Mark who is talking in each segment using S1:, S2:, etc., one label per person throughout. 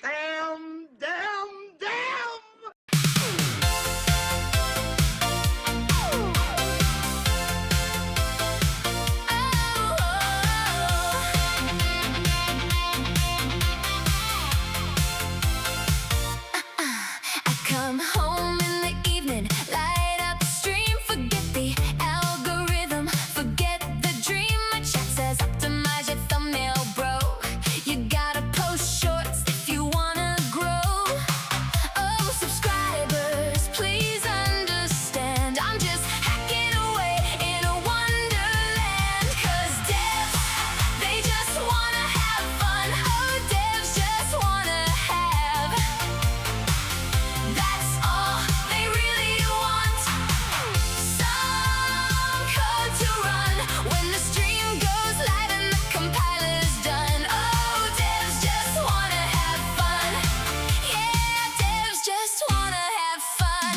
S1: Damn, damn, damn!
S2: I come home in the evening, light up the stream, forget the algorithm, forget the dream. My chat says optimize your thumbnail, bro. You gotta post shorts if you wanna grow. Oh, subscribers, please understand, I'm just hacking away in a wonderland. 'Cause devs, they just wanna have fun. Oh, devs just wanna have. That's all they really want. Some code to run when the stream goes live and the compiler's done. Oh, devs just wanna have fun. Yeah, devs just wanna have fun.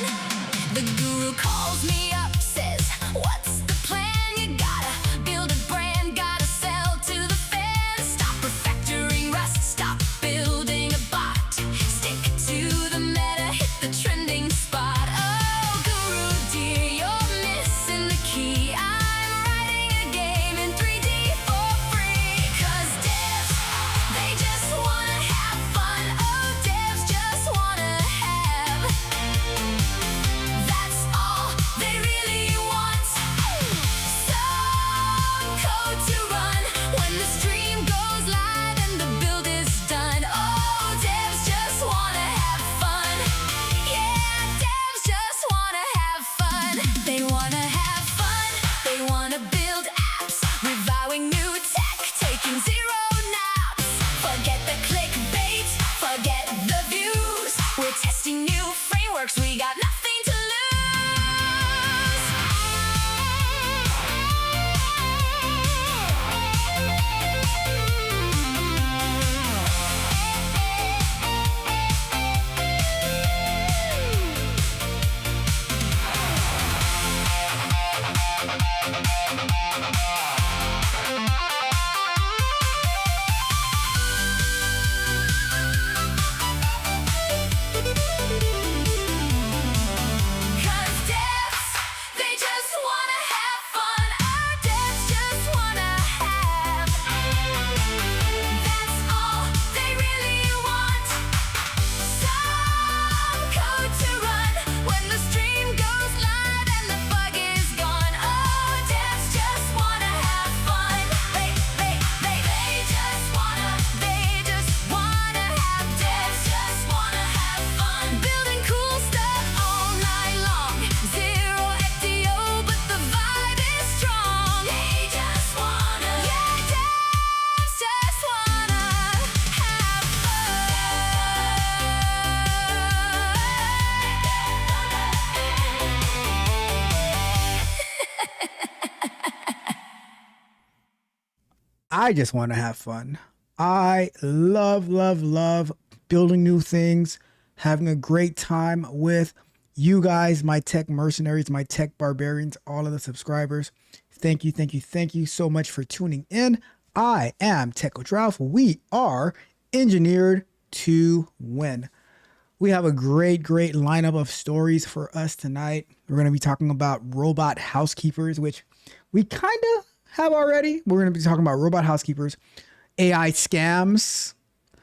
S2: The guru calls me up, says, what's the plan? You gotta build a brand, gotta sell to the fans. Stop refactoring Rust, stop building a bot. Stick to the meta, hit the trending spot. Oh, guru dear, you're missing the key. I'm writing a game in 3D for free. 'Cause devs, they just wanna have fun. Oh, devs just wanna have. That's all they really want. Some code to run when the stream goes live and the build is done. Oh, devs just wanna have fun. Yeah, devs just wanna have fun. They wanna have fun. They wanna build apps, reviving new tech, taking zero naps. Forget the clickbait, forget the views. We're testing new frameworks, we got nothing to lose. Cause devs, they just wanna have fun. Our devs just wanna have. That's all they really want. Some code to run when the stream goes live and the bug is gone. Oh, devs just wanna have fun. They just wanna have. Devs just wanna have fun. Building cool stuff all night long. Zero FTO, but the vibe is strong. They just wanna. Yeah, devs just wanna have
S3: I just want to have fun. I love, love, love building new things, having a great time with you guys, my tech mercenaries, my tech barbarians, all of the subscribers. Thank you, thank you, thank you so much for tuning in. I am Tech Ralph. We are engineered to win. We have a great lineup of stories for us tonight. We're going to be talking about robot housekeepers, which we kind of have already. We're going to be talking about robot housekeepers, AI scams,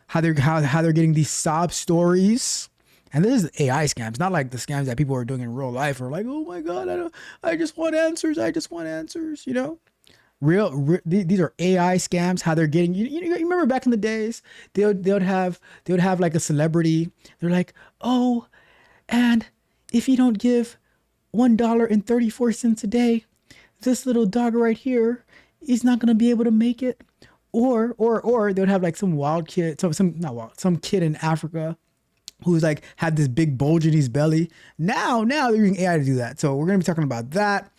S3: how they're getting these sob stories. And this is AI scams, not like the scams that people are doing in real life, or like, oh my God, I just want answers. I just want answers, you know? These are AI scams. How they're getting you remember back in the days, they would have like a celebrity. They're like, oh, and if you don't give $1.34 a day, this little dog right here is not gonna be able to make it. Or they would have like some wild kid, some kid in Africa who's like had this big bulge in his belly. Now they're using AI to do that. So we're gonna be talking about that.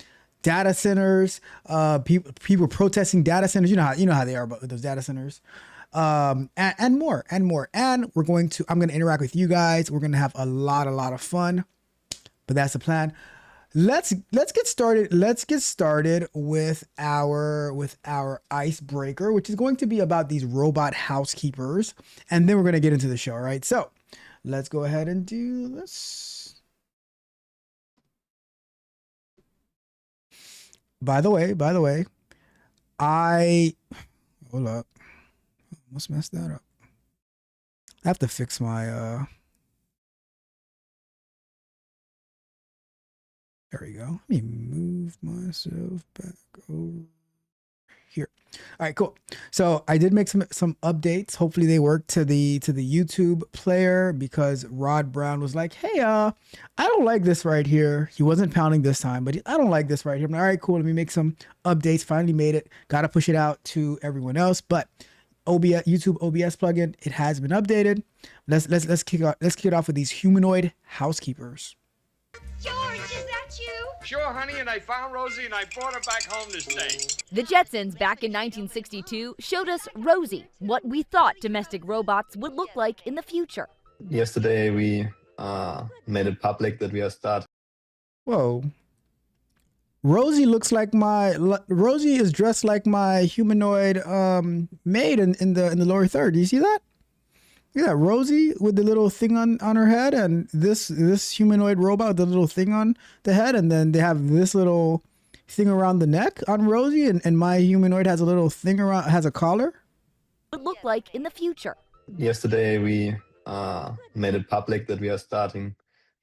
S3: Data centers, people protesting data centers. You know how they are about those data centers, and more. And I'm gonna interact with you guys. We're gonna have a lot of fun, but that's the plan. let's get started. Let's get started with our icebreaker, which is going to be about these robot housekeepers, and then we're gonna get into the show. All right, so let's go ahead and do this. By the way, hold up. Almost messed that up. I have to fix my there we go. Let me move myself back over here. All right, cool. So I did make some updates. Hopefully they work to the YouTube player, because Rod Brown was like, hey, I don't like this right here. He wasn't pounding this time, but I don't like this right here. I'm like, all right, cool. Let me make some updates. Finally made it. Got to push it out to everyone else. But YouTube OBS plugin, it has been updated. Let's kick it off with these humanoid housekeepers.
S4: George, is that you?
S1: Sure, honey, and I found Rosie and I brought her back home this day.
S5: The Jetsons back in 1962 showed us Rosie, what we thought domestic robots would look like in the future.
S6: Yesterday we made it public that we are starting.
S3: Whoa. Rosie Rosie is dressed like my humanoid maid in the lower third. Do you see that? Look at that, Rosie with the little thing on her head, and this humanoid robot with the little thing on the head, and then they have this little thing around the neck on Rosie, and my humanoid has a little thing around, has a collar.
S5: Would look like in the future.
S6: Yesterday we made it public that we are starting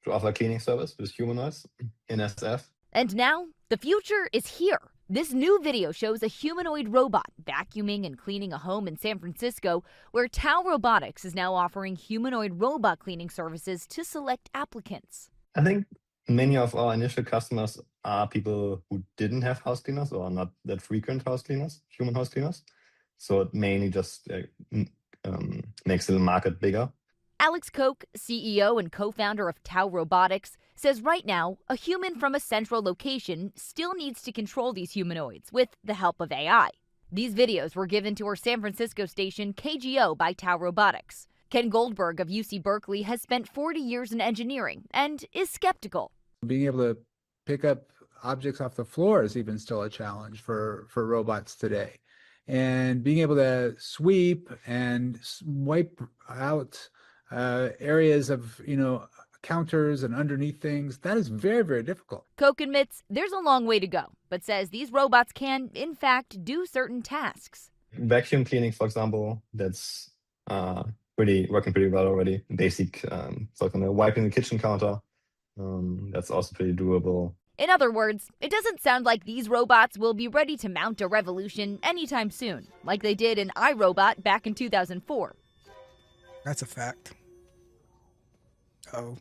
S6: to offer cleaning service with humanoids in SF.
S5: And now, the future is here. This new video shows a humanoid robot vacuuming and cleaning a home in San Francisco, where Tau Robotics is now offering humanoid robot cleaning services to select applicants.
S6: I think many of our initial customers are people who didn't have house cleaners or not that frequent house cleaners, human house cleaners. So it mainly just makes the market bigger.
S5: Alex Koch, CEO and co-founder of Tau Robotics, says right now, a human from a central location still needs to control these humanoids with the help of AI. These videos were given to our San Francisco station KGO by Tau Robotics. Ken Goldberg of UC Berkeley has spent 40 years in engineering and is skeptical.
S7: Being able to pick up objects off the floor is even still a challenge for robots today. And being able to sweep and wipe out areas of, counters and underneath things, that is very, very difficult.
S5: Koch admits there's a long way to go, but says these robots can, in fact, do certain tasks.
S6: Vacuum cleaning, for example, that's working pretty well already. Basic, for example, wiping the kitchen counter, that's also pretty doable.
S5: In other words, it doesn't sound like these robots will be ready to mount a revolution anytime soon, like they did in iRobot back in 2004.
S3: That's a fact. Uh-oh.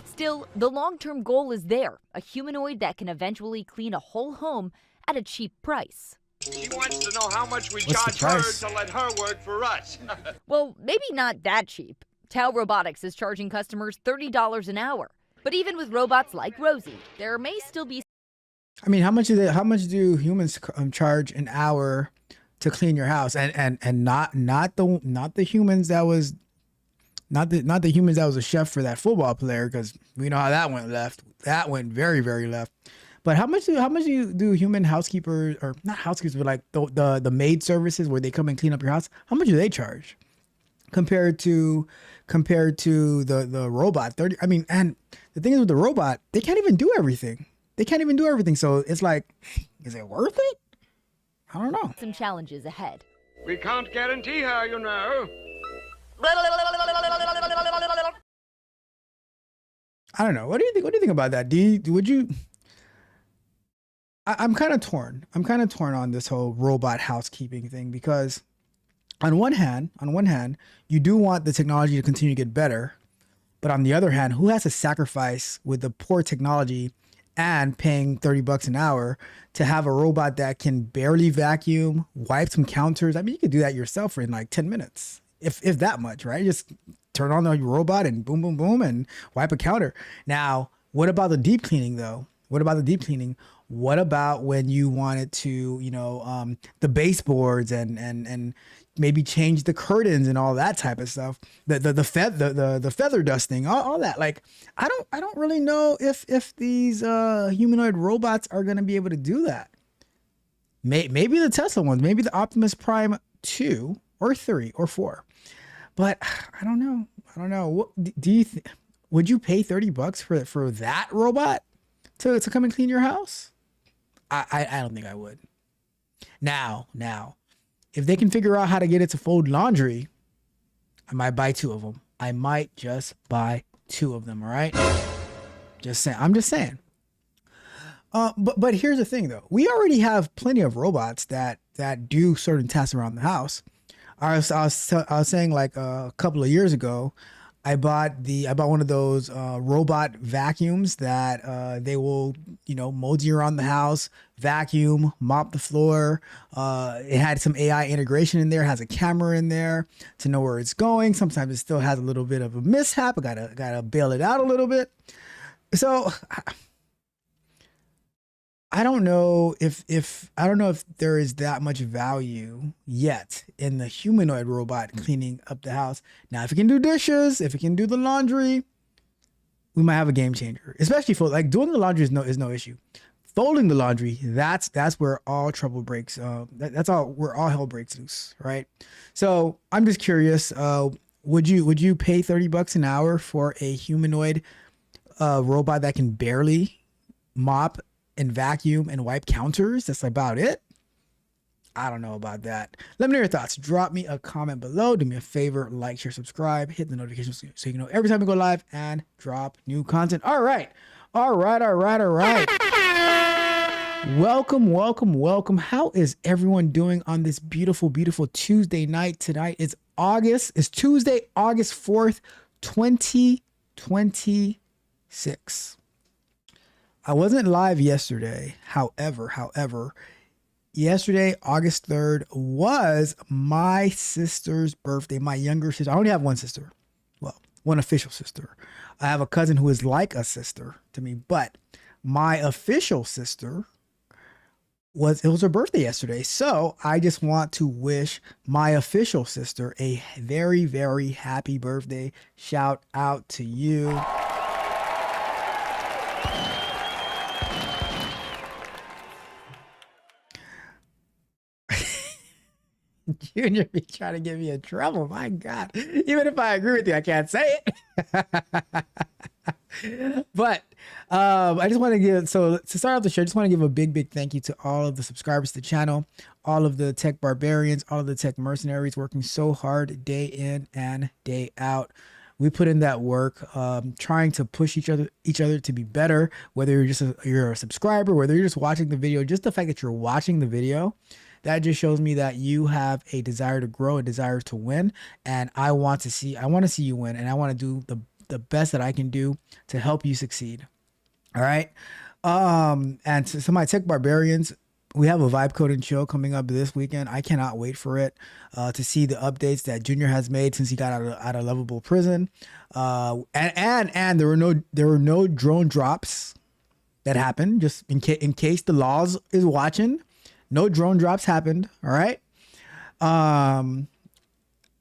S5: Still, the long-term goal is there, a humanoid that can eventually clean a whole home at a cheap price.
S1: She wants to know how much we
S3: What's the
S1: charge her
S3: price?
S1: to let her work for us.
S5: Well, maybe not that cheap. Tau Robotics is charging customers $30 an hour. But even with robots like Rosie, there may still be...
S3: I mean, how much do humans charge an hour to clean your house? And not the humans that was not the humans that was a chef for that football player, because we know how that went left. That went very, very left. But how much do human housekeepers, or not housekeepers, but like the maid services where they come and clean up your house? How much do they charge compared to the robot? 30. I mean, and the thing is with the robot, they can't even do everything. So it's like, is it worth it? I don't know.
S5: some challenges ahead.
S1: We can't guarantee her, you know.
S3: I don't know. What do you think about that? I'm kind of torn. I'm kind of torn on this whole robot housekeeping thing, because on one hand, you do want the technology to continue to get better, but on the other hand, who has to sacrifice with the poor technology and paying $30 an hour to have a robot that can barely vacuum, wipe some counters? I mean, you could do that yourself in like 10 minutes, if that much, right? Just turn on the robot and boom, boom, boom, and wipe a counter. Now, what about the deep cleaning though? What about when you wanted to, the baseboards and maybe change the curtains and all that type of stuff, the feather dusting, all that. Like, I don't really know if these humanoid robots are going to be able to do that. Maybe the Tesla ones, maybe the Optimus Prime 2 or 3 or 4, but I don't know. What do you would you pay $30 for that robot to come and clean your house? I don't think I would. Now, if they can figure out how to get it to fold laundry, I might buy 2 of them. I might just buy 2 of them. All right. Just saying. I'm just saying. But here's the thing though. We already have plenty of robots that do certain tasks around the house. I was saying like a couple of years ago, I bought one of those robot vacuums that they will, mosey around the house, vacuum, mop the floor. It had some AI integration in there, has a camera in there to know where it's going. Sometimes it still has a little bit of a mishap. I gotta bail it out a little bit. So I don't know if there is that much value yet in the humanoid robot cleaning up the house. Now, if it can do dishes, if it can do the laundry, we might have a game changer. Especially for like doing the laundry is no issue. Folding the laundry, that's where all trouble breaks. That's where all hell breaks loose, right? So I'm just curious. Would you pay $30 an hour for a humanoid robot that can barely mop and vacuum and wipe counters? That's about it. I don't know about that. Let me know your thoughts. Drop me a comment below. Do me a favor, like, share, subscribe, hit the notifications so you know every time we go live and drop new content. All right. Welcome. How is everyone doing on this beautiful Tuesday night? Tonight is Tuesday, August 4th, 2026. I wasn't live yesterday. However, yesterday, August 3rd, was my sister's birthday, my younger sister. I only have one sister. Well, one official sister. I have a cousin who is like a sister to me, but my official sister it was her birthday yesterday. So I just want to wish my official sister a very, very happy birthday. Shout out to you. Junior be trying to get me in trouble. My God. Even if I agree with you, I can't say it. But I just want to to start off the show, I just want to give a big thank you to all of the subscribers to the channel, all of the tech barbarians, all of the tech mercenaries working so hard day in and day out. We put in that work, trying to push each other to be better, whether you're a subscriber, whether you're just watching the video. Just the fact that you're watching the video, that just shows me that you have a desire to grow, a desire to win. And I want to see you win, and I want to do the best that I can do to help you succeed. All right. And to my tech barbarians, we have a vibe code and chill coming up this weekend. I cannot wait for it, to see the updates that Junior has made since he got out of lovable prison. And there were no drone drops that happened, just in case the laws is watching. No drone drops happened. All right.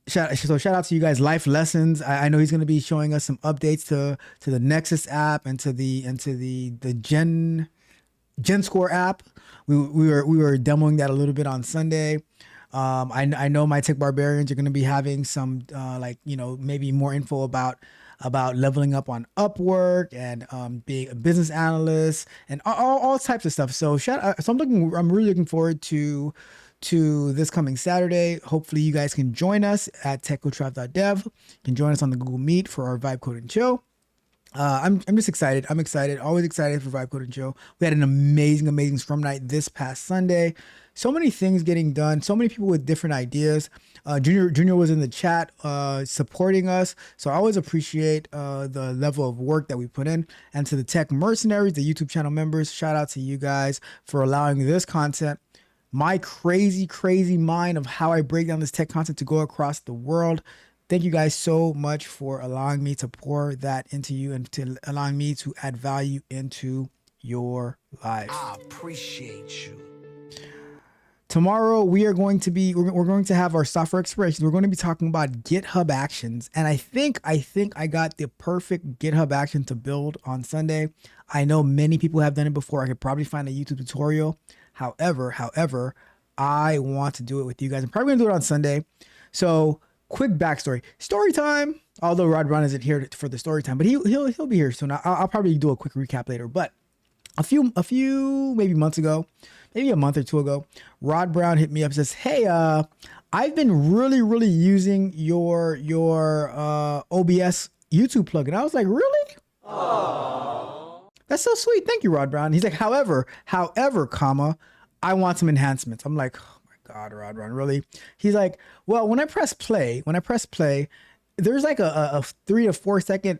S3: Shout out to you guys. Life lessons. I know he's going to be showing us some updates to the Nexus app and to the Gen Score app. We were demoing that a little bit on Sunday. I know my tech barbarians are going to be having some maybe more info about leveling up on Upwork and being a business analyst and all types of stuff. So I'm really looking forward to this coming Saturday. Hopefully you guys can join us at techcotrap.dev. You can join us on the Google Meet for our Vibe Code and Chill. I'm just excited. I'm excited. Always excited for Vibe Code and Chill. We had an amazing Scrum night this past Sunday. So many things getting done. So many people with different ideas. Junior was in the chat supporting us. So I always appreciate the level of work that we put in. And to the tech mercenaries, the YouTube channel members, shout out to you guys for allowing this content, my crazy mind of how I break down this tech content, to go across the world. Thank you guys so much for allowing me to pour that into you and to allowing me to add value into your life.
S8: I appreciate you.
S3: Tomorrow we're going to have our software explorations. We're going to be talking about GitHub Actions, and I think I got the perfect GitHub action to build on Sunday. I know many people have done it before. I could probably find a YouTube tutorial. However, I want to do it with you guys. I'm probably going to do it on Sunday. So, quick backstory, story time. Although Rod Brown isn't here for the story time, but he'll be here soon. I'll probably do a quick recap later. But a few maybe months ago, maybe a month or two ago, Rod Brown hit me up and says, "Hey, I've been really using your OBS YouTube plugin." I was like, "Really? Aww. That's so sweet. Thank you, Rod Brown." He's like, however, comma, I want some enhancements. I'm like, oh my God, Rod Brown, really? He's like, well, when I press play, there's like a 3 to 4 second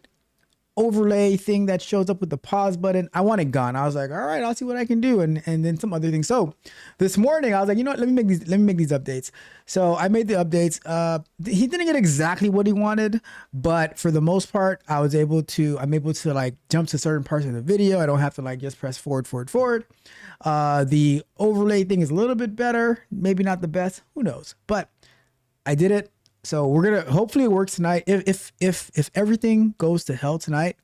S3: overlay thing that shows up with the pause button. I want it gone. I was like, all right, I'll see what I can do. And then some other things. So this morning I was like, you know what, let me make these updates. So I made the updates. He didn't get exactly what he wanted, but for the most part, I'm able to like jump to certain parts of the video. I don't have to like just press forward. The overlay thing is a little bit better, maybe not the best, who knows, but I did it. So we're gonna, hopefully it works tonight. If everything goes to hell tonight,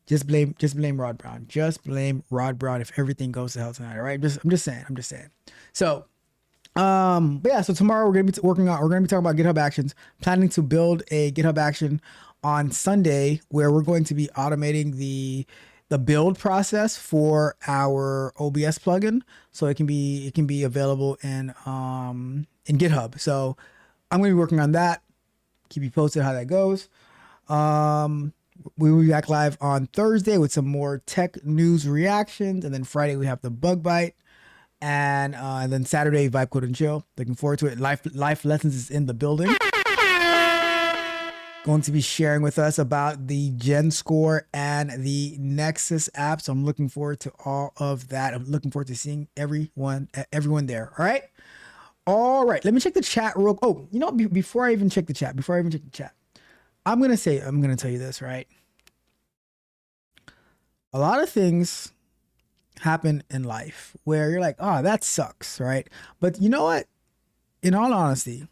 S3: just blame Rod Brown. Just blame Rod Brown if everything goes to hell tonight. All right. I'm just saying. So, but yeah. So tomorrow we're gonna be talking about GitHub Actions. Planning to build a GitHub action on Sunday where we're going to be automating the build process for our OBS plugin, so it can be available in GitHub. So I'm going to be working on that. Keep you posted how that goes. We will be back live on Thursday with some more tech news reactions. And then Friday we have the bug bite. And then Saturday, Vibe Code and Chill. Looking forward to it. Life Lessons is in the building. Going to be sharing with us about the Gen Score and the Nexus app. So I'm looking forward to all of that. I'm looking forward to seeing everyone there. All right, let me check the chat real. Oh, you know, before I even check the chat, I'm gonna tell you this, right? A lot of things happen in life where you're like, oh, that sucks, right? But you know what? In all honesty,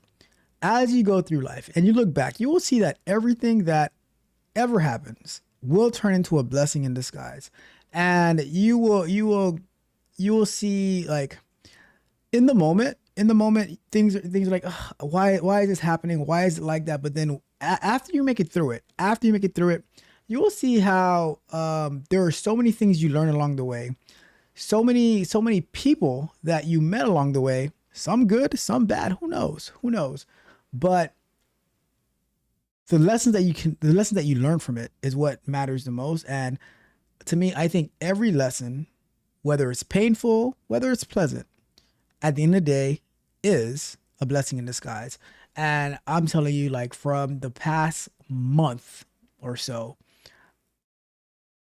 S3: as you go through life and you look back, you will see that everything that ever happens will turn into a blessing in disguise, and you will see, like, in the moment, things are like, why is this happening? Why is it like that? But then after you make it through it, you will see how there are so many things you learn along the way. So many people that you met along the way, some good, some bad, who knows? But the lessons that you learn from it is what matters the most. And to me, I think every lesson, whether it's painful, whether it's pleasant, at the end of the day, is a blessing in disguise. And I'm telling you, like, from the past month or so,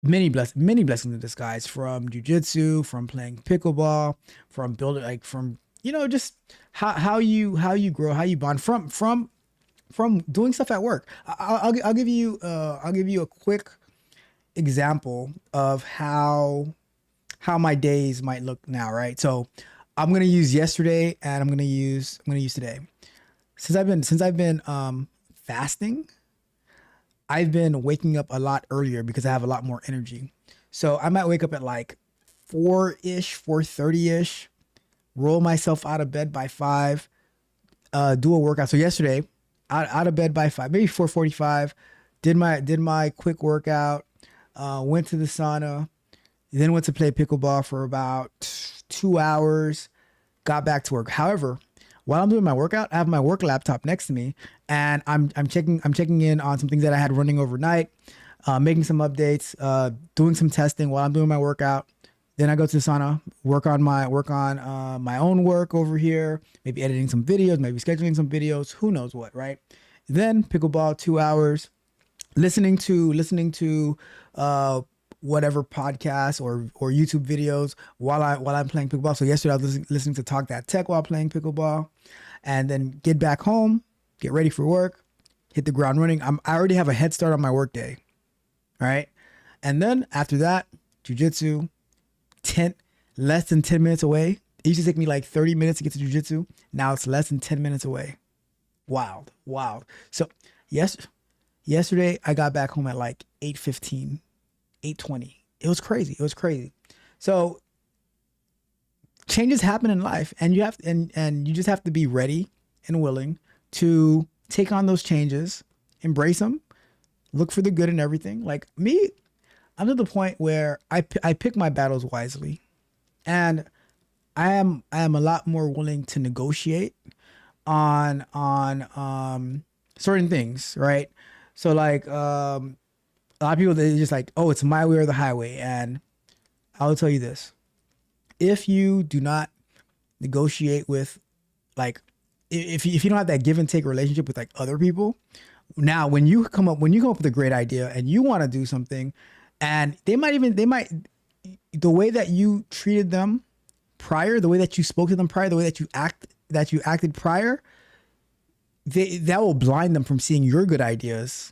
S3: many blessings in disguise, from jujitsu, from playing pickleball, from building, like, from, you know, just how you grow, how you bond, from doing stuff at work. I'll give you a quick example of how my days might look now, right? So I'm gonna use yesterday and I'm gonna use today. Since I've been fasting, I've been waking up a lot earlier because I have a lot more energy. So I might wake up at like 4-ish, 4:30-ish, roll myself out of bed by 5, do a workout. So yesterday, out of bed by 5, maybe 4:45, did my quick workout, went to the sauna, then went to play pickleball for about 2 hours, got back to work. However, while I'm doing my workout, I have my work laptop next to me, and I'm checking in on some things that I had running overnight, making some updates, doing some testing while I'm doing my workout. Then I go to the sauna, work on my own work over here, maybe editing some videos, maybe scheduling some videos, who knows what, right? Then pickleball, 2 hours, listening to whatever podcasts or YouTube videos while I'm playing pickleball. So yesterday I was listening to Talk That Tech while playing pickleball, and then get back home, get ready for work, hit the ground running. I already have a head start on my work day, right? And then after that, jujitsu, less than 10 minutes away. It used to take me like 30 minutes to get to jiu-jitsu. Now it's less than 10 minutes away. Wild. So yesterday I got back home at like 8:15, 8:20. It was crazy. So changes happen in life, and you just have to be ready and willing to take on those changes, embrace them, look for the good in everything. Like me, I'm to the point where I pick my battles wisely, and I am a lot more willing to negotiate on certain things, right? So like a lot of people, they're just like, oh, it's my way or the highway. And I will tell you this: if you do not negotiate with, like, if you don't have that give and take relationship with like other people, now when you come up with a great idea and you want to do something, and they might the way that you treated them prior, the way that you spoke to them prior, the way that you acted prior, that will blind them from seeing your good ideas,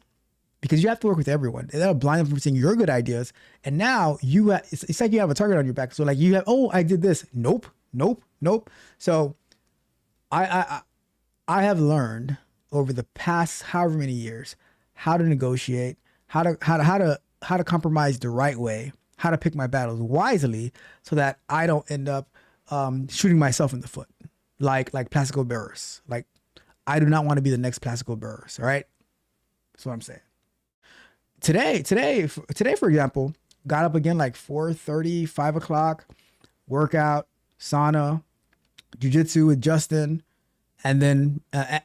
S3: because you have to work with everyone. That'll blind them from seeing your good ideas. And now it's like you have a target on your back. So like you have, oh, I did this. Nope. So I have learned over the past however many years how to negotiate, how to compromise the right way, how to pick my battles wisely, so that I don't end up shooting myself in the foot like Plaxico Burress. Like, I do not want to be the next Plaxico Burress. All right, that's what I'm saying. Today, for example, got up again like 4:30, 5 o'clock, workout, sauna, jiu-jitsu with Justin. And then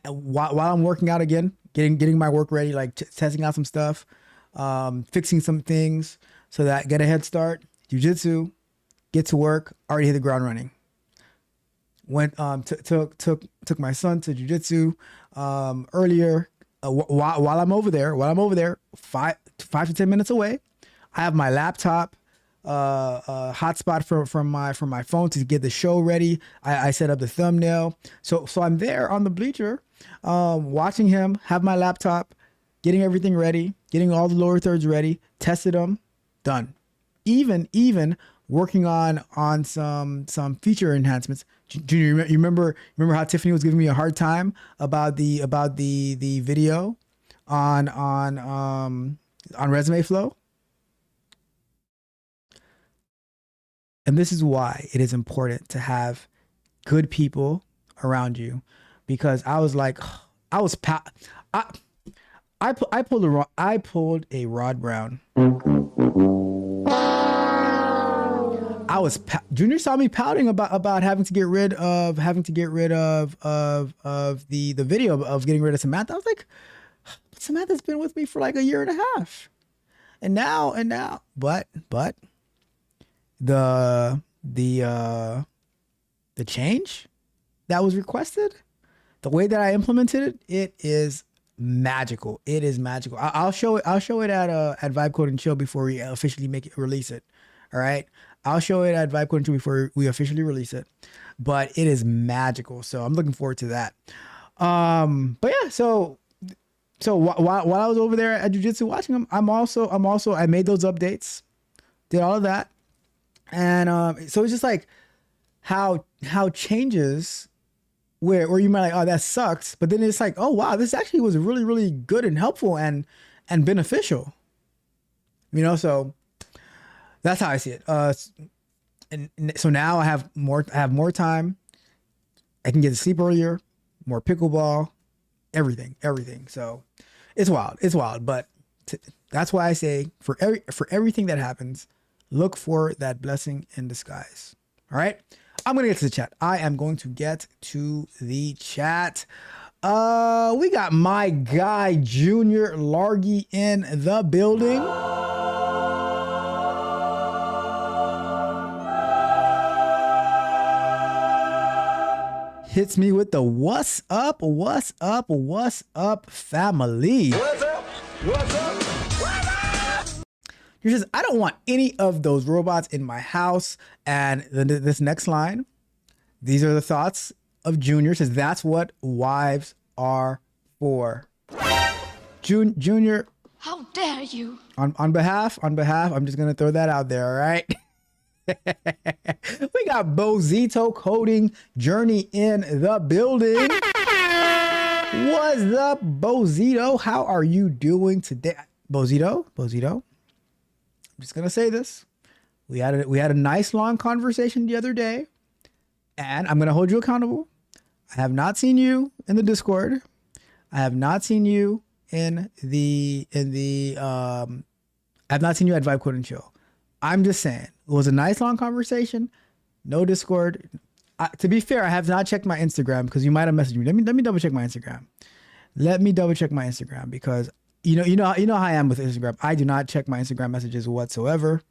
S3: while I'm working out again, getting my work ready, like testing out some stuff, fixing some things so that I get a head start, jiu-jitsu, get to work, already hit the ground running. Went took my son to jiu-jitsu earlier. While I'm over there, 5 to 10 minutes away, I have my laptop, hotspot from my phone to get the show ready. I set up the thumbnail. So I'm there on the bleacher, watching him have my laptop, getting everything ready, getting all the lower thirds ready, tested them, done. Even working on some feature enhancements. Junior, you remember how Tiffany was giving me a hard time about the video on Resume Flow? And this is why it is important to have good people around you, because I was like, I pulled a Rod Brown. Junior saw me pouting about having to get rid of the video of getting rid of Samantha. I was like, Samantha's been with me for like a year and a half, and now, but the change that was requested, the way that I implemented it is magical. It is magical. I'll show it at Vibe Code and Chill before we officially release it. All right. I'll show it at Vibe Code and Chill before we officially release it, but it is magical. So I'm looking forward to that. But yeah, so while I was over there at jiu-jitsu watching them, I made those updates, did all of that. And so it's just like how changes where you might like, oh, that sucks, but then it's like, oh wow, this actually was really, really good and helpful and beneficial. So that's how I see it. And so now I have more time. I can get to sleep earlier, more pickleball, everything. So it's wild. But that's why I say for everything that happens, look for that blessing in disguise. All right. I'm going to get to the chat. I am going to get to the chat. We got my guy, Junior Largy, in the building. Hits me with the what's up, family. What's up? What's up? He says, I don't want any of those robots in my house. And then this next line, these are the thoughts of Junior. Says, that's what wives are for. Junior.
S4: How dare you?
S3: On behalf, I'm just going to throw that out there, all right? We got Bozito Coding Journey in the building. What's up, Bozito? How are you doing today? Bozito, I'm just gonna say this. We had a nice long conversation the other day, and I'm gonna hold you accountable. I have not seen you in the Discord. I have not seen you in the I've not seen you at Vibe Code and Chill. I'm just saying, it was a nice long conversation. No Discord. To be fair, I have not checked my Instagram because you might have messaged me. Let me double check my Instagram. Let me double check my Instagram because you know how I am with Instagram. I do not check my Instagram messages whatsoever.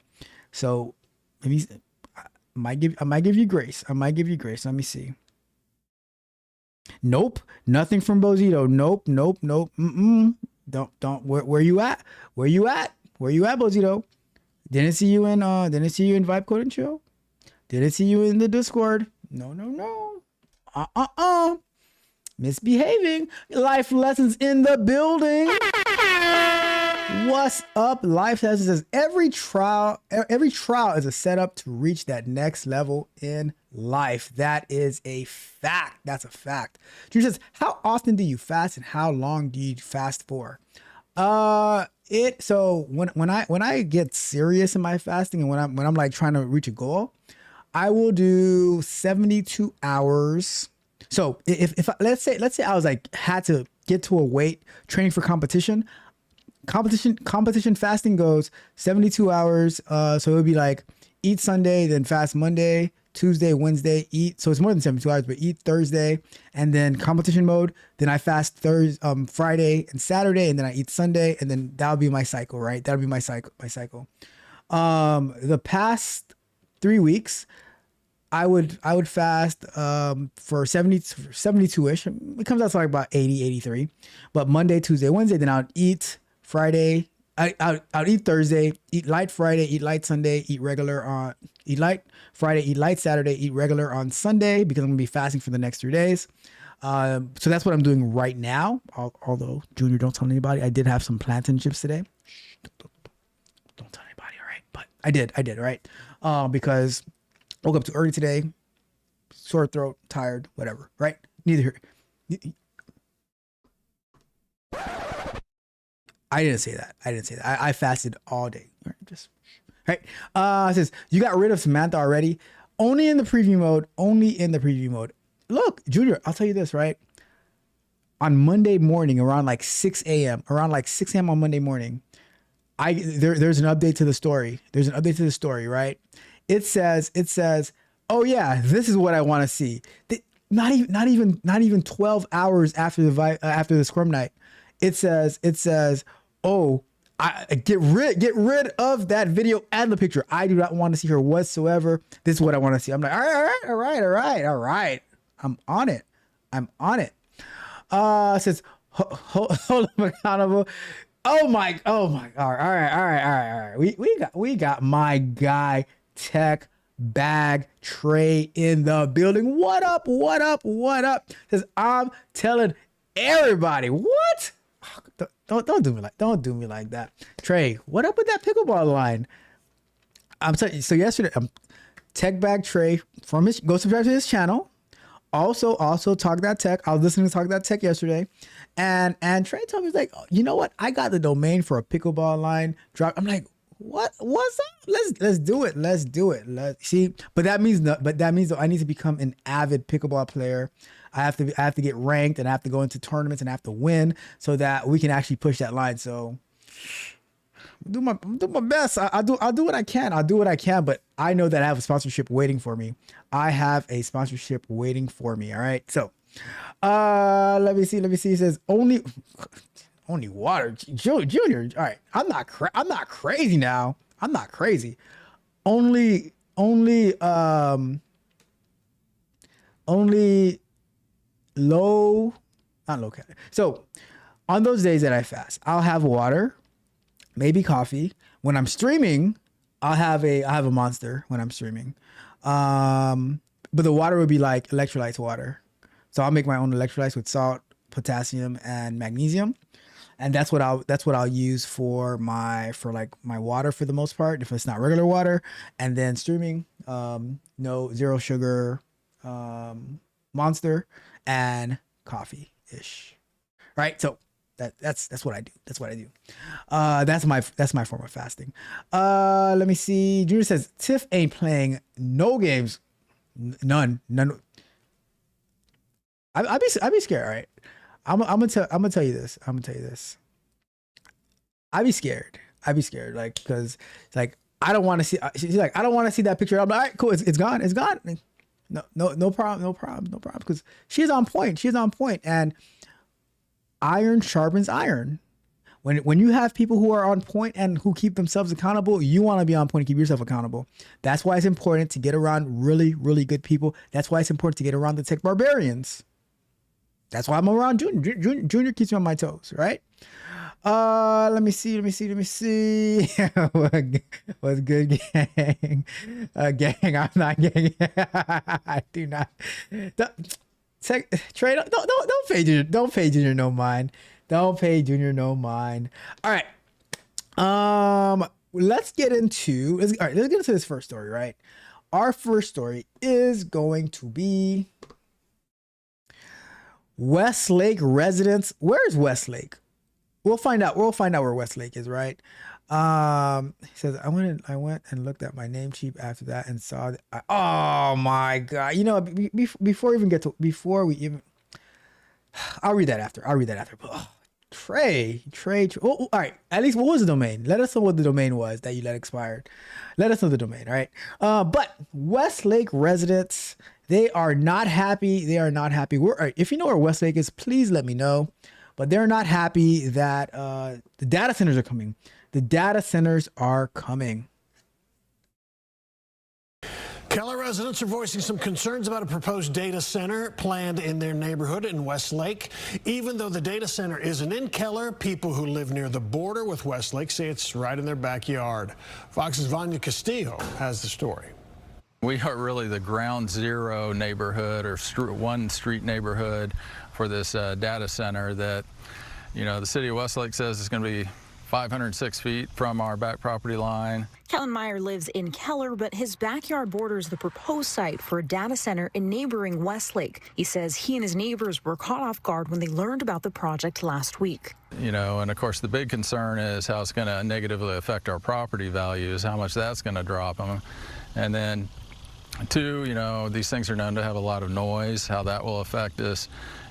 S3: So maybe I might give you grace. I might give you grace. Let me see. Nope, nothing from Bozito. Nope. Don't. Where you at? Where you at, Bozito? Didn't see you in Vibe Code and Chill. Didn't see you in the Discord. No. Misbehaving. Life lessons in the building. What's up? Life lessons says every trial is a setup to reach that next level in life. That is a fact. That's a fact. Drew says, how often do you fast and how long do you fast for? So when I get serious in my fasting and when I'm like trying to reach a goal, I will do 72 hours. So if let's say I was like had to get to a weight training for competition fasting goes 72 hours. So it would be like eat Sunday, then fast Monday, Tuesday, Wednesday, eat. So it's more than 72 hours, but eat Thursday, and then competition mode. Then I fast Friday and Saturday, and then I eat Sunday, and then that'll be my cycle, right? That'll be my cycle. The past 3 weeks, I would fast for 72-ish. It comes out to like about 80, 83. But Monday, Tuesday, Wednesday, then I'll eat Friday. I'll eat Thursday, eat light Friday, eat light Sunday, eat light Friday, eat light Saturday, eat regular on Sunday because I'm gonna be fasting for the next 3 days. So that's what I'm doing right now. Although Junior, don't tell anybody. I did have some plantain chips today. Don't tell anybody, all right? But I did, all right? Because woke up too early today, sore throat, tired, whatever, right? Neither here. I didn't say that. I fasted all day. Just right. It says you got rid of Samantha already. Only in the preview mode. Look, Junior, I'll tell you this, right? On Monday morning, around like 6 a.m. on Monday morning, there's an update to the story. Right? It says, oh yeah, this is what I want to see. Not even 12 hours after the Scrum night. It says, oh, get rid of that video and the picture. I do not want to see her whatsoever. This is what I want to see. I'm like, all right. I'm on it. It says, hold up accountable. Oh my God. All right. We got my guy Tech Bag Trey in the building. What up? Says, I'm telling everybody. What? Don't do me like that. Trey, what up with that pickleball line? I'm telling you, so yesterday, Tech Bag Trey go subscribe to his channel. Also Talk That Tech. I was listening to Talk That Tech yesterday, and Trey told me, he's like, you know what? I got the domain for a pickleball line drop. I'm like, what's up? Let's do it. Let's see. But that means though, I need to become an avid pickleball player. I have to get ranked and I have to go into tournaments and I have to win so that we can actually push that line. So do my best. I'll do what I can. But I know that I have a sponsorship waiting for me. All right. So let me see. It says only water. Junior. All right. I'm not crazy now. I'm not crazy. Only not low calorie. So on those days that I fast, I'll have water, maybe coffee. When I'm streaming, I'll have a Monster when I'm streaming. But the water would be like electrolytes water. So I'll make my own electrolytes with salt, potassium, and magnesium. and that's what I'll use for my water for the most part if it's not regular water, and then streaming, no zero sugar, Monster, and coffee ish, right? So that's what I do. That's what I do. That's my form of fasting. Let me see. Junior says Tiff ain't playing no games. None. I'd be scared, right? I'm gonna tell you this. I'd be scared. Like, because it's like, I don't want to see. She's like, I don't want to see that picture. I'm like, all right, cool. It's gone. No problem. Because she's on point. And iron sharpens iron. When you have people who are on point and who keep themselves accountable, you want to be on point and keep yourself accountable. That's why it's important to get around really, really good people. That's why it's important to get around the tech barbarians. That's why I'm around Junior. Junior keeps me on my toes, right? Let me see. What's good, gang? Gang, I'm not gang. I do not. Trey, don't pay Junior no mind. Don't pay Junior no mind. All right. Let's get into this first story, right? Our first story is going to be Westlake residents. Where's Westlake? We'll find out where Westlake is, right? He says, I went and looked at my name cheap after that and saw that. Oh my God. You know, before we even, I'll read that after. But, oh, Trey. Oh, all right. At least, what was the domain? Let us know what the domain was that you let expired. Let us know the domain, all right? But Westlake residents, they are not happy. All right, if you know where Westlake is, please let me know. But they're not happy that the data centers are coming.
S9: Keller residents are voicing some concerns about a proposed data center planned in their neighborhood in Westlake. Even though the data center isn't in Keller, people who live near the border with Westlake say it's right in their backyard. Fox's Vanya Castillo has the story.
S10: We are really the ground zero neighborhood, or one street neighborhood for this data center that, you know, the city of Westlake says it's going to be 506 feet from our back property line.
S11: Kellen Meyer lives in Keller, but his backyard borders the proposed site for a data center in neighboring Westlake. He says he and his neighbors were caught off guard when they learned about the project last week.
S10: You know, and of course the big concern is how it's going to negatively affect our property values, how much that's going to drop them. And then two, you know, these things are known to have a lot of noise, how that will affect us.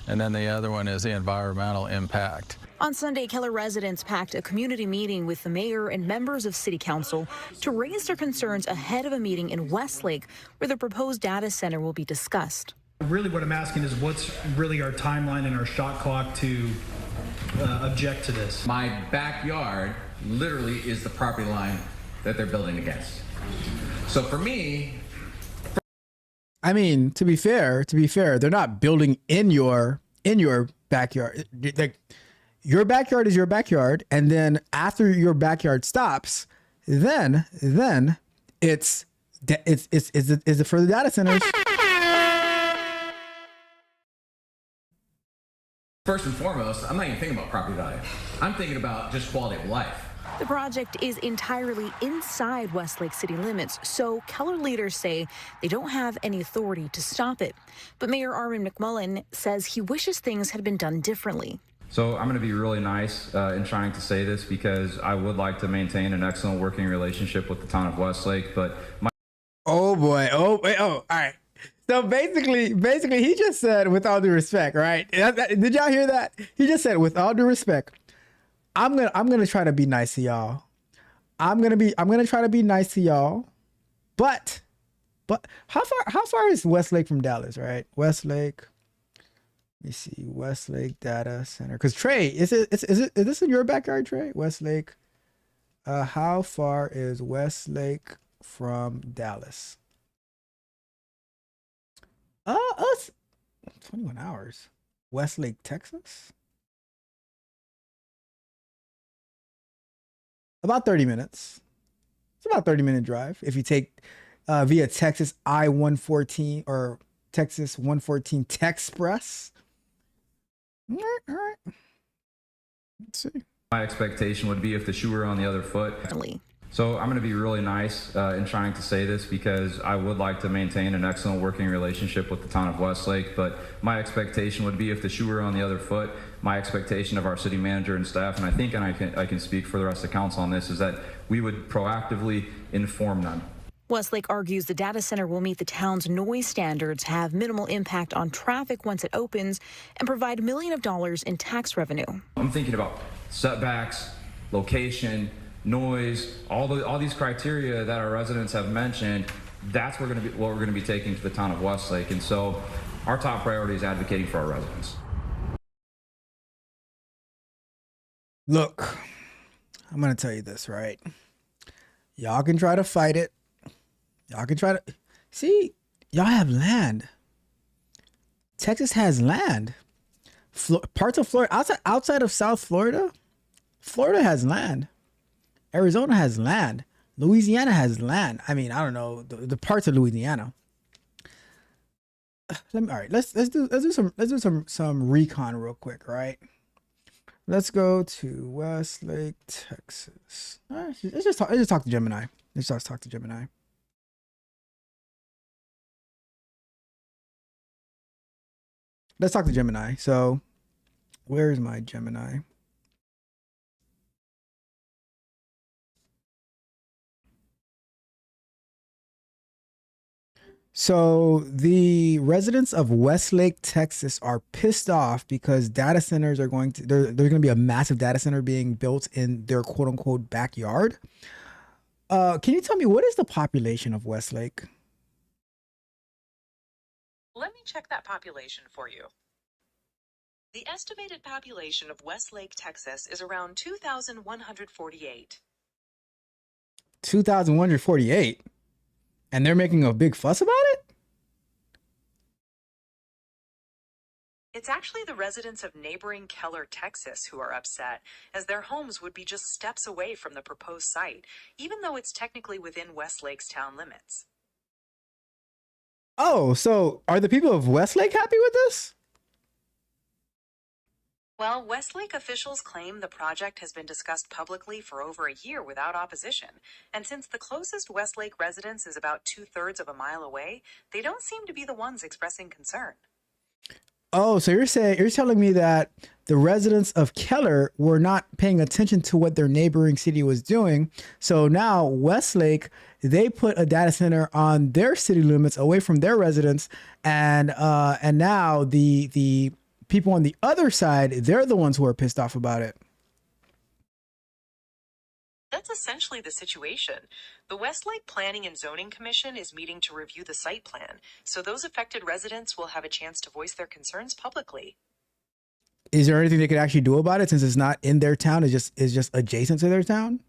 S10: And then the other one is the environmental impact.
S11: On Sunday, Keller residents packed a community meeting with the mayor and members of city council to raise their concerns ahead of a meeting in Westlake where the proposed data center will be discussed.
S12: Really what I'm asking is what's really our timeline and our shot clock to object to this?
S13: My backyard literally is the property line that they're building against. So for me,
S3: I mean, to be fair, they're not building in your backyard. Like, your backyard is your backyard, and then after your backyard stops, then it's for the data centers.
S13: first and foremost, I'm not even thinking about property value. I'm thinking about just quality of life.
S11: The project is entirely inside Westlake city limits, so Keller leaders say they don't have any authority to stop it. But Mayor Armin McMullen says he wishes things had been done differently.
S14: So I'm going to be really nice in trying to say this because I would like to maintain an excellent working relationship with the town of Westlake, but
S3: oh boy, all right. So basically, he just said, with all due respect, right? Did y'all hear that? He just said, with all due respect, I'm gonna try to be nice to y'all. I'm gonna try to be nice to y'all. But how far is Westlake from Dallas, right? Westlake. Let me see, Westlake Data Center. Because Trey, is this in your backyard, Trey? Westlake. How far is Westlake from Dallas? Us 21 hours. Westlake, Texas. About 30 minutes. It's about a 30-minute drive if you take via Texas I-114 or Texas 114 Texpress. All right. Let's see.
S14: My expectation would be if the shoe were on the other foot. So I'm going to be really nice in trying to say this because I would like to maintain an excellent working relationship with the town of Westlake, but my expectation would be if the shoe were on the other foot, my expectation of our city manager and staff, and I can speak for the rest of council on this, is that we would proactively inform them.
S11: Westlake argues the data center will meet the town's noise standards, have minimal impact on traffic once it opens, and provide millions of dollars in tax revenue.
S14: I'm thinking about setbacks, location, noise, all these criteria that our residents have mentioned. That's what we're going to be taking to the town of Westlake, and so our top priority is advocating for our residents.
S3: Look, I'm going to tell you this, right? Y'all can try to fight it. Y'all can try to see, y'all have land. Texas has land. Parts of Florida, outside of South Florida, Florida has land. Arizona has land. Louisiana has land. I mean, I don't know the parts of Louisiana. All right, let's do some recon real quick, right? Let's go to Westlake, Texas. All right, let's just talk to Gemini. Let's just talk to Gemini. Let's talk to Gemini. So, where's my Gemini? So the residents of Westlake, Texas are pissed off because data centers are there's going to be a massive data center being built in their quote unquote backyard. Can you tell me what is the population of Westlake?
S15: Let me check that population for you. The estimated population of Westlake, Texas is around 2,148.
S3: 2,148? And they're making a big fuss about it?
S15: It's actually the residents of neighboring Keller, Texas who are upset, as their homes would be just steps away from the proposed site, even though it's technically within Westlake's town limits.
S3: Oh, so are the people of Westlake happy with this?
S15: Well, Westlake officials claim the project has been discussed publicly for over a year without opposition, and since the closest Westlake residence is about 2/3 of a mile away, they don't seem to be the ones expressing concern.
S3: Oh, so you're telling me that the residents of Keller were not paying attention to what their neighboring city was doing. So now Westlake, they put a data center on their city limits away from their residents, and now the people on the other side, they're the ones who are pissed off about it.
S15: That's essentially the situation. The Westlake Planning and Zoning Commission is meeting to review the site plan, so those affected residents will have a chance to voice their concerns publicly.
S3: Is there anything they could actually do about it since it's not in their town? It's just adjacent to their town?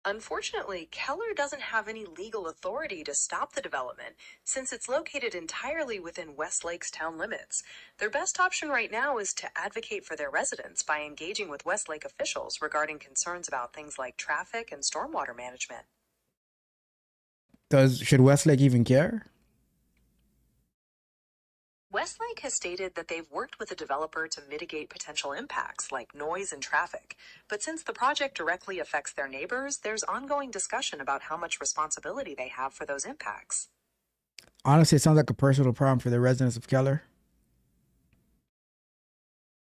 S15: Unfortunately, Keller doesn't have any legal authority to stop the development since it's located entirely within Westlake's town limits. Their best option right now is to advocate for their residents by engaging with Westlake officials regarding concerns about things like traffic and stormwater management.
S3: Should Westlake even care?
S15: Westlake has stated that they've worked with a developer to mitigate potential impacts like noise and traffic. But since the project directly affects their neighbors, there's ongoing discussion about how much responsibility they have for those impacts.
S3: Honestly, it sounds like a personal problem for the residents of Keller.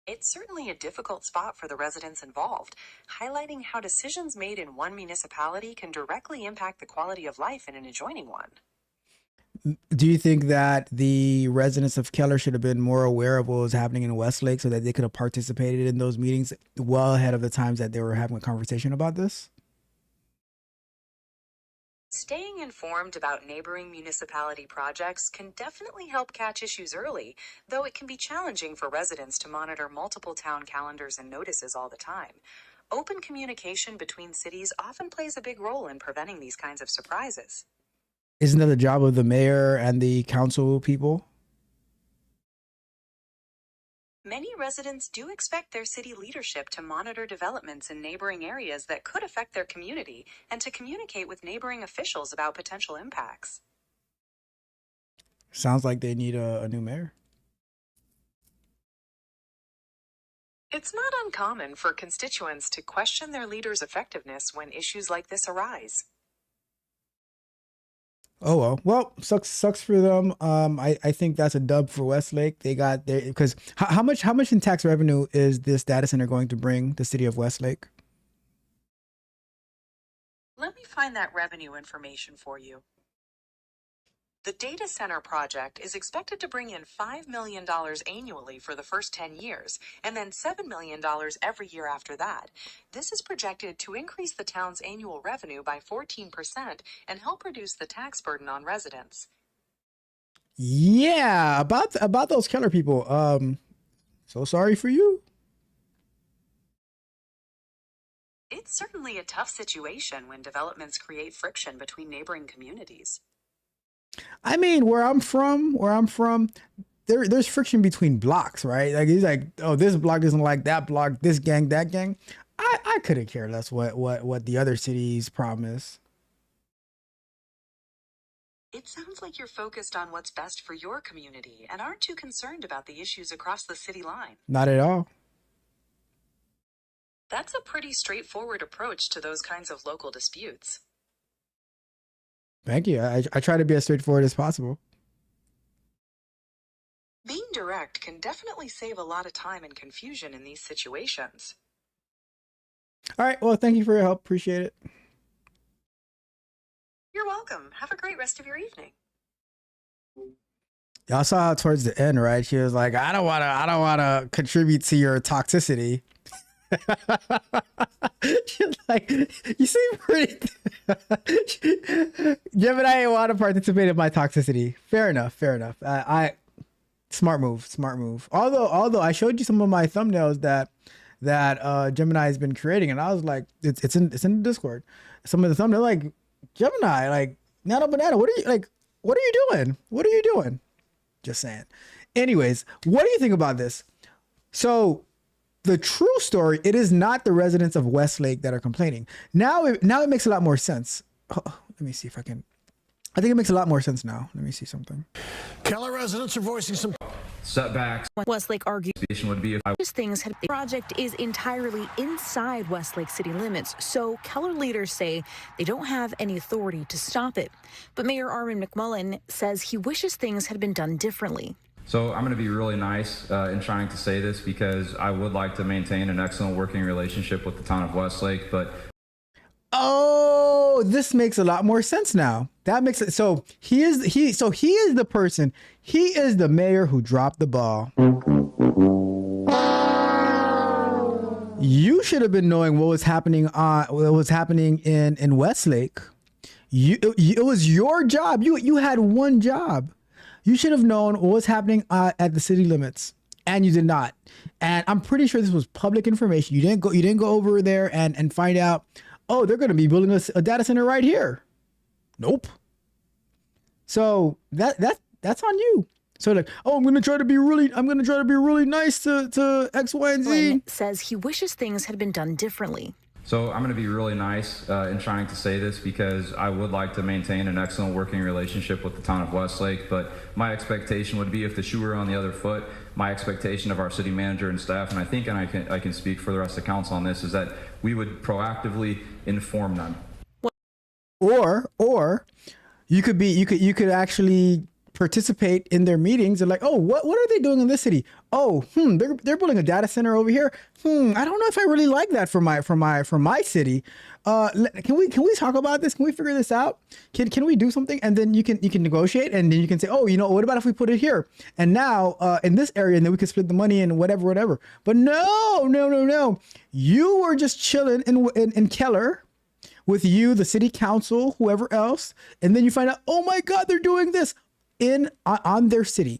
S15: It's certainly a difficult spot for the residents involved, highlighting how decisions made in one municipality can directly impact the quality of life in an adjoining one.
S3: Do you think that the residents of Keller should have been more aware of what was happening in Westlake so that they could have participated in those meetings well ahead of the times that they were having a conversation about this?
S15: Staying informed about neighboring municipality projects can definitely help catch issues early, though it can be challenging for residents to monitor multiple town calendars and notices all the time. Open communication between cities often plays a big role in preventing these kinds of surprises.
S3: Isn't that the job of the mayor and the council people?
S15: Many residents do expect their city leadership to monitor developments in neighboring areas that could affect their community and to communicate with neighboring officials about potential impacts.
S3: Sounds like they need a new mayor.
S15: It's not uncommon for constituents to question their leader's effectiveness when issues like this arise.
S3: Oh well, sucks for them. I think that's a dub for Westlake. They got their, because how much in tax revenue is this data center going to bring the city of Westlake?
S15: Let me find that revenue information for you. The data center project is expected to bring in $5 million annually for the first 10 years, and then $7 million every year after that. This is projected to increase the town's annual revenue by 14% and help reduce the tax burden on residents.
S3: Yeah, about those Keller people. So sorry for you.
S15: It's certainly a tough situation when developments create friction between neighboring communities.
S3: I mean, where I'm from, there's friction between blocks, right? Like he's like, oh, this block doesn't like that block, this gang, that gang. I couldn't care less what the other city's problem is.
S15: It sounds like you're focused on what's best for your community and aren't too concerned about the issues across the city line.
S3: Not at all.
S15: That's a pretty straightforward approach to those kinds of local disputes.
S3: Thank you. I try to be as straightforward as possible.
S15: Being direct can definitely save a lot of time and confusion in these situations.
S3: All right. Well, thank you for your help. Appreciate it.
S15: You're welcome. Have a great rest of your evening.
S3: Y'all saw how towards the end, right? She was like, I don't wanna contribute to your toxicity. She's like, you seem pretty Gemini ain't want to participate in my toxicity. Fair enough. I smart move. Although I showed you some of my thumbnails that Gemini has been creating, and I was like, it's in the Discord. Some of the thumbnails, like, Gemini, like, Nano Banana, what are you doing? Just saying. Anyways, what do you think about this? So the true story, it is not the residents of Westlake that are complaining. Now it makes a lot more sense. Oh, let me see if I think it makes a lot more sense now. Let me see something.
S9: Keller residents are voicing some
S14: setbacks.
S11: Westlake argued
S14: Would be if I
S11: the project is entirely inside Westlake city limits, so Keller leaders say they don't have any authority to stop it. But Mayor Armin McMullen says he wishes things had been done differently.
S14: So I'm going to be really nice in trying to say this because I would like to maintain an excellent working relationship with the town of Westlake, but
S3: oh, this makes a lot more sense now. That makes it so he is the person. He is the mayor who dropped the ball. You should have been knowing what was happening in Westlake. It was your job. You had one job. You should have known what was happening at the city limits, and you did not. And I'm pretty sure this was public information. You didn't go over there and find out, oh, they're going to be building a data center right here. Nope. So that's on you. So like, oh, I'm going to try to be really nice to X, Y, and Z.
S11: Says he wishes things had been done differently.
S14: So I'm going to be really nice in trying to say this because I would like to maintain an excellent working relationship with the town of Westlake, but my expectation would be if the shoe were on the other foot, my expectation of our city manager and staff, and I can speak for the rest of the council on this, is that we would proactively inform them.
S3: Or you could actually participate in their meetings and like, oh, what are they doing in this city? Oh, they're building a data center over here. I don't know if I really like that for my city. Can we talk about this? Can we figure this out? Can we do something? And then you can negotiate, and then you can say, oh, what about if we put it here and now in this area, and then we can split the money and whatever. But no. You were just chilling in Keller with you, the city council, whoever else, and then you find out, oh my God, they're doing this. In their city,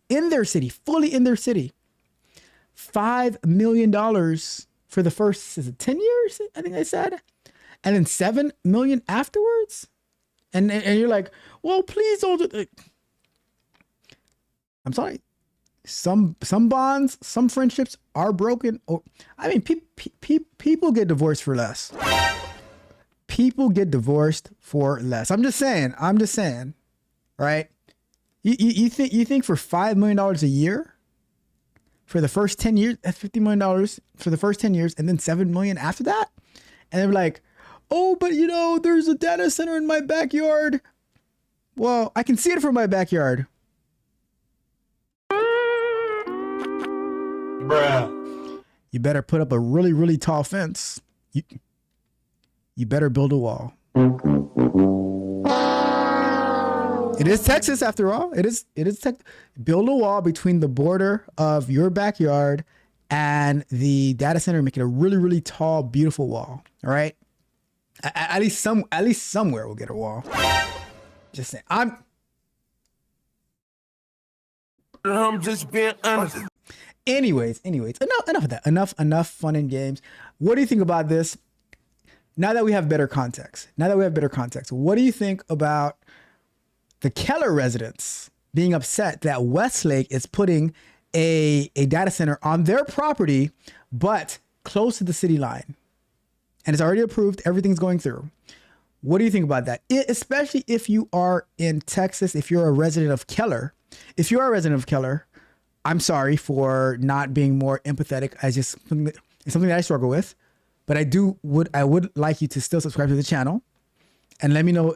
S3: fully in their city. $5 million for the first 10 years, I think they said, and then $7 million afterwards. And you're like, well, please don't. I'm sorry. Some bonds, some friendships are broken. Or I mean, people get divorced for less. People get divorced for less. I'm just saying, right? You think for $5 million a year, for the first 10 years. That's $50 million for the first 10 years, and then $7 million after that. And they're like, oh, but you know, there's a data center in my backyard. Well, I can see it from my backyard.
S9: Bruh.
S3: You better put up a really, really tall fence. You better build a wall. It is Texas after all. It is build a wall between the border of your backyard and the data center, make it a really, really tall, beautiful wall. All right. At least somewhere we'll get a wall. Just saying. I'm just being honest. Anyways, enough of that. Enough fun and games. What do you think about this? Now that we have better context, what do you think about the Keller residents being upset that Westlake is putting a data center on their property, but close to the city line? And it's already approved. Everything's going through. What do you think about that? Especially if you are in Texas, if you're a resident of Keller. If you are a resident of Keller, I'm sorry for not being more empathetic. It's something that I struggle with. But I would like you to still subscribe to the channel and let me know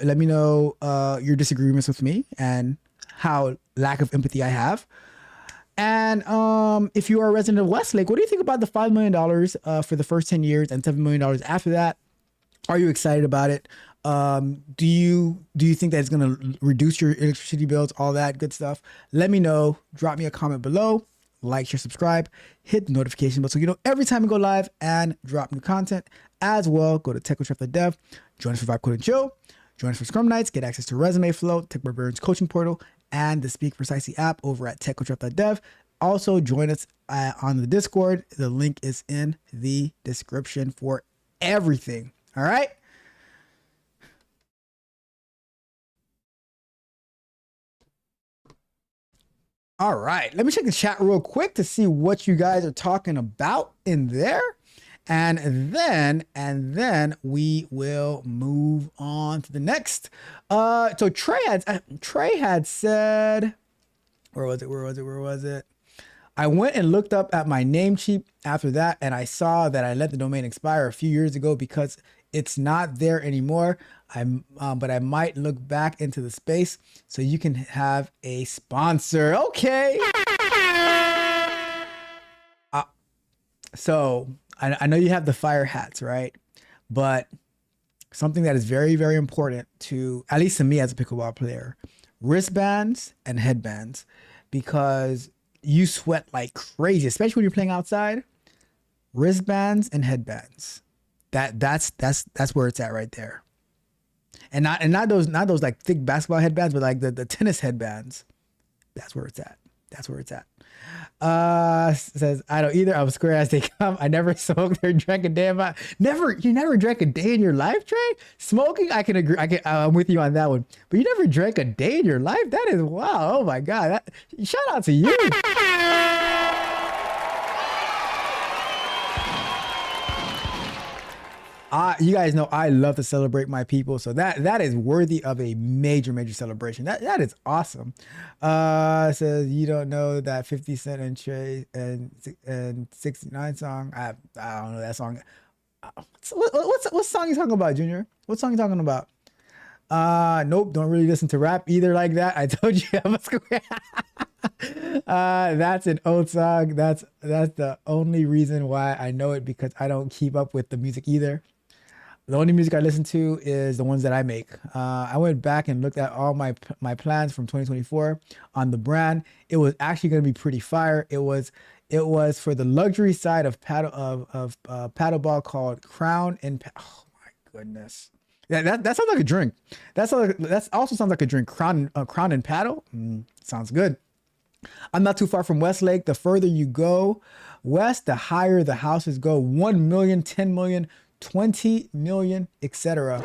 S3: your disagreements with me and how lack of empathy I have. And if you are a resident of Westlake, what do you think about the $5 million for the first 10 years and $7 million after that? Are you excited about it? Do you think that it's going to reduce your electricity bills, all that good stuff? Let me know. Drop me a comment below. Like, share, subscribe, hit the notification bell so you know every time we go live and drop new content. As well, go to techwithjeff.dev, join us for Vibe Code and Chill, join us for Scrum Nights, get access to Resume Flow, Tech Barbarians Coaching Portal, and the Speak Precisely app over at techwithjeff.dev. Also, join us on the Discord. The link is in the description for everything. All right? All right, let me check the chat real quick to see what you guys are talking about in there. And then we will move on to the next. So Trey had said, where was it? I went and looked up at my Namecheap after that, and I saw that I let the domain expire a few years ago because it's not there anymore. But I might look back into the space so you can have a sponsor. Okay. So I know you have the fire hats, right? But something that is very, very important to, at least to me as a pickleball player, wristbands and headbands, because you sweat like crazy, especially when you're playing outside. Wristbands and headbands. That's where it's at right there. And not those like thick basketball headbands, but like the tennis headbands. That's where it's at. Says I don't either. I'm square as they come. I never smoked or drank a day in my You never drank a day in your life, Trey? Smoking, I can agree. I'm with you on that one. But you never drank a day in your life? That is wow. Oh my God. Shout out to you. You guys know I love to celebrate my people, so that is worthy of a major celebration. That is awesome. Says you don't know that 50 Cent and Trey and 69 song. I don't know that song. What song you talking about, Junior? What song you talking about? Nope, don't really listen to rap either like that. I told you I'm a square. That's an old song. That's the only reason why I know it, because I don't keep up with the music either. The only music I listen to is the ones that I make. I went back and looked at all my plans from 2024 on the brand. It was actually going to be pretty fire. It was for the luxury side of paddleball called Crown and oh my goodness. That sounds like a drink. That also sounds like a drink. Crown and Paddle. Sounds good. I'm not too far from Westlake. The further you go west, the higher the houses go. 1 million, 10 million, 20 million, etc.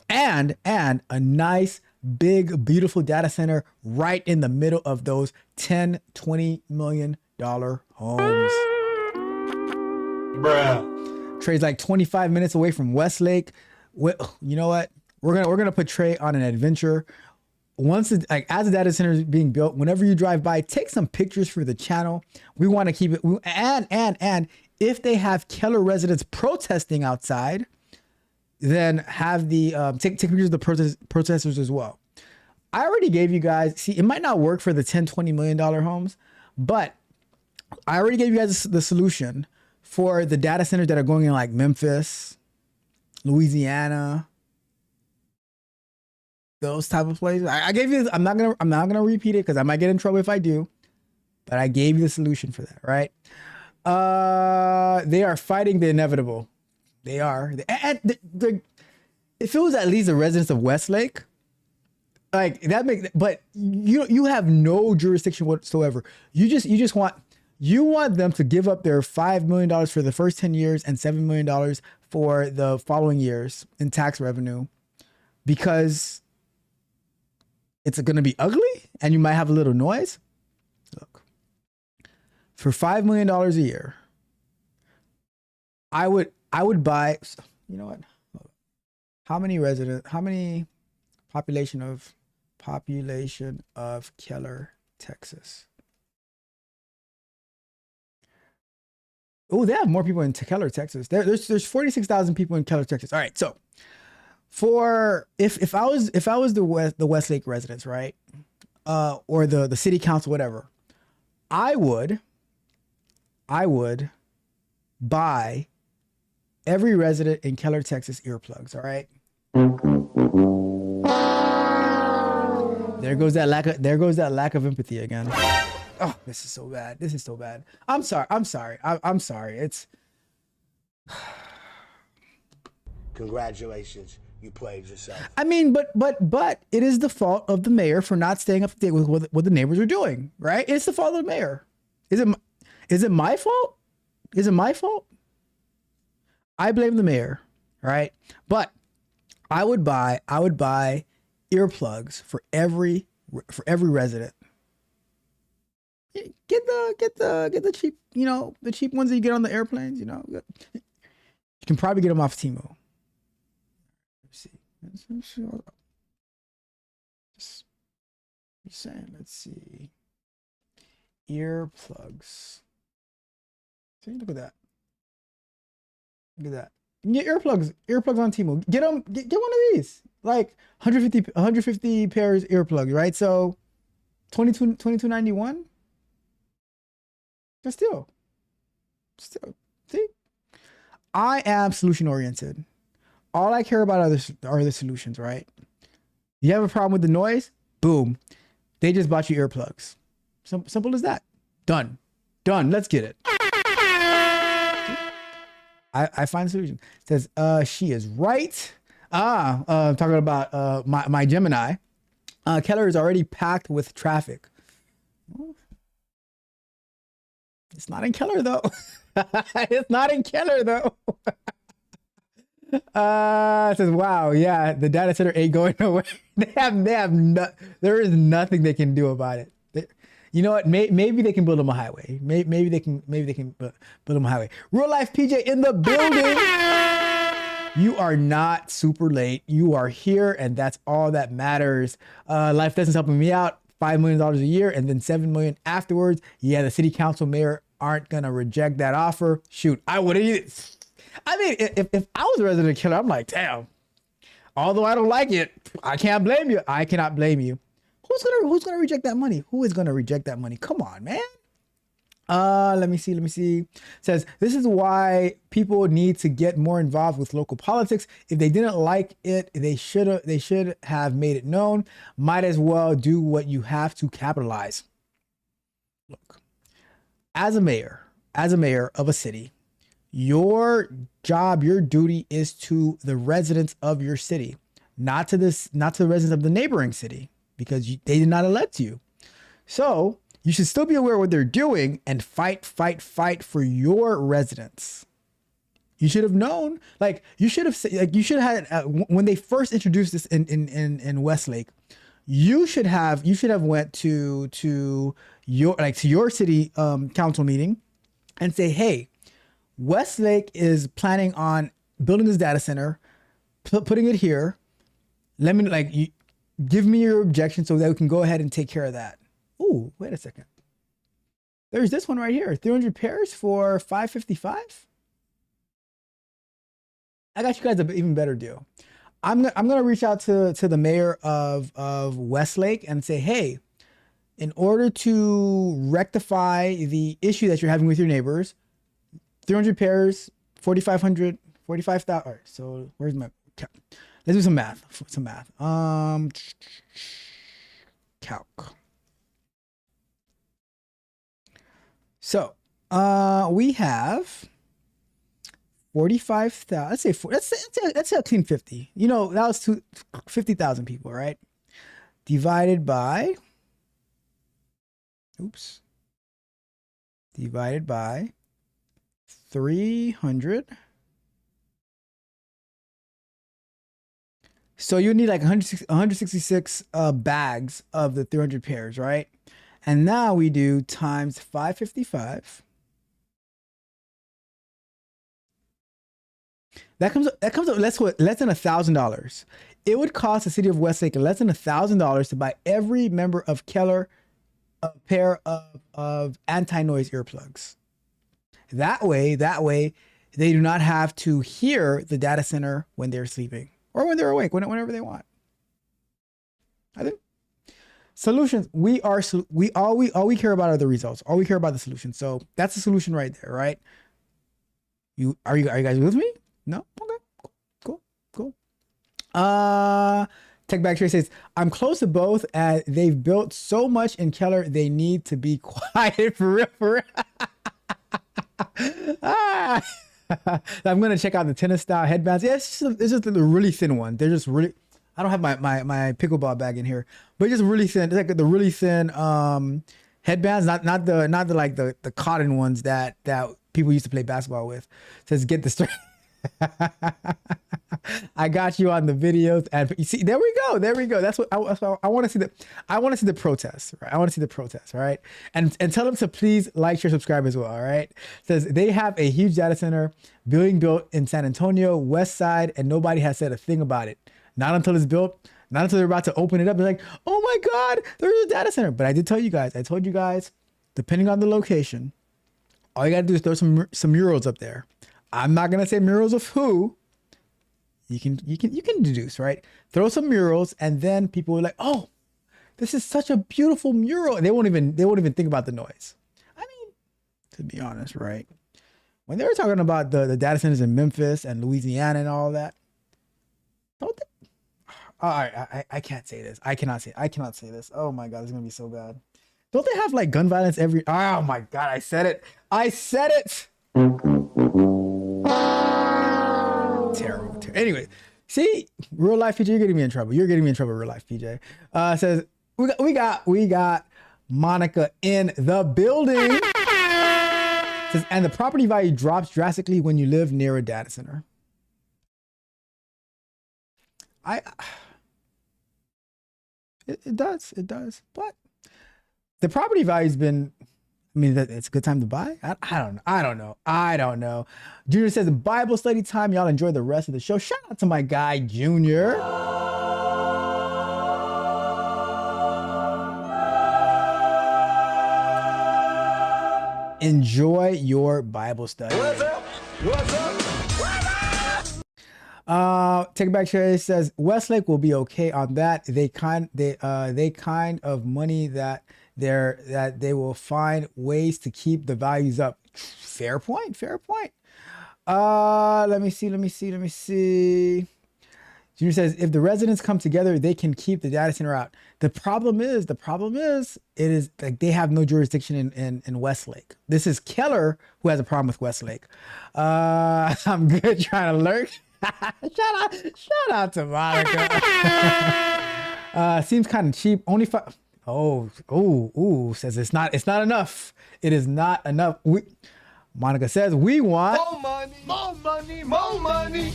S3: And a nice, big, beautiful data center right in the middle of those 10, 20 million dollar homes. Bruh. Trey's like 25 minutes away from Westlake. You know what? We're gonna put Trey on an adventure as the data center is being built, whenever you drive by, take some pictures for the channel. We want to keep it. And if they have Keller residents protesting outside, then have the take pictures of the protesters as well. I already gave you guys. See, it might not work for the $10-20 million homes, but I already gave you guys the solution for the data centers that are going in like Memphis, Louisiana, those type of places. I gave you. I'm not gonna repeat it because I might get in trouble if I do. But I gave you the solution for that, right? They are fighting the inevitable. They are. If it was at least the residents of Westlake, like that makes. But you have no jurisdiction whatsoever. You want them to give up their $5 million for the first 10 years and $7 million for the following years in tax revenue, because it's going to be ugly and you might have a little noise. Look, for $5 million a year, I would buy, you know what? How many population of Keller, Texas? Oh, they have more people in Keller, Texas. There's 46,000 people in Keller, Texas. All right, so if I was the Westlake residents, right, or the city council, whatever, I would buy every resident in Keller, Texas earplugs. All right. There goes that lack of empathy again. Oh, this is so bad. This is so bad. I'm sorry. I'm sorry. It's.
S8: Congratulations, you played yourself.
S3: I mean, but it is the fault of the mayor for not staying up to date with what the neighbors are doing, right? It's the fault of the mayor. Is it my fault? Is it my fault? I blame the mayor, right? But I would buy earplugs for every resident. Get the cheap, the cheap ones that you get on the airplanes, You can probably get them off Temu. Let's see. Just saying, let's see. Earplugs. See, look at that. Look at that. Get earplugs on Temu. Get one of these. Like 150 pairs earplugs, right? So $22.91. But still, see, I am solution oriented. All I care about are the solutions, right? You have a problem with the noise? Boom. They just bought you earplugs. Simple as that. Done. Let's get it. I find a solution. It says, she is right. Talking about my Gemini. Keller is already packed with traffic. It's not in Keller though. It's not in Keller though. It says, wow, yeah, the data center ain't going nowhere. There is nothing they can do about it. You know what? Maybe they can build them a highway. Maybe they can build them a highway. Real life PJ in the building. You are not super late. You are here, and that's all that matters. Life Lessons helping me out. $5 million a year and then $7 million afterwards. Yeah, the city council mayor aren't gonna reject that offer. Shoot, I would have. I mean, if I was a resident killer, I'm like, damn. Although I don't like it, I can't blame you. I cannot blame you. Who's gonna reject that money? Who is gonna reject that money? Come on, man. Let me see. It says, this is why people need to get more involved with local politics. If they didn't like it, they should have made it known. Might as well do what you have to capitalize. Look, as a mayor of a city, your job, your duty is to the residents of your city, not to the residents of the neighboring city, because they did not elect you. So you should still be aware of what they're doing and fight for your residents. You should have known, you should have had, when they first introduced this in Westlake, you should have went to your city council meeting and say, hey, Westlake is planning on building this data center, putting it here. give me your objection so that we can go ahead and take care of that. Ooh, wait a second. There's this one right here, 300 pairs for $555. I got you guys an even better deal. I'm gonna reach out to the mayor of Westlake and say, hey, in order to rectify the issue that you're having with your neighbors, 300 pairs, 4,500, 45,000. All right, so where's my, let's do some math. Calc. So we have 45,000. Let's say a clean 50. You know, that was 50,000 people, right? Divided by, divided by 300. So you need like 166 bags of the 300 pairs, right? And now we do times 555. That comes up less than $1,000. It would cost the city of Westlake less than $1,000 to buy every member of Keller a pair of anti-noise earplugs. That way, they do not have to hear the data center when they're sleeping or when they're awake, whenever they want. I think solutions. All we care about are the results. All we care about the solution. So that's the solution right there, right? Are you guys with me? No? Okay. Cool. Tech Back Trade says, I'm close to both as they've built so much in Keller, they need to be quiet for real. I'm going to check out the tennis style headbands. Yeah, it's just the really thin one. They're just really, I don't have my pickleball bag in here, but just really thin. It's like the really thin headbands, not the cotton ones that people used to play basketball with. It says, get the straight. I got you on the videos, and you see, there we go. That's what I want to see. I want to see the protests, right? I want to see the protests, right? And tell them to please like, share, subscribe as well, all right? It says they have a huge data center being built in San Antonio, West Side, and nobody has said a thing about it. Not until it's built. Not until they're about to open it up. They're like, oh my God, there's a data center. But I did tell you guys. I told you guys, depending on the location, all you gotta do is throw some murals up there. I'm not gonna say murals of who. You can deduce, right? Throw some murals, and then people are like, "Oh, this is such a beautiful mural." And they won't even think about the noise. I mean, to be honest, right? When they were talking about the data centers in Memphis and Louisiana and all that, don't they? All right, I can't say this. I cannot say this. Oh my God, it's gonna be so bad. Don't they have like gun violence every? Oh my God, I said it. Terrible. Anyway, see, real life PJ, you're getting me in trouble. Real life PJ. Says we got Monica in the building. Says, and the property value drops drastically when you live near a data center. It does, but the property value's been. I mean, it's a good time to buy. I don't know. Junior says Bible study time. Y'all enjoy the rest of the show. Shout out to my guy Junior. Enjoy your Bible study. What's up? Take it back. Sherry says Westlake will be okay on that. They kind of money that they will find ways to keep the values up. Fair point. Let me see. Junior says if the residents come together, they can keep the data center out. The problem is it is like they have no jurisdiction in Westlake. This is Keller who has a problem with Westlake. I'm good trying to lurk. Shout out to Monica. Seems kind of cheap. Only five. Says it's not enough. It is not enough. Monica says we want more money.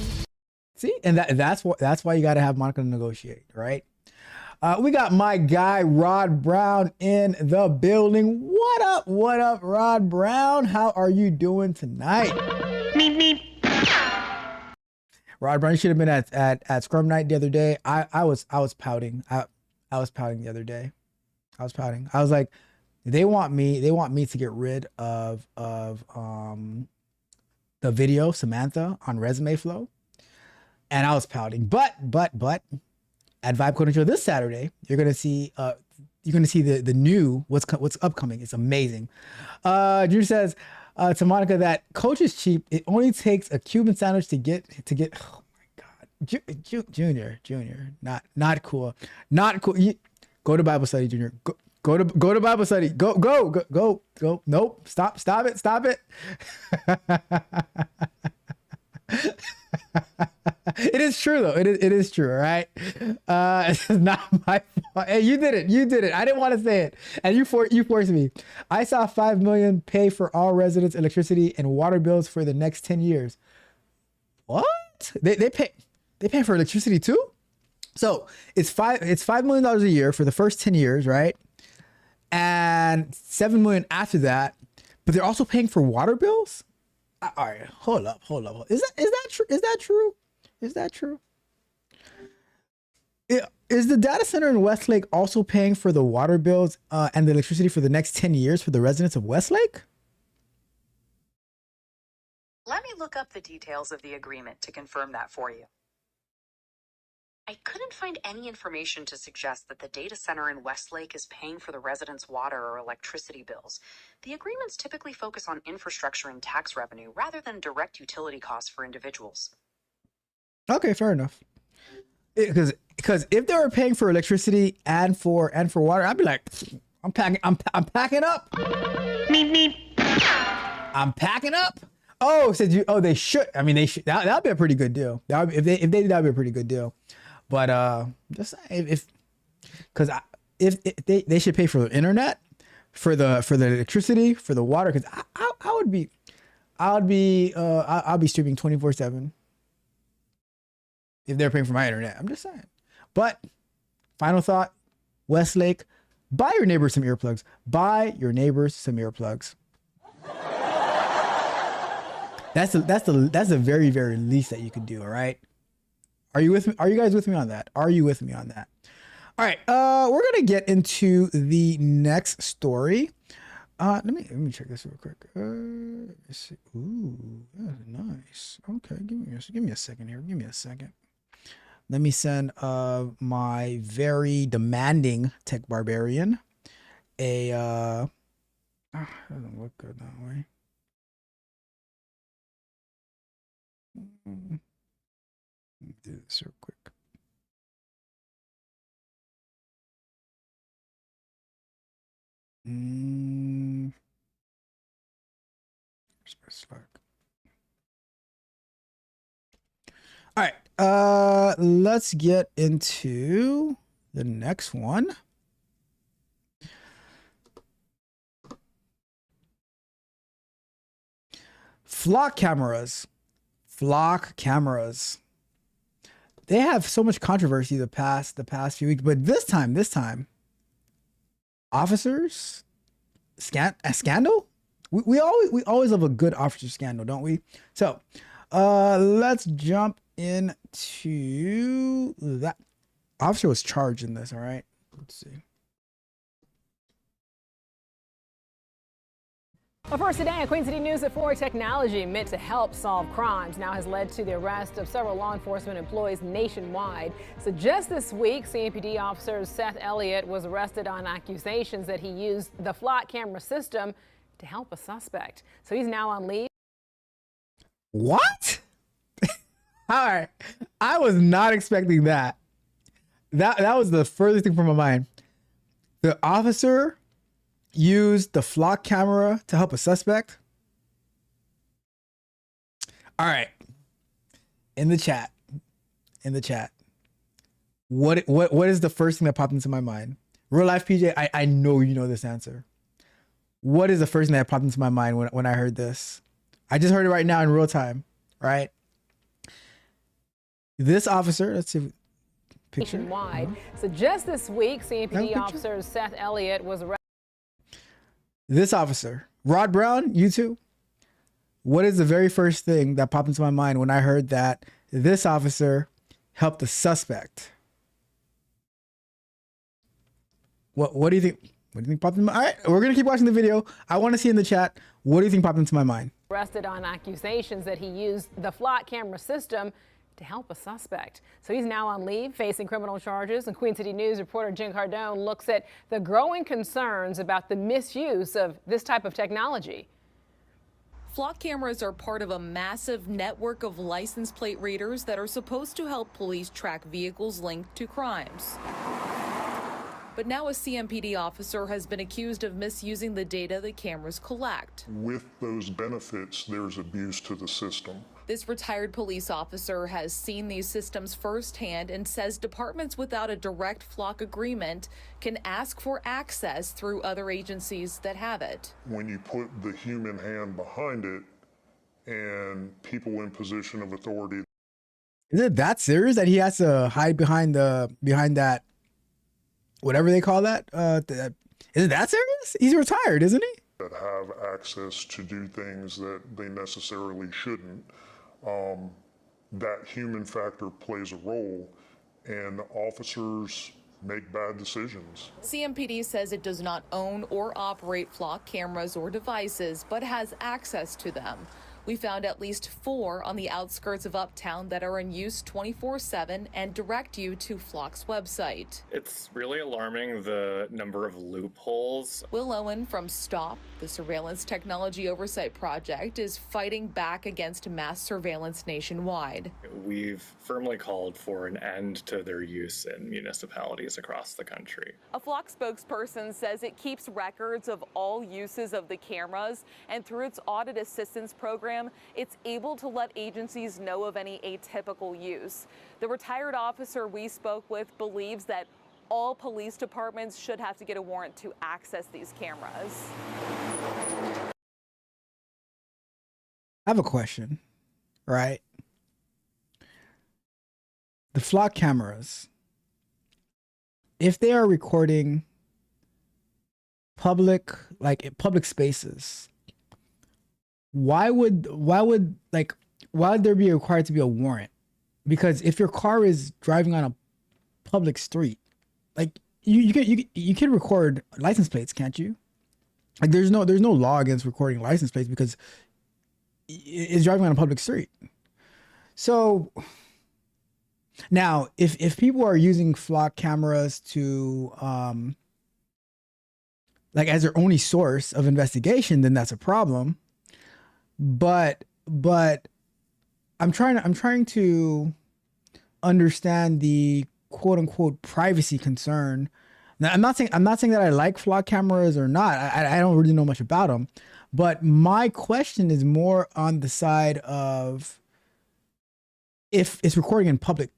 S3: See, and that's why you got to have Monica negotiate, right? We got my guy Rod Brown in the building. What up, Rod Brown? How are you doing tonight? Rod Brown should have been at Scrum Night the other day. I was pouting. I was pouting the other day. I was pouting. I was like, they want me to get rid of the video Samantha on Resume Flow. And I was pouting. But at Vibe Coding Show this Saturday, you're gonna see the new what's upcoming. It's amazing. Drew says to Monica that Coach is cheap. It only takes a Cuban sandwich to get. Oh my God, Junior, not cool. Go to Bible study, Junior. Go to Bible study. Go. Nope. Stop it. It is true though. It is true, all right? It's not my fault. Hey, you did it. I didn't want to say it. And you forced me. I saw $5 million pay for all residents' electricity and water bills for the next 10 years. What? They pay for electricity too? So it's $5 million a year for the first 10 years, right? And $7 million after that, but they're also paying for water bills? All right, hold up. Is that true? Is that true? Is the data center in Westlake also paying for the water bills and the electricity for the next 10 years for the residents of Westlake?
S15: Let me look up the details of the agreement to confirm that for you. I couldn't find any information to suggest that the data center in Westlake is paying for the residents' water or electricity bills. The agreements typically focus on infrastructure and tax revenue rather than direct utility costs for individuals.
S3: Okay, fair enough. Because if they were paying for electricity and for water, I'd be like, I'm packing up. I'm packing up. Oh, said you? Oh, they should. I mean, they should. That'd be a pretty good deal. If they did, that'd be a pretty good deal. But just if they should pay for the internet, for the electricity, for the water, because I'll be streaming 24/7 if they're paying for my internet. I'm just saying. But final thought, Westlake, buy your neighbors some earplugs. Buy your neighbors some earplugs. That's the very, very least that you could do. All right. Are you with me? Are you guys with me on that? All right. We're gonna get into the next story. Let me check this real quick. Let's see. Ooh, that's nice. Okay, give me a second here. Give me a second. Let me send my very demanding tech barbarian a doesn't look good that way. Let me do this real quick. Where's my Slack? All right, let's get into the next one. Flock cameras. They have so much controversy the past few weeks, but this time, officers, a scandal. We always love a good officer scandal, don't we? So, let's jump into that. Officer was charged in this. All right, let's see.
S16: Well, first today, Queen City News at 4 technology meant to help solve crimes now has led to the arrest of several law enforcement employees nationwide. So just this week, CMPD officer Seth Elliott was arrested on accusations that he used the flock camera system to help a suspect. So he's now on leave.
S3: What? All right. I was not expecting that. That was the furthest thing from my mind. The officer used the flock camera to help a suspect. All right. In the chat. What is the first thing that popped into my mind? Real life PJ, I know you know this answer. What is the first thing that popped into my mind when I heard this? I just heard it right now in real time, right? This officer, let's see. Picture.
S16: Nationwide. So just this week, CMPD officer Seth Elliott was arrested.
S3: This officer, Rod Brown, you too. What is the very first thing that popped into my mind when I heard that this officer helped the suspect. What do you think? What do you think popped in my? All right, we're gonna keep watching the video. I want to see in the chat. What do you think popped into my mind?
S16: Arrested on accusations that he used the flock camera system to help a suspect. So he's now on leave, facing criminal charges. And Queen City News reporter Jen Cardone looks at the growing concerns about the misuse of this type of technology.
S17: Flock cameras are part of a massive network of license plate readers that are supposed to help police track vehicles linked to crimes. But now a CMPD officer has been accused of misusing the data the cameras collect.
S18: With those benefits, there's abuse to the system.
S17: This retired police officer has seen these systems firsthand and says departments without a direct flock agreement can ask for access through other agencies that have it.
S18: When you put the human hand behind it and people in position of authority.
S3: Is it that serious that he has to hide behind that? Whatever they call that, is it that serious? He's retired, isn't he?
S18: That have access to do things that they necessarily shouldn't. That human factor plays a role, and officers make bad decisions.
S17: CMPD says it does not own or operate flock cameras or devices, but has access to them. We found at least 4 on the outskirts of Uptown that are in use 24/7 and direct you to Flock's website.
S19: It's really alarming the number of loopholes.
S17: Will Owen from STOP, the Surveillance Technology Oversight Project, is fighting back against mass surveillance nationwide.
S19: We've firmly called for an end to their use in municipalities across the country.
S17: A Flock spokesperson says it keeps records of all uses of the cameras, and through its audit assistance program, it's able to let agencies know of any atypical use. The retired officer we spoke with believes that all police departments should have to get a warrant to access these cameras.
S3: I have a question, right? The flock cameras, if they are recording public spaces, why would there be required to be a warrant? Because if your car is driving on a public street, like you can record license plates, can't you? Like there's no law against recording license plates because it's driving on a public street. So now if people are using flock cameras to like as their only source of investigation, then that's a problem. But I'm trying to understand the quote unquote privacy concern. Now I'm not saying that I like flock cameras or not. I don't really know much about them, but my question is more on the side of if it's recording in public,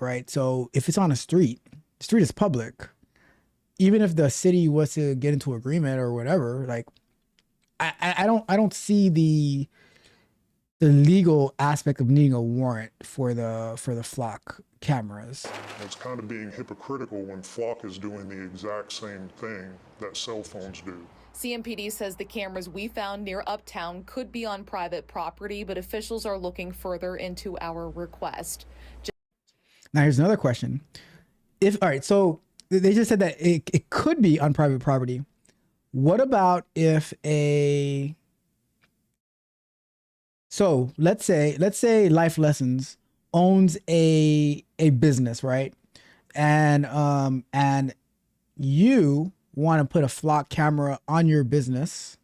S3: right? So if it's on a street, the street is public. Even if the city was to get into agreement or whatever, like I don't see the legal aspect of needing a warrant for the flock cameras.
S18: It's kind of being hypocritical when Flock is doing the exact same thing that cell phones do.
S17: CMPD says the cameras we found near Uptown could be on private property, but officials are looking further into our request.
S3: Now here's another question. All right, so they just said that it could be on private property. What about if so let's say Life Lessons owns a business, right? And you want to put a flock camera on your business,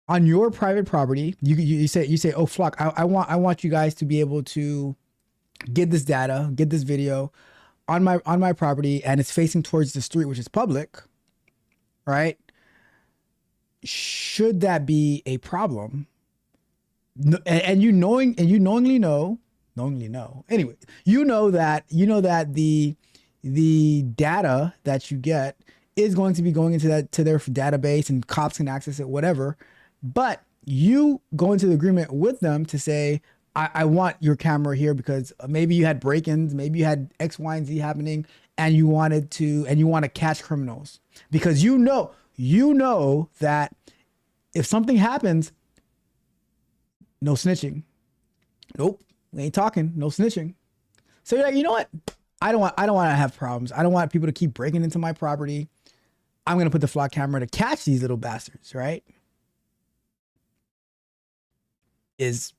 S3: on your private property. You say, oh, Flock, I want you guys to be able to get this data, get this video on my property, and it's facing towards the street, which is public, right? Should that be a problem? And you knowingly know. Anyway, you know that the data that you get is going to be going into their database, and cops can access it, whatever. But you go into the agreement with them to say, I want your camera here because maybe you had break-ins, maybe you had X, Y, and Z happening, and you want to catch criminals because you know that if something happens, no snitching. Nope. We ain't talking, no snitching. So you're like, you know what? I don't want to have problems. I don't want people to keep breaking into my property. I'm gonna put the flock camera to catch these little bastards, right? Is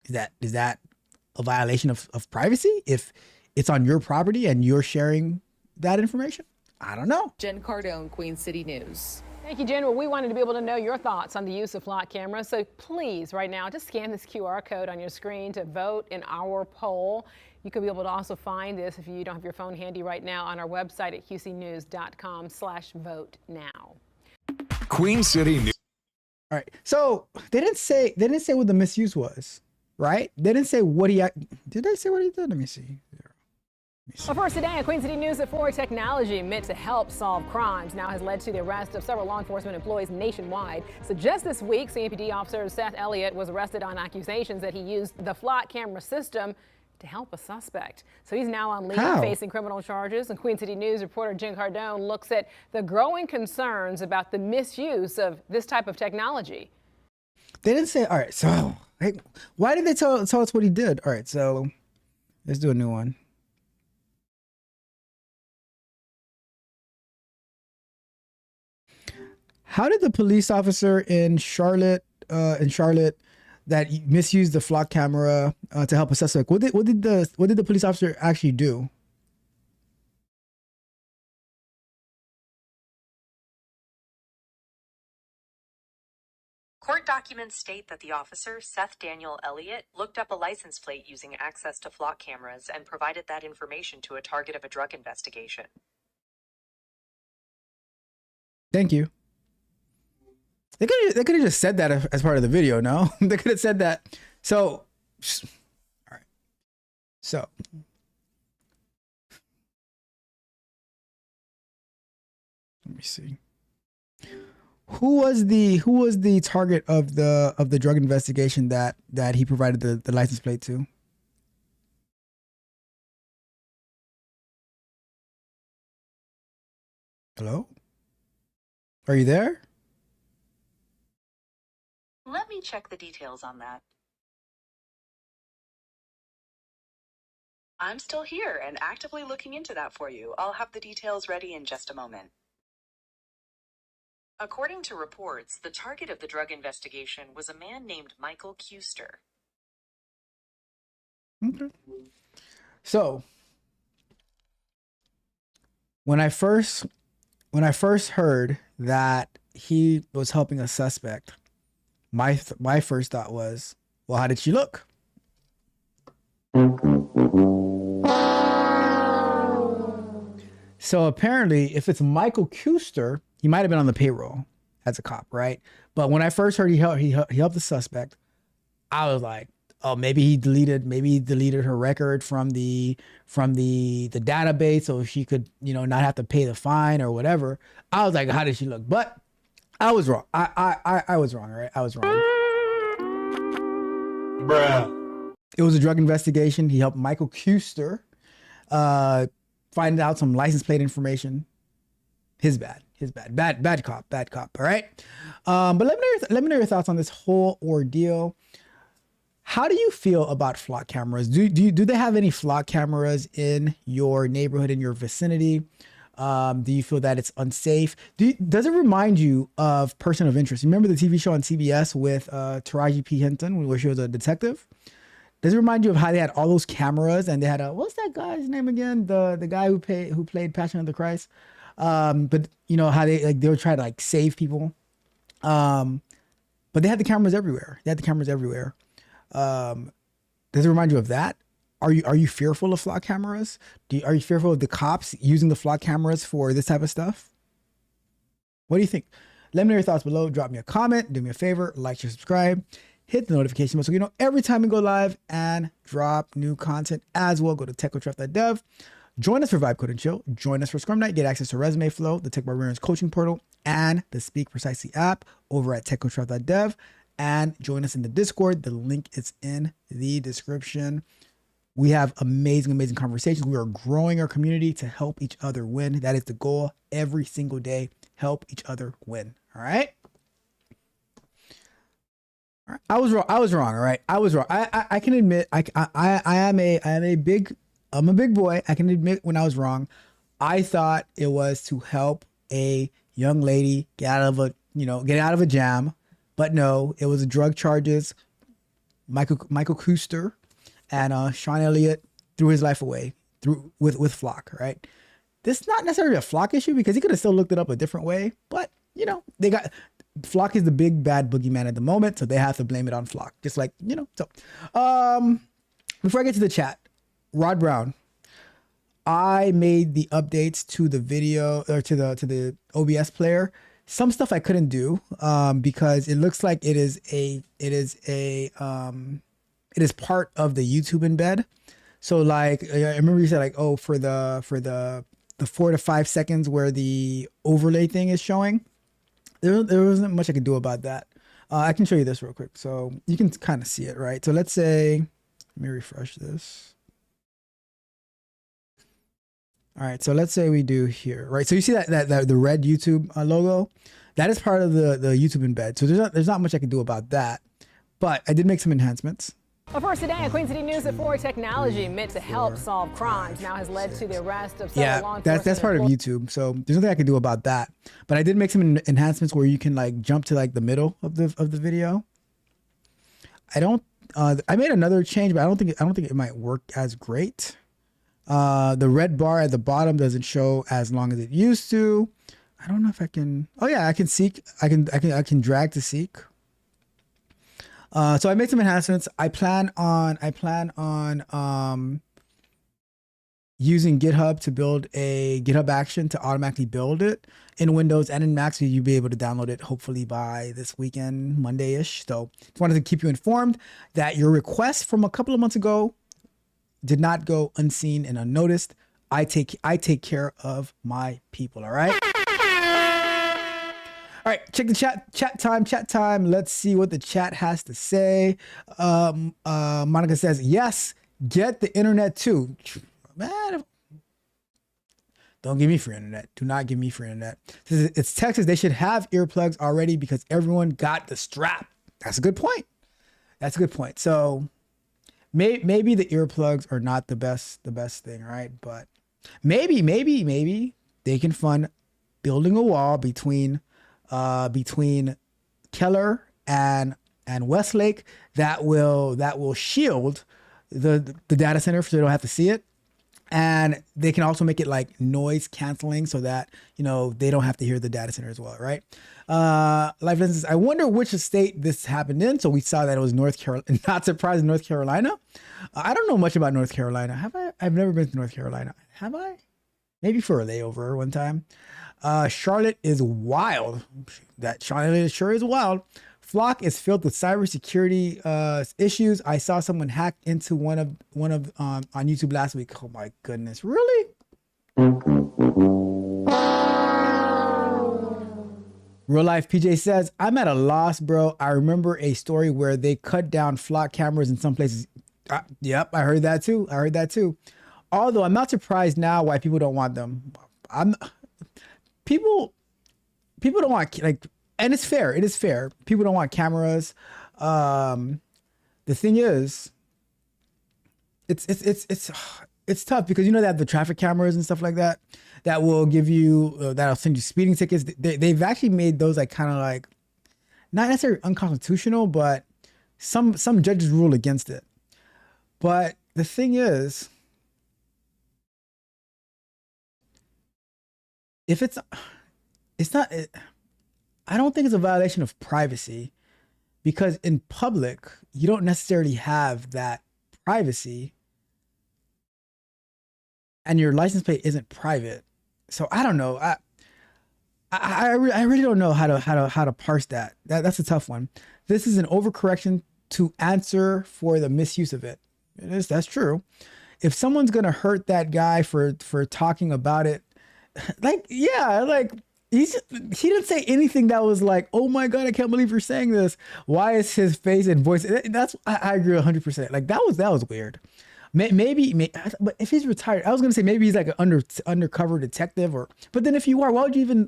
S3: that a violation of privacy if it's on your property and you're sharing that information? I don't know.
S15: Jen Cardone, Queen City News.
S16: Thank you, Jen. Well, we wanted to be able to know your thoughts on the use of flock cameras. So please, right now, just scan this QR code on your screen to vote in our poll. You could be able to also find this if you don't have your phone handy right now on our website at qcnews.com/vote-now.
S3: Queen City News. All right. So they didn't say what the misuse was, right? They didn't say what he did. They say what he did? Let me see.
S16: Well, first today, Queen City News at 4, technology meant to help solve crimes now has led to the arrest of several law enforcement employees nationwide. So just this week, CMPD officer Seth Elliott was arrested on accusations that he used the flock camera system to help a suspect. So he's now on leave facing criminal charges. And Queen City News reporter Jen Cardone looks at the growing concerns about the misuse of this type of technology.
S3: They didn't say, all right, so hey, why did they tell us what he did? All right, so let's do a new one. How did the police officer in Charlotte that misused the flock camera to help a suspect? What did the police officer actually do?
S15: Court documents state that the officer, Seth Daniel Elliott, looked up a license plate using access to flock cameras and provided that information to a target of a drug investigation.
S3: Thank you. They could have just said that as part of the video, no? They could have said that. So, all right. So, let me see. Who was the target of the drug investigation that he provided the license plate to? Hello? Are you there?
S15: Let me check the details on that. I'm still here and actively looking into that for you. I'll have the details ready in just a moment. According to reports, the target of the drug investigation was a man named Michael Kuster.
S3: Okay. So, when I first heard that he was helping a suspect, my first thought was, well, how did she look? So apparently, if it's Michael Kuster, he might have been on the payroll as a cop, right? But when I first heard he helped the suspect, I was like, oh, maybe he deleted her record from the database so she could, not have to pay the fine or whatever. I was like, how did she look? But I was wrong. I was wrong, right? I was wrong. Bruh. It was a drug investigation. He helped Michael Kuster find out some license plate information. His bad. Bad cop. All right. But let me know your thoughts on this whole ordeal. How do you feel about flock cameras? Do they have any flock cameras in your neighborhood, in your vicinity? Do you feel that it's unsafe? Does it remind you of Person of Interest? Remember the TV show on CBS with Taraji P. Henson, where she was a detective? Does it remind you of how they had all those cameras and they had what's that guy's name again? The guy who played Passion of the Christ. But how they were trying to save people. But they had the cameras everywhere. Does it remind you of that? Are you fearful of flock cameras? Are you fearful of the cops using the flock cameras for this type of stuff? What do you think? Let me know your thoughts below. Drop me a comment. Do me a favor. Like, share, subscribe. Hit the notification bell so you know every time we go live and drop new content as well. Go to techcoachruff.dev. Join us for Vibe Code and Chill. Join us for Scrum Night. Get access to Resume Flow, the Tech Barbarians coaching portal, and the Speak Precisely app over at techcoachruff.dev. And join us in the Discord. The link is in the description. We have amazing conversations. We are growing our community to help each other win. That is the goal every single day. Help each other win. All right. I was wrong. I was wrong. All right. I was wrong. I can admit I'm a big boy. I can admit when I was wrong. I thought it was to help a young lady get out of a jam, but no, it was drug charges. Michael Kuster and Sean Elliott threw his life away with Flock. Right. This is not necessarily a Flock issue because he could have still looked it up a different way, but they got. Flock is the big bad boogeyman at the moment, so they have to blame it on Flock. Just like, so before I get to the chat, Rod Brown, I made the updates to the video or to the OBS player. Some stuff I couldn't do because it looks like it is part of the YouTube embed. So like I remember you said like, oh, for the 4 to 5 seconds where the overlay thing is showing. There wasn't much I could do about that. I can show you this real quick. So you can kind of see it, right? So let's say, let me refresh this. All right, so let's say we do here, right? So you see that the red YouTube logo? That is part of the YouTube embed. So there's not much I can do about that. But I did make some enhancements.
S16: Well, first today, Queen City News at 4 technology meant to help solve crimes now has led to the arrest of several law enforcement.
S3: That's part of YouTube. So there's nothing I can do about that. But I did make some enhancements where you can like jump to like the middle of the video. I made another change, but I don't think it might work as great. The red bar at the bottom doesn't show as long as it used to. I don't know if I can. Oh yeah, I can seek. I can drag to seek. So I made some enhancements. I plan on using GitHub to build a GitHub action to automatically build it in Windows and in Mac, so you'll be able to download it hopefully by this weekend, Monday-ish. So just wanted to keep you informed that your request from a couple of months ago did not go unseen and unnoticed. I take care of my people. All right. All right, check the chat time. Let's see what the chat has to say. Monica says, yes, get the internet too. Man, don't give me free internet. Do not give me free internet. It's Texas. They should have earplugs already because everyone got the strap. That's a good point. So maybe the earplugs are not the best thing, right? But maybe they can fund building a wall between Keller and Westlake that will shield the data center so they don't have to see it. And they can also make it like noise canceling so that, they don't have to hear the data center as well, right? Life Lessons, I wonder which state this happened in. So we saw that it was North Carolina. Not surprised, North Carolina. I don't know much about North Carolina. Have I? I've never been to North Carolina. Have I? Maybe for a layover one time. Charlotte is wild. Charlotte sure is wild. Flock is filled with cybersecurity issues. I saw someone hack into one of on YouTube last week. Oh my goodness, really? Real life PJ says, I'm at a loss, bro. I remember a story where they cut down Flock cameras in some places. Yep, I heard that too. Although I'm not surprised now why people don't want them. People don't want, like, and it's fair. It is fair. People don't want cameras. The thing is, it's tough because they have the traffic cameras and stuff like that will give you that'll send you speeding tickets. They've actually made those like kind of like not necessarily unconstitutional, but some judges rule against it. But the thing is, if it's not. I don't think it's a violation of privacy because in public, you don't necessarily have that privacy and your license plate isn't private. So I don't know. I really don't know how to parse that. That's a tough one. This is an overcorrection to answer for the misuse of it. That's true. If someone's going to hurt that guy for talking about it, he didn't say anything that was like, oh my God, I can't believe you're saying this. Why is his face and voice? I agree 100%. Like that was weird. Maybe, but if he's retired, I was gonna say maybe he's like an undercover detective, but then if you are, why would you even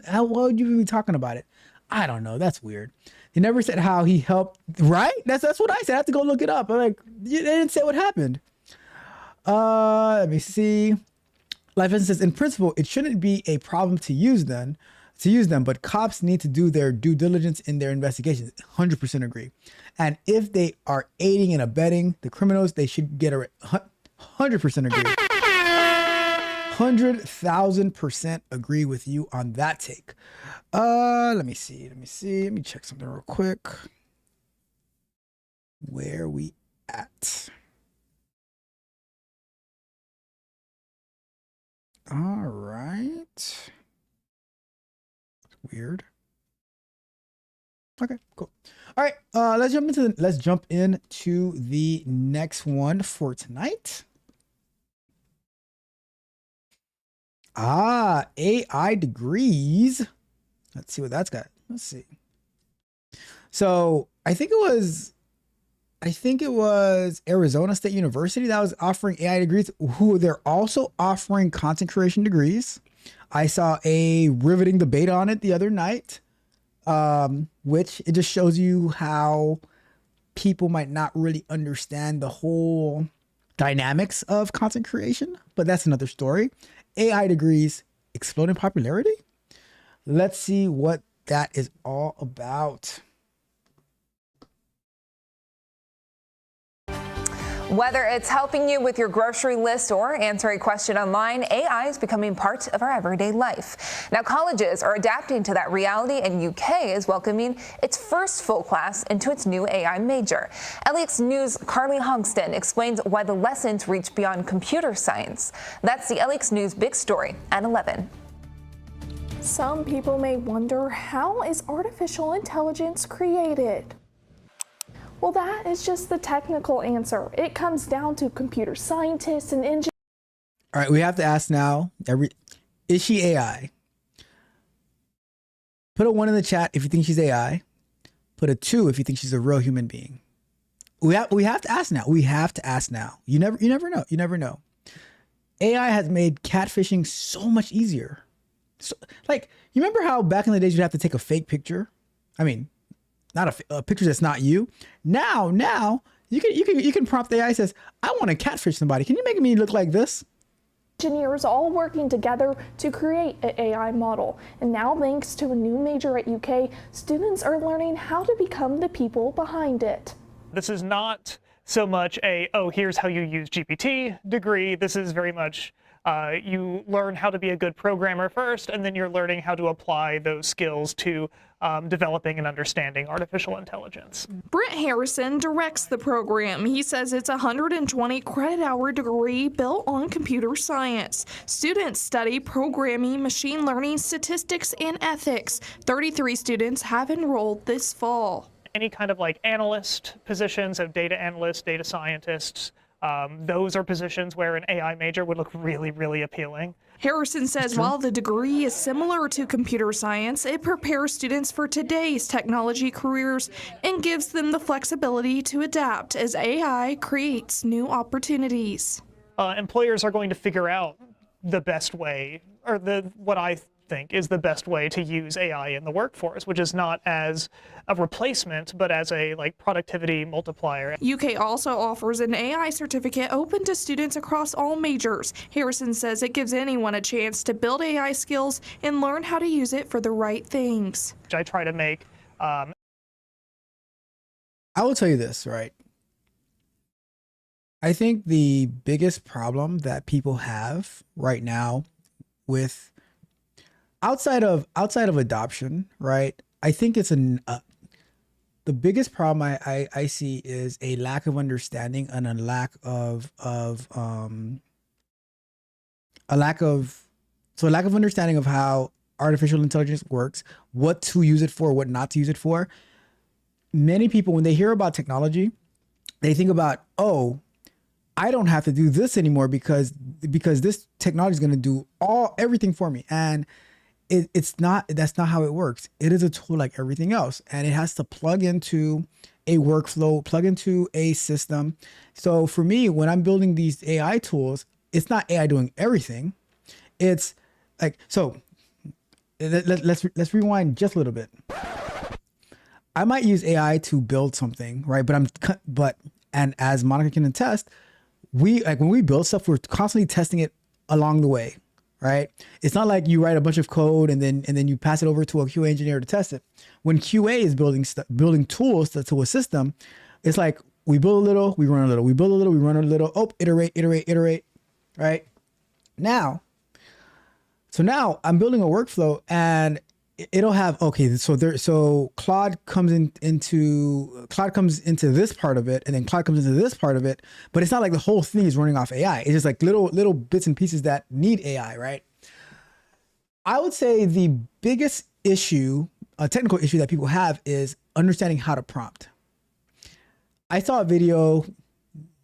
S3: be talking about it? I don't know. That's weird. He never said how he helped, right? That's what I said. I have to go look it up. I'm like, they didn't say what happened. Let me see. Life Essence says, in principle, it shouldn't be a problem to use them, but cops need to do their due diligence in their investigations. 100% agree. And if they are aiding and abetting the criminals, they should get a 100% agree. 100,000% agree with you on that take. Let me see. Let me check something real quick. Where we at? All right. Weird. Okay, cool. All right, let's jump into the next one for tonight. AI degrees. Let's see what that's got. Let's see. So I think it was Arizona State University that was offering AI degrees, who they're also offering content creation degrees. I saw a riveting debate on it the other night, which it just shows you how people might not really understand the whole dynamics of content creation, but that's another story. AI degrees exploding popularity. Let's see what that is all about.
S20: Whether it's helping you with your grocery list or answer a question online, AI is becoming part of our everyday life. Now, colleges are adapting to that reality, and UK is welcoming its first full class into its new AI major. LEX News' Carly Hongston explains why the lessons reach beyond computer science. That's the LEX News Big Story at 11.
S21: Some people may wonder, how is artificial intelligence created? Well, that is just the technical answer. It comes down to computer scientists and engineers.
S3: All right, we have to ask now, is she AI? Put a 1 in the chat if you think she's AI. Put a 2 if you think she's a real human being. We have to ask now. We have to ask now. You never know. You never know. AI has made catfishing so much easier. So, like, you remember how back in the days you'd have to take a fake picture? I mean, not a picture that's not you. Now you can prompt AI, says, I want to catfish somebody. Can you make me look like this?
S21: Engineers all working together to create an AI model. And now, thanks to a new major at UK, students are learning how to become the people behind it.
S22: This is not so much a, oh, here's how you use GPT degree. This is very much you learn how to be a good programmer first, and then you're learning how to apply those skills to developing and understanding artificial intelligence.
S21: Brent Harrison directs the program. He says it's a 120 credit hour degree built on computer science. Students study programming, machine learning, statistics, and ethics. 33 students have enrolled this fall.
S22: Any kind of like analyst positions, of data analysts, data scientists, those are positions where an AI major would look really, really appealing.
S21: Harrison says while the degree is similar to computer science, it prepares students for today's technology careers and gives them the flexibility to adapt as AI creates new opportunities.
S22: Employers are going to figure out the best way, or what I think is the best way to use AI in the workforce, which is not as a replacement, but as a productivity multiplier.
S21: UK also offers an AI certificate open to students across all majors. Harrison says it gives anyone a chance to build AI skills and learn how to use it for the right things.
S22: I try to make.
S3: I will tell you this, right? I think the biggest problem that people have right now with outside of adoption, right? I think it's the biggest problem I see is a lack of understanding and a lack of understanding of how artificial intelligence works, what to use it for, what not to use it for. Many people, when they hear about technology, they think about, oh, I don't have to do this anymore because this technology is going to do everything for me. And that's not how it works. It is a tool like everything else, and it has to plug into a workflow, plug into a system. So for me, when I'm building these AI tools, it's not AI doing everything. It's like, so let's rewind just a little bit. I might use AI to build something, right? And as Monica can attest, when we build stuff, we're constantly testing it along the way, right? It's not like you write a bunch of code and then you pass it over to a QA engineer to test it. When QA is building tools to a system, it's like we build a little, we run a little, we build a little, we run a little, iterate, right? Now I'm building a workflow and it'll have, so Claude comes into this part of it, and then Claude comes into this part of it, but it's not like the whole thing is running off AI. It's just like little bits and pieces that need AI, right? I would say the biggest issue, a technical issue that people have, is understanding how to prompt. I saw a video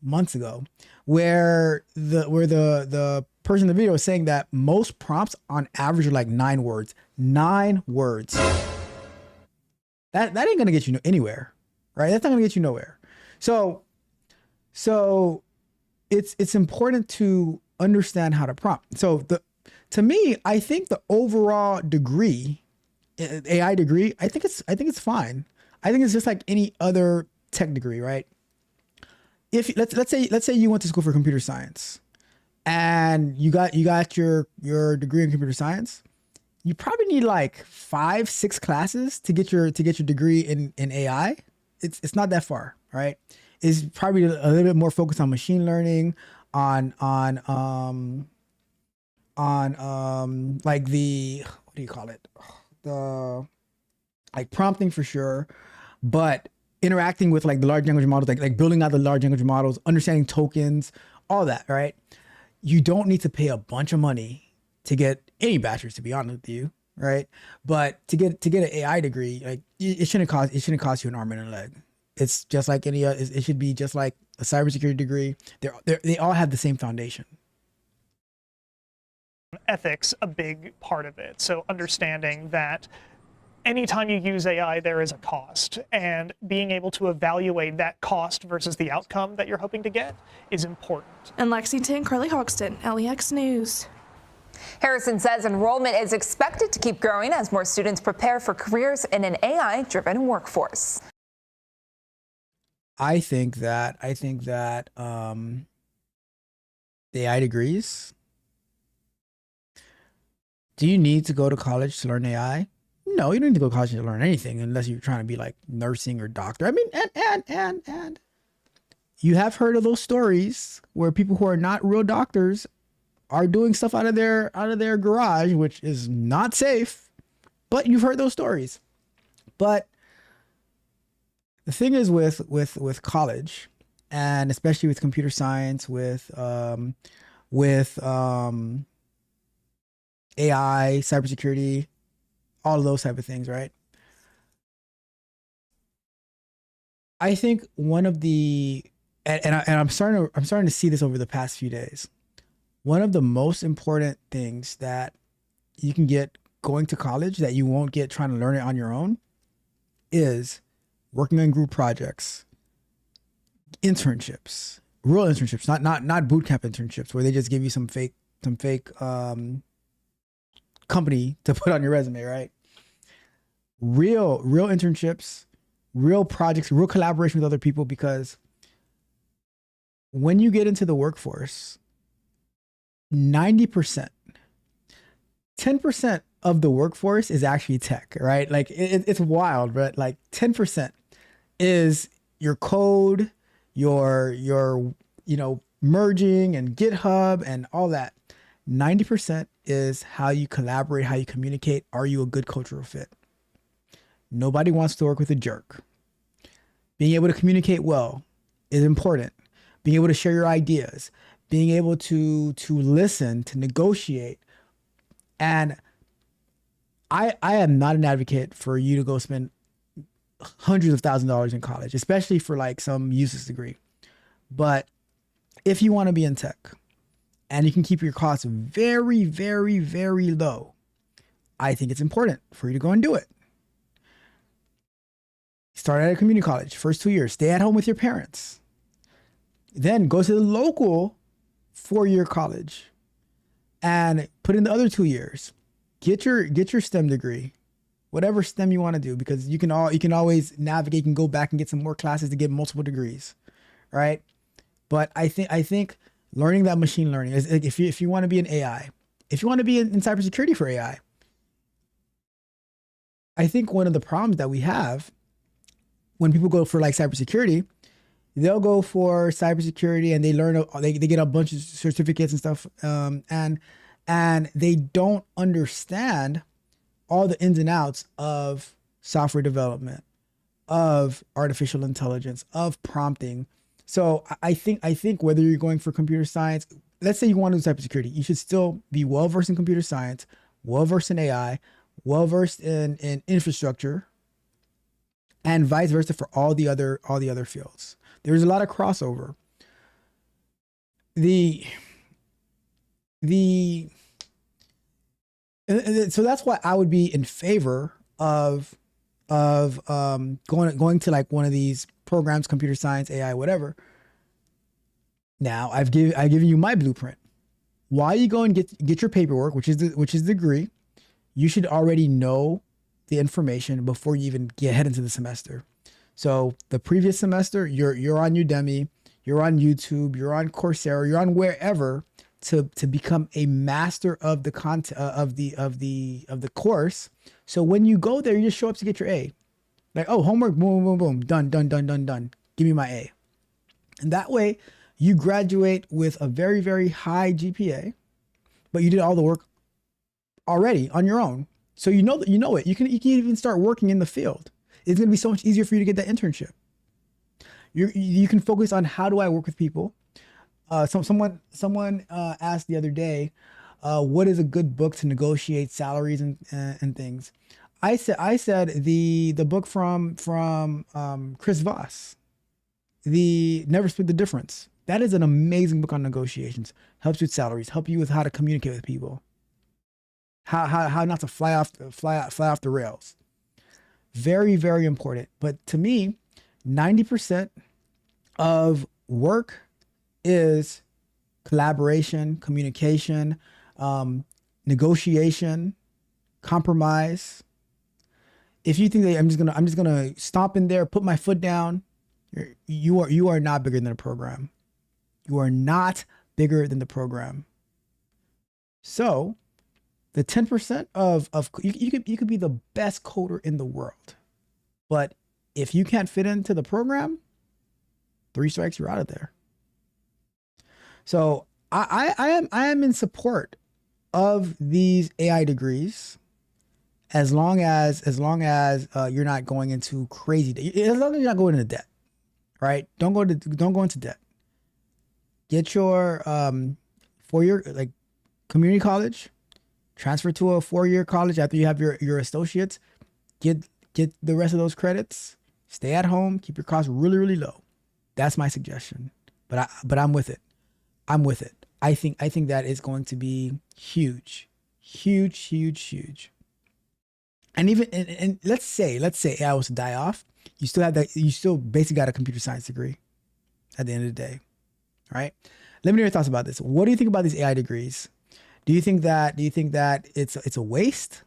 S3: months ago where the person in the video was saying that most prompts on average are like 9 words. 9 words. That ain't gonna get you anywhere, right? That's not gonna get you nowhere. So it's important to understand how to prompt. So to me, I think the overall degree, AI degree, I think it's fine. I think it's just like any other tech degree, right? If let's say you went to school for computer science and you got your degree in computer science, you probably need like 5-6 classes to get your degree in AI. It's not that far, right? It's probably a little bit more focused on machine learning, on like the, what do you call it? The like prompting for sure, but interacting with like the large language models, like building out the large language models, understanding tokens, all that, right? You don't need to pay a bunch of money to get any bachelor's, to be honest with you, right? But to get an AI degree, like it shouldn't cost you an arm and a leg. It's just like any other. It should be just like a cybersecurity degree. They all have the same foundation.
S22: Ethics, a big part of it. So understanding that anytime you use AI, there is a cost, and being able to evaluate that cost versus the outcome that you're hoping to get is important.
S21: In Lexington, Carly Hoxton, LEX News.
S20: Harrison says enrollment is expected to keep growing as more students prepare for careers in an AI-driven workforce.
S3: I think that the AI degrees. Do you need to go to college to learn AI? No, you don't need to go to college to learn anything unless you're trying to be like nursing or doctor. I mean, and you have heard of those stories where people who are not real doctors are doing stuff out of their garage, which is not safe, but you've heard those stories. But the thing is with college, and especially with computer science, with AI, cybersecurity, all of those type of things, right? I think one of the, and I'm starting to see this over the past few days. One of the most important things that you can get going to college that you won't get trying to learn it on your own is working on group projects, internships, real internships, not boot camp internships where they just give you some fake company to put on your resume, right? Real internships, real projects, real collaboration with other people, because when you get into the workforce, 90%, 10% of the workforce is actually tech, right? Like it's wild, but like 10% is your code, your merging and GitHub and all that. 90% is how you collaborate, how you communicate. Are you a good cultural fit? Nobody wants to work with a jerk. Being able to communicate well is important. Being able to share your ideas, being able to listen, to negotiate. And I am not an advocate for you to go spend hundreds of thousands of dollars in college, especially for like some useless degree. But if you want to be in tech and you can keep your costs very, very, very low, I think it's important for you to go and do it. Start at a community college, first 2 years, stay at home with your parents. Then go to the local 4-year college and put in the other 2 years. get your STEM degree, whatever STEM you want to do, because you can always navigate, you can go back and get some more classes to get multiple degrees, right? But I think learning that machine learning is, if you want to be an AI, if you want to be in cybersecurity for AI, I think one of the problems that we have when people go for like cybersecurity, they'll go for cybersecurity and they learn, they get a bunch of certificates and stuff, and they don't understand all the ins and outs of software development, of artificial intelligence, of prompting. So I think whether you're going for computer science, let's say you want to do cybersecurity, you should still be well versed in computer science, well versed in AI, well versed in infrastructure, and vice versa for all the other fields. There's a lot of crossover. So that's why I would be in favor of going to like one of these programs, computer science, AI, whatever. Now I've given you my blueprint. While you go and get your paperwork, which is the degree, you should already know the information before you even head into the semester. So the previous semester, you're on Udemy, you're on YouTube, you're on Coursera, you're on wherever to become a master of the content of the course. So when you go there, you just show up to get your A. Like, oh, homework, boom, boom, boom, done. Give me my A. And that way you graduate with a very, very high GPA, but you did all the work already on your own. So you know it. You can even start working in the field. It's going to be so much easier for you to get that internship. You can focus on, how do I work with people? Someone asked the other day, what is a good book to negotiate salaries and things? I said the book from Chris Voss, the Never Split the Difference. That is an amazing book on negotiations. Helps you with salaries, help you with how to communicate with people, how not to fly off the rails. Very, very important. But to me, 90% of work is collaboration, communication, negotiation, compromise. If you think that I'm just gonna stomp in there, put my foot down, you are not bigger than the program. You are not bigger than the program. So the 10% of you could be the best coder in the world, but if you can't fit into the program, 3 strikes, you're out of there. So I am in support of these AI degrees, as long as you're not going into crazy, as long as you're not going into debt, right? Don't go into debt. Get your 4-year like community college, transfer to a 4-year college after you have your associates, get the rest of those credits, stay at home, keep your costs really, really low. That's my suggestion. But I'm with it. I think that is going to be huge. And even and let's say AI was to die off, you still basically got a computer science degree at the end of the day. Right? Let me know your thoughts about this. What do you think about these AI degrees? Do you think that it's a waste?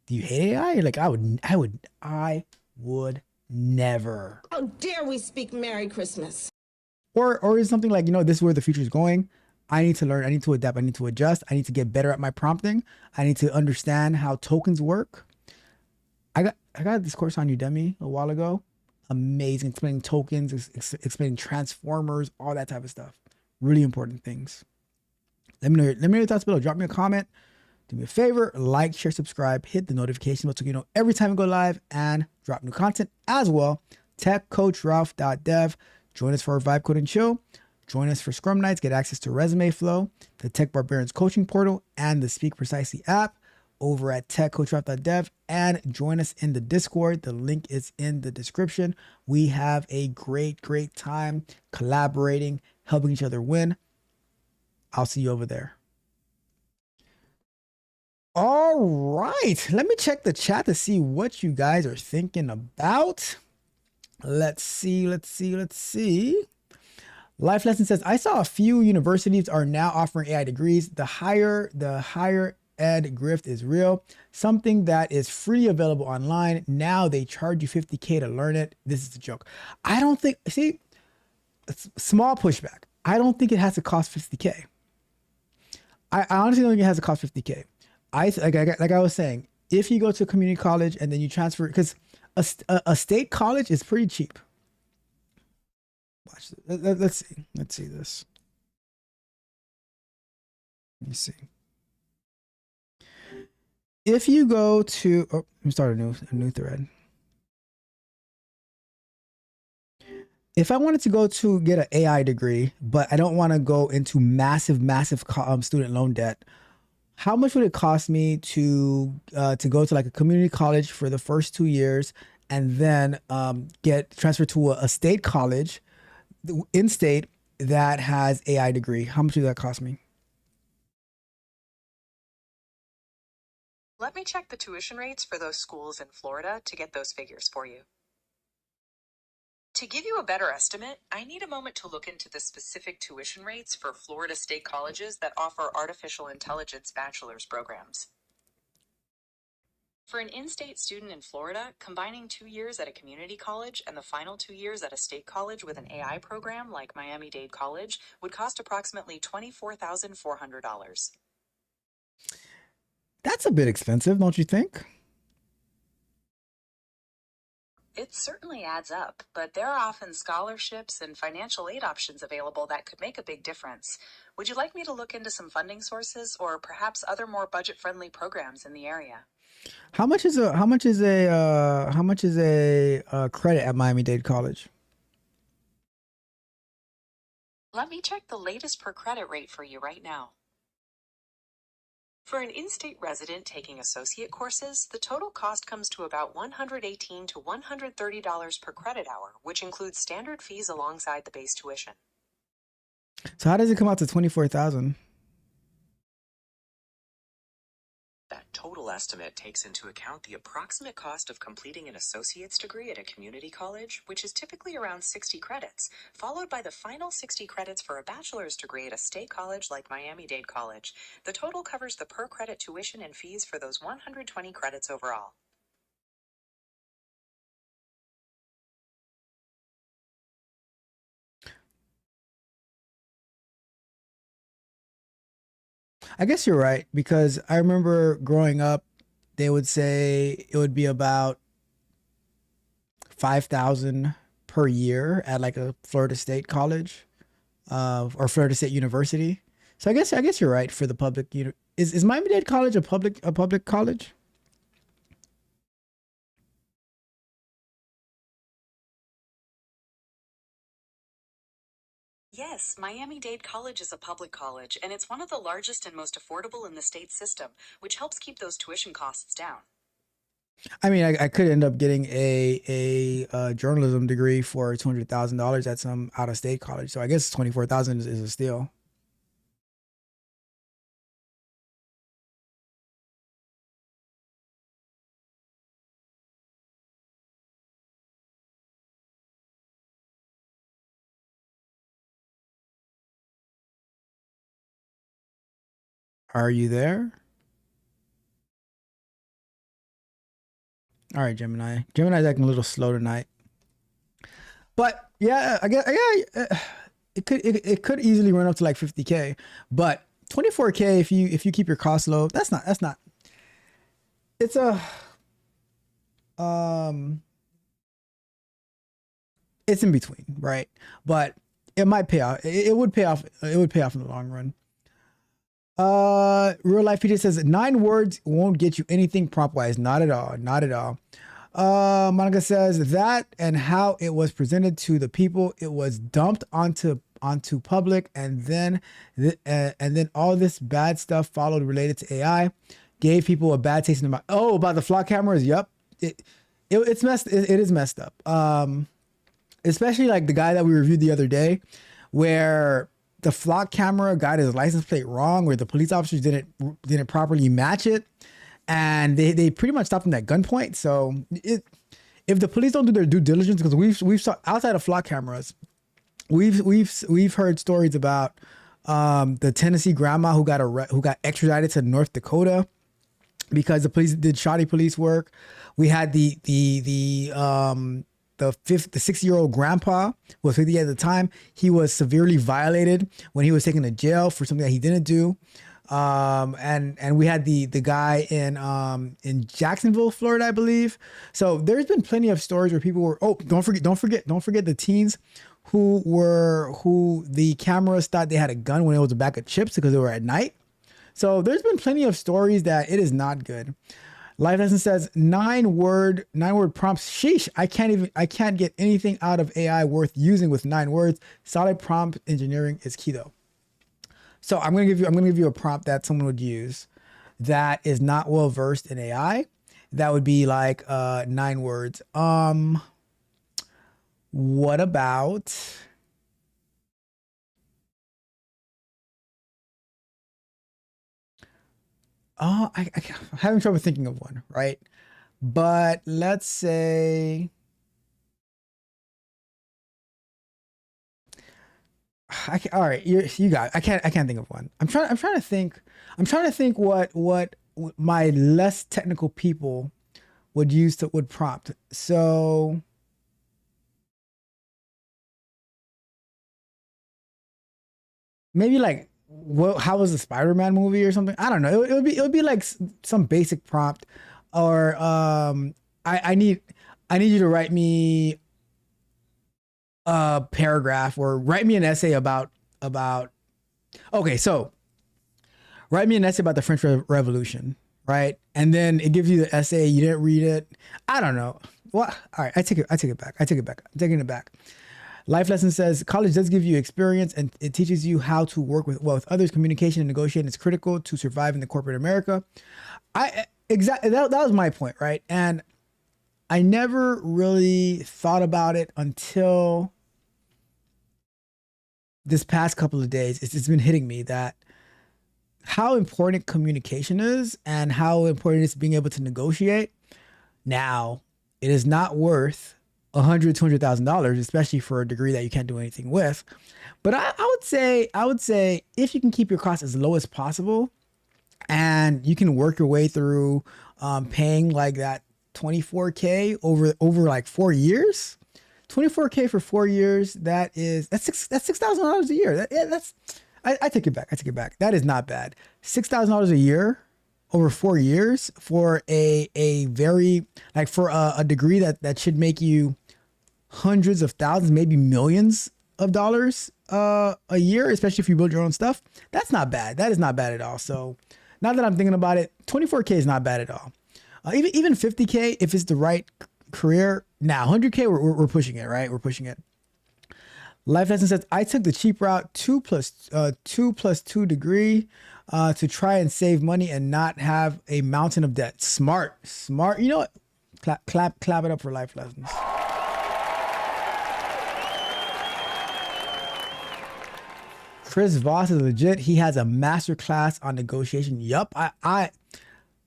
S3: Do you hate AI? You're like, I would never.
S2: How dare we speak Merry Christmas?
S3: Or is something like, this is where the future is going. I need to learn, I need to adapt, I need to adjust, I need to get better at my prompting. I need to understand how tokens work. I got this course on Udemy a while ago. Amazing, explaining tokens, explaining transformers, all that type of stuff. Really important things. Let me know your thoughts below. Drop me a comment. Do me a favor, like, share, subscribe, hit the notification bell so you know every time we go live and drop new content as well. TechCoachRalph.dev. Join us for our Vibe Coding Show. Join us for Scrum Nights. Get access to Resume Flow, the Tech Barbarians coaching portal, and the Speak Precisely app over at TechCoachRalph.dev. And join us in the Discord. The link is in the description. We have a great time collaborating, helping each other win. I'll see you over there. All right. Let me check the chat to see what you guys are thinking about. Let's see. Life Lesson says, I saw a few universities are now offering AI degrees. The higher ed grift is real. Something that is freely available online. Now they charge you $50K to learn it. This is a joke. I don't think, see, small pushback. I don't think it has to cost $50K. I honestly don't think it has to cost $50K. Like I was saying, if you go to a community college and then you transfer, because a state college is pretty cheap. Watch this. Let's see. Let's see this. Let me see. If you go to, oh, let me start a new thread. If I wanted to go to get an AI degree, but I don't want to go into massive student loan debt, how much would it cost me to go to like a community college for the first 2 years and then get transferred to a state college in state that has AI degree? How much would that cost me?
S15: Let me check the tuition rates for those schools in Florida to get those figures for you. To give you a better estimate, I need a moment to look into the specific tuition rates for Florida state colleges that offer artificial intelligence bachelor's programs. For an in-state student in Florida, combining 2 years at a community college and the final 2 years at a state college with an AI program like Miami-Dade College would cost approximately $24,400.
S3: That's a bit expensive, don't you think?
S15: It certainly adds up, but there are often scholarships and financial aid options available that could make a big difference. Would you like me to look into some funding sources or perhaps other more budget-friendly programs in the area?
S3: How much is a credit at Miami-Dade College?
S15: Let me check the latest per credit rate for you right now. For an in-state resident taking associate courses, the total cost comes to about $118 to $130 per credit hour, which includes standard fees alongside the base tuition.
S3: So how does it come out to $24,000?
S15: That total estimate takes into account the approximate cost of completing an associate's degree at a community college, which is typically around 60 credits, followed by the final 60 credits for a bachelor's degree at a state college like Miami-Dade College. The total covers the per credit tuition and fees for those 120 credits overall.
S3: I guess you're right, because I remember growing up, they would say it would be about $5,000 per year at like a Florida State college, or Florida State University. So I guess you're right for the public. Is Miami-Dade College a public college?
S15: Yes, Miami-Dade College is a public college, and it's one of the largest and most affordable in the state system, which helps keep those tuition costs down.
S3: I mean, I could end up getting a journalism degree for $200,000 at some out-of-state college. So I guess $24,000 is a steal. Are you there? All right, Gemini. Gemini's acting a little slow tonight. But yeah, I guess it could easily run up to like 50K. But 24K if you keep your costs low, that's not. It's it's in between, right? But it might pay off. It would pay off. It would pay off in the long run. Real life Peter says 9 words won't get you anything prompt wise. Not at all. Not at all. Monica says that and how it was presented to the people, it was dumped onto public, and then all this bad stuff followed related to AI, gave people a bad taste in the mouth. Oh, about the flock cameras. Yep. It's messed. It is messed up. Especially like the guy that we reviewed the other day, where the flock camera got his license plate wrong, where the police officers didn't properly match it, and they pretty much stopped him at gunpoint. So if the police don't do their due diligence, because we've saw outside of flock cameras, we've heard stories about the Tennessee grandma who got extradited to North Dakota because the police did shoddy police work. We had the 60-year-old grandpa who was 50 at the time. He was severely violated when he was taken to jail for something that he didn't do. And we had the guy in Jacksonville, Florida, I believe. So there's been plenty of stories where people were, don't forget the teens who the cameras thought they had a gun when it was a bag of chips because they were at night. So there's been plenty of stories that it is not good. Life Lesson says 9-word prompts. Sheesh, I can't get anything out of AI worth using with 9 words. Solid prompt engineering is key though. So I'm gonna give you a prompt that someone would use that is not well versed in AI. That would be like 9 words. What about I'm having trouble thinking of one, right? But let's say all right, you got it. I can't think of one. I'm trying to think what my less technical people would prompt. So maybe like, how was the Spider-Man movie or something? I don't know. It would be like some basic prompt, or I need you to write me a paragraph or write me an essay about okay, so write me an essay about the French Revolution, right? And then it gives you the essay, you didn't read it. I don't know. Well, all right, I take it back. I'm taking it back. Life Lesson says college does give you experience and it teaches you how to work with others. Communication and negotiating is critical to survive in the corporate America. Exactly, that was my point, right? And I never really thought about it until this past couple of days. It's been hitting me that how important communication is and how important it is being able to negotiate. Now, it is not worth $100,000, $200,000, especially for a degree that you can't do anything with. But I would say if you can keep your costs as low as possible, and you can work your way through paying like that $24K over like 4 years, $24K for 4 years. That's $6,000 a year. I take it back. That is not bad. $6,000 a year over 4 years for a very like for a degree that should make you hundreds of thousands, maybe millions of dollars a year, especially if you build your own stuff. That's not bad. That is not bad at all. So now that I'm thinking about it, 24K is not bad at all. Even 50K if it's the right career. Now 100K we're pushing it, right? We're pushing it. Life Lesson says I took the cheap route 2+2 degree to try and save money and not have a mountain of debt. Smart. You know what? Clap it up for Life Lessons. Chris Voss is legit. He has a master class on negotiation. Yup.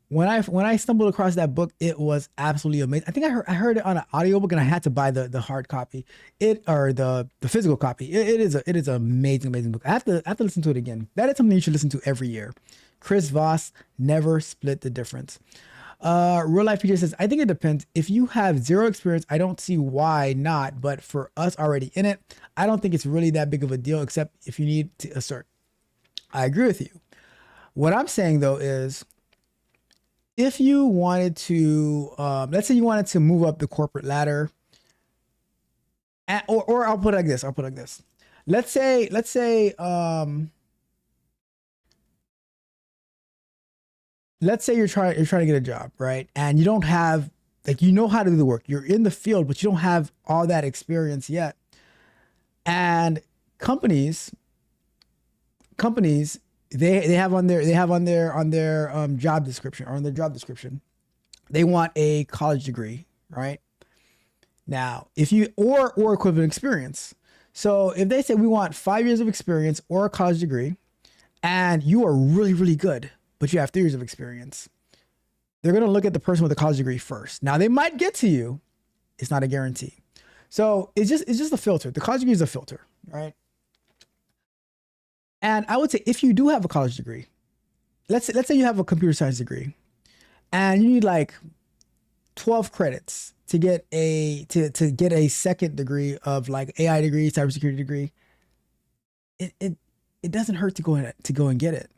S3: When I stumbled across that book, it was absolutely amazing. I think I heard it on an audiobook and I had to buy the hard copy. The physical copy. It is an amazing book. I have to listen to it again. That is something you should listen to every year. Chris Voss, never split the difference. Real Life PJ says, I think it depends. If you have zero experience, I don't see why not. But for us already in it, I don't think it's really that big of a deal, except if you need to assert. I agree with you. What I'm saying though is, if you wanted to, let's say you wanted to move up the corporate ladder, or I'll put it like this. Let's say you're trying to get a job, right? And you don't have, like, you know how to do the work. You're in the field, but you don't have all that experience yet. And companies, they have on their job description, or on their job description, they want a college degree, right? Now, if you or equivalent experience. So if they say we want 5 years of experience or a college degree, and you are really, really good, but you have 3 years of experience, they're going to look at the person with a college degree first. Now, they might get to you. It's not a guarantee. So it's just a filter. The college degree is a filter, right? And I would say if you do have a college degree, let's say you have a computer science degree and you need like 12 credits to get to get a second degree of like AI degree, cybersecurity degree, it doesn't hurt to go and get it,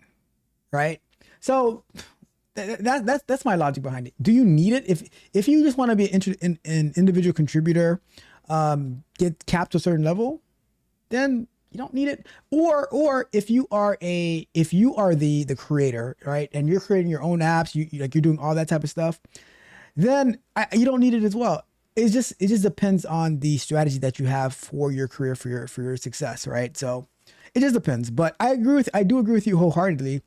S3: right? So that's my logic behind it. Do you need it? If you just want to be an individual contributor, get capped to a certain level, then you don't need it. Or if you are the creator, right, and you're creating your own apps, you're doing all that type of stuff, then you don't need it as well. It just depends on the strategy that you have for your career, for your success, right? So it just depends. But I do agree with you wholeheartedly.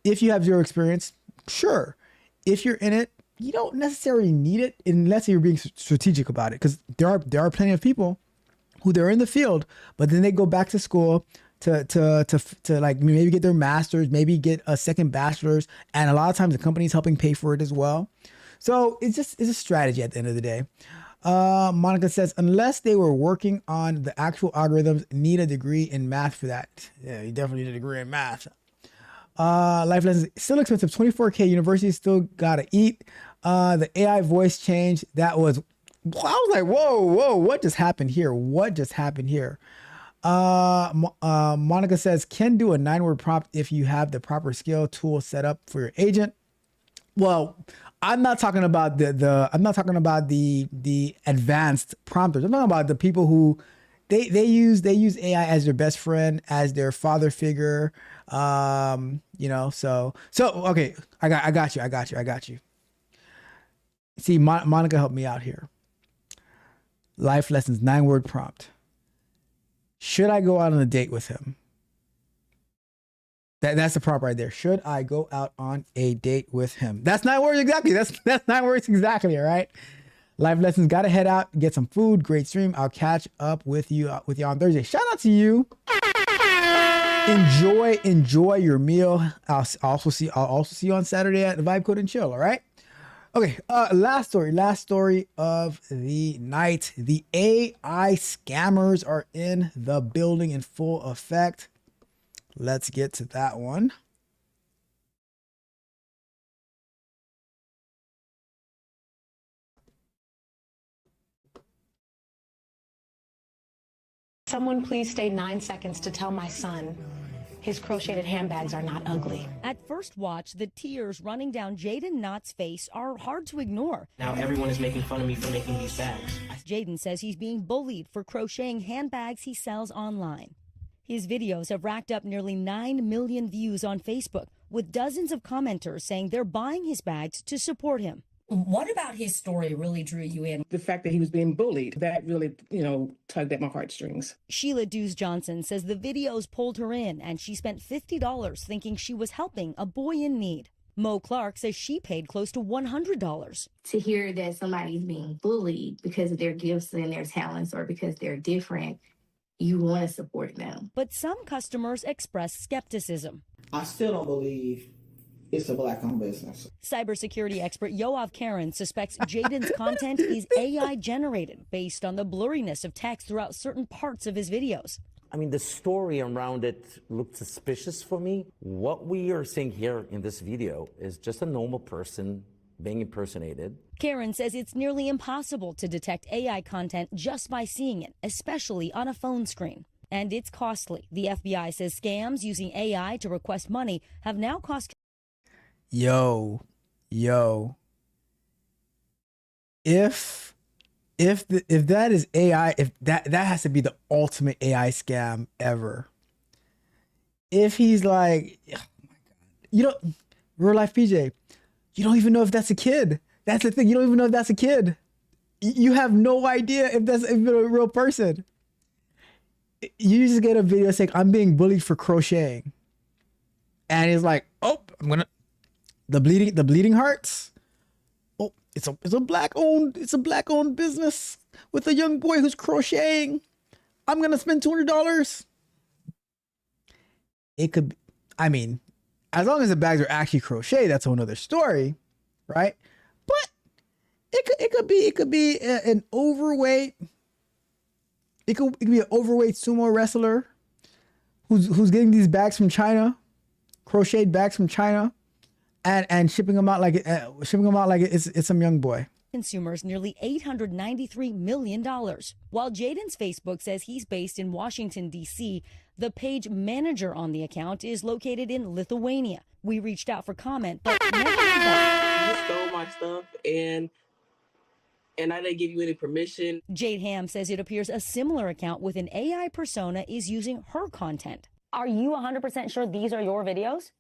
S3: If you have zero experience, sure. If you're in it, you don't necessarily need it unless you're being strategic about it. Because there are plenty of people who they're in the field, but then they go back to school to like maybe get their master's, maybe get a second bachelor's, and a lot of times the company's helping pay for it as well. So it's a strategy at the end of the day. Monica says, unless they were working on the actual algorithms, need a degree in math for that. Yeah, you definitely need a degree in math. Life lessons, still expensive. 24K, university still gotta eat. The AI voice change, that was, I was like, whoa, what just happened here? Monica says, can do a 9-word prompt if you have the proper skill tool set up for your agent. Well, I'm not talking about the advanced prompters. I'm talking about the people who they use AI as their best friend, as their father figure. So okay, I got you. See, Monica helped me out here. Life lessons, 9-word prompt. Should I go out on a date with him? That's the prompt right there. Should I go out on a date with him? That's 9 words exactly. That's 9 words exactly. All right. Life lessons. Got to head out, get some food. Great stream. I'll catch up with you on Thursday. Shout out to you. Enjoy your meal. I'll also see you on Saturday at the Vibe Code and Chill. All right. Okay. Last story of the night. The AI scammers are in the building in full effect. Let's get to that one.
S6: Someone please stay 9 seconds to tell my son his crocheted handbags are not ugly.
S7: At first watch, the tears running down Jaden Knott's face are hard to ignore.
S23: Now everyone is making fun of me for making these bags.
S7: Jaden says he's being bullied for crocheting handbags he sells online. His videos have racked up nearly 9 million views on Facebook, with dozens of commenters saying they're buying his bags to support him.
S24: What about his story really drew you in?
S25: The fact that he was being bullied, that really, tugged at my heartstrings.
S7: Sheila Dews-Johnson says the videos pulled her in and she spent $50 thinking she was helping a boy in need. Mo Clark says she paid close to $100.
S26: To hear that somebody's being bullied because of their gifts and their talents or because they're different, you want to support them.
S7: But some customers express skepticism.
S27: I still don't believe it's a Black-owned business.
S7: Cybersecurity expert Yoav Karen suspects Jaden's content is AI generated based on the blurriness of text throughout certain parts of his videos.
S28: I mean, the story around it looked suspicious for me. What we are seeing here in this video is just a normal person being impersonated.
S7: Karen says it's nearly impossible to detect AI content just by seeing it, especially on a phone screen. And it's costly. The FBI says scams using AI to request money have now cost.
S3: Yo. If that is AI, if that has to be the ultimate AI scam ever. If he's like, oh my God, real life PJ, you don't even know if that's a kid. That's the thing. You don't even know if that's a kid. You have no idea if that's a real person. You just get a video saying, I'm being bullied for crocheting. And he's like, oh, the bleeding hearts. Oh, it's a black owned business with a young boy who's crocheting. I'm going to spend $200. It could, as long as the bags are actually crochet, that's a whole nother story, right? But it could be an overweight. It could be an overweight sumo wrestler who's getting these bags from China, crocheted bags from China, and shipping them out like it's some young boy.
S7: Consumers nearly $893 million. While Jaden's Facebook says he's based in Washington, D.C., the page manager on the account is located in Lithuania. We reached out for comment, but never heard back.
S23: You stole my stuff and I didn't give you any permission.
S7: Jade Ham says it appears a similar account with an AI persona is using her content. Are you 100% sure these are your videos?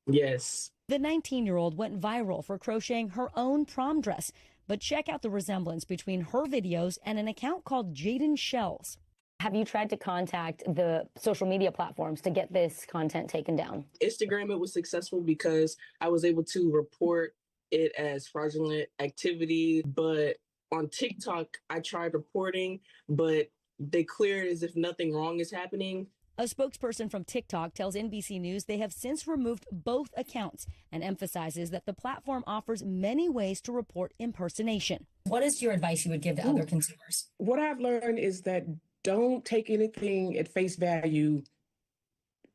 S23: Yes.
S7: The 19-year-old went viral for crocheting her own prom dress, but check out the resemblance between her videos and an account called Jaden Shells. Have you tried to contact the social media platforms to get this content taken down?
S23: Instagram, it was successful because I was able to report it as fraudulent activity, but on TikTok, I tried reporting, but they clear it as if nothing wrong is happening.
S7: A spokesperson from TikTok tells NBC News they have since removed both accounts and emphasizes that the platform offers many ways to report impersonation.
S24: What is your advice you would give to other consumers?
S25: What I've learned is that don't take anything at face value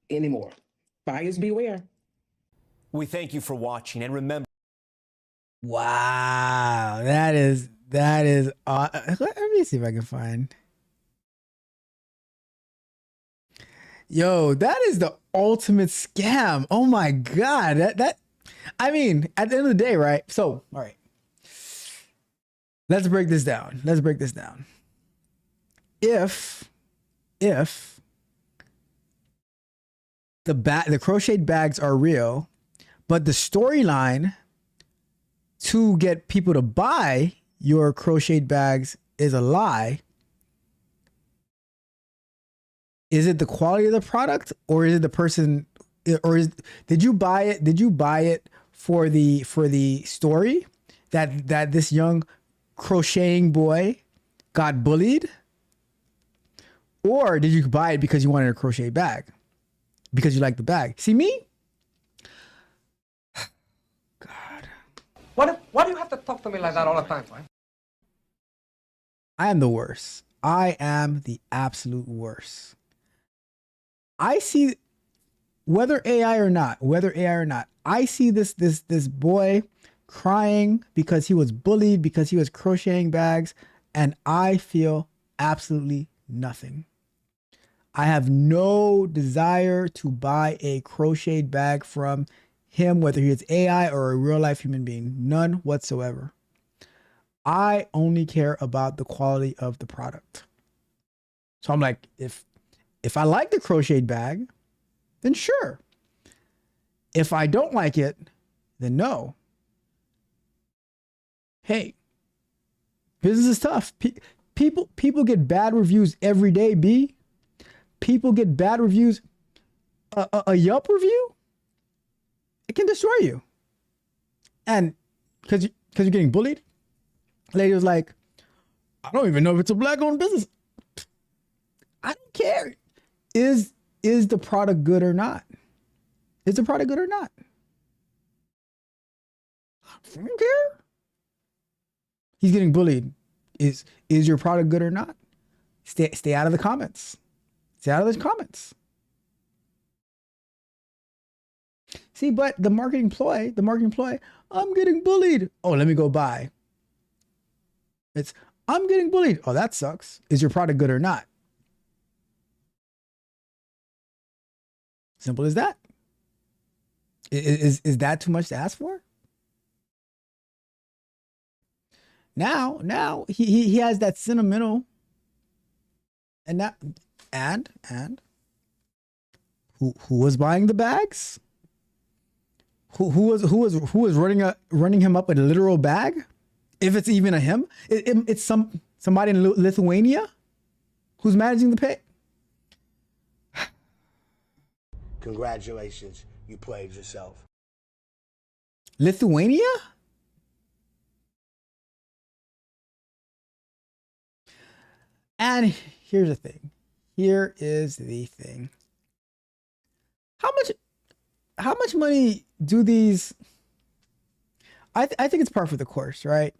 S25: anymore. Buyers beware.
S1: We thank you for watching, and remember.
S3: Wow, that is. Let me see if I can find. Yo, that is the ultimate scam. Oh my God. I mean, at the end of the day, right? So, all right. Let's break this down. If the crocheted bags are real, but the storyline to get people to buy your crocheted bags is a lie, is it the quality of the product, or is it the person, or did you buy it for the story that this young crocheting boy got bullied, or did you buy it because you wanted a crochet bag, because you like the bag? See me?
S4: Why do you have to talk to me like that all the time, man?
S3: I am the worst. I am the absolute worst. I see, whether AI or not, I see this boy crying because he was bullied, because he was crocheting bags, and I feel absolutely nothing. I have no desire to buy a crocheted bag from him, whether he is AI or a real life human being. None whatsoever. I only care about the quality of the product. So I'm like, if I like the crocheted bag, then sure. If I don't like it, then no. Hey, business is tough. People get bad reviews every day, B. People get bad reviews. A Yelp review, it can destroy you. And because you're getting bullied, lady was like, I don't even know if it's a black-owned business. I don't care. Is the product good or not? Is the product good or not? I don't care. He's getting bullied. Is your product good or not? Stay out of the comments. Stay out of those comments. See, but the marketing ploy, I'm getting bullied. Oh, let me go buy. It's, I'm getting bullied. Oh, that sucks. Is your product good or not? Simple as that. Is that too much to ask for? Now he has that sentimental and that and who was buying the bags? Who was running him up a literal bag? If it's even a him, it's somebody in Lithuania who's managing the pay.
S5: Congratulations, you played yourself.
S3: Lithuania? And here's the thing. Here is the thing. How much money do these? I think it's par for the course, right?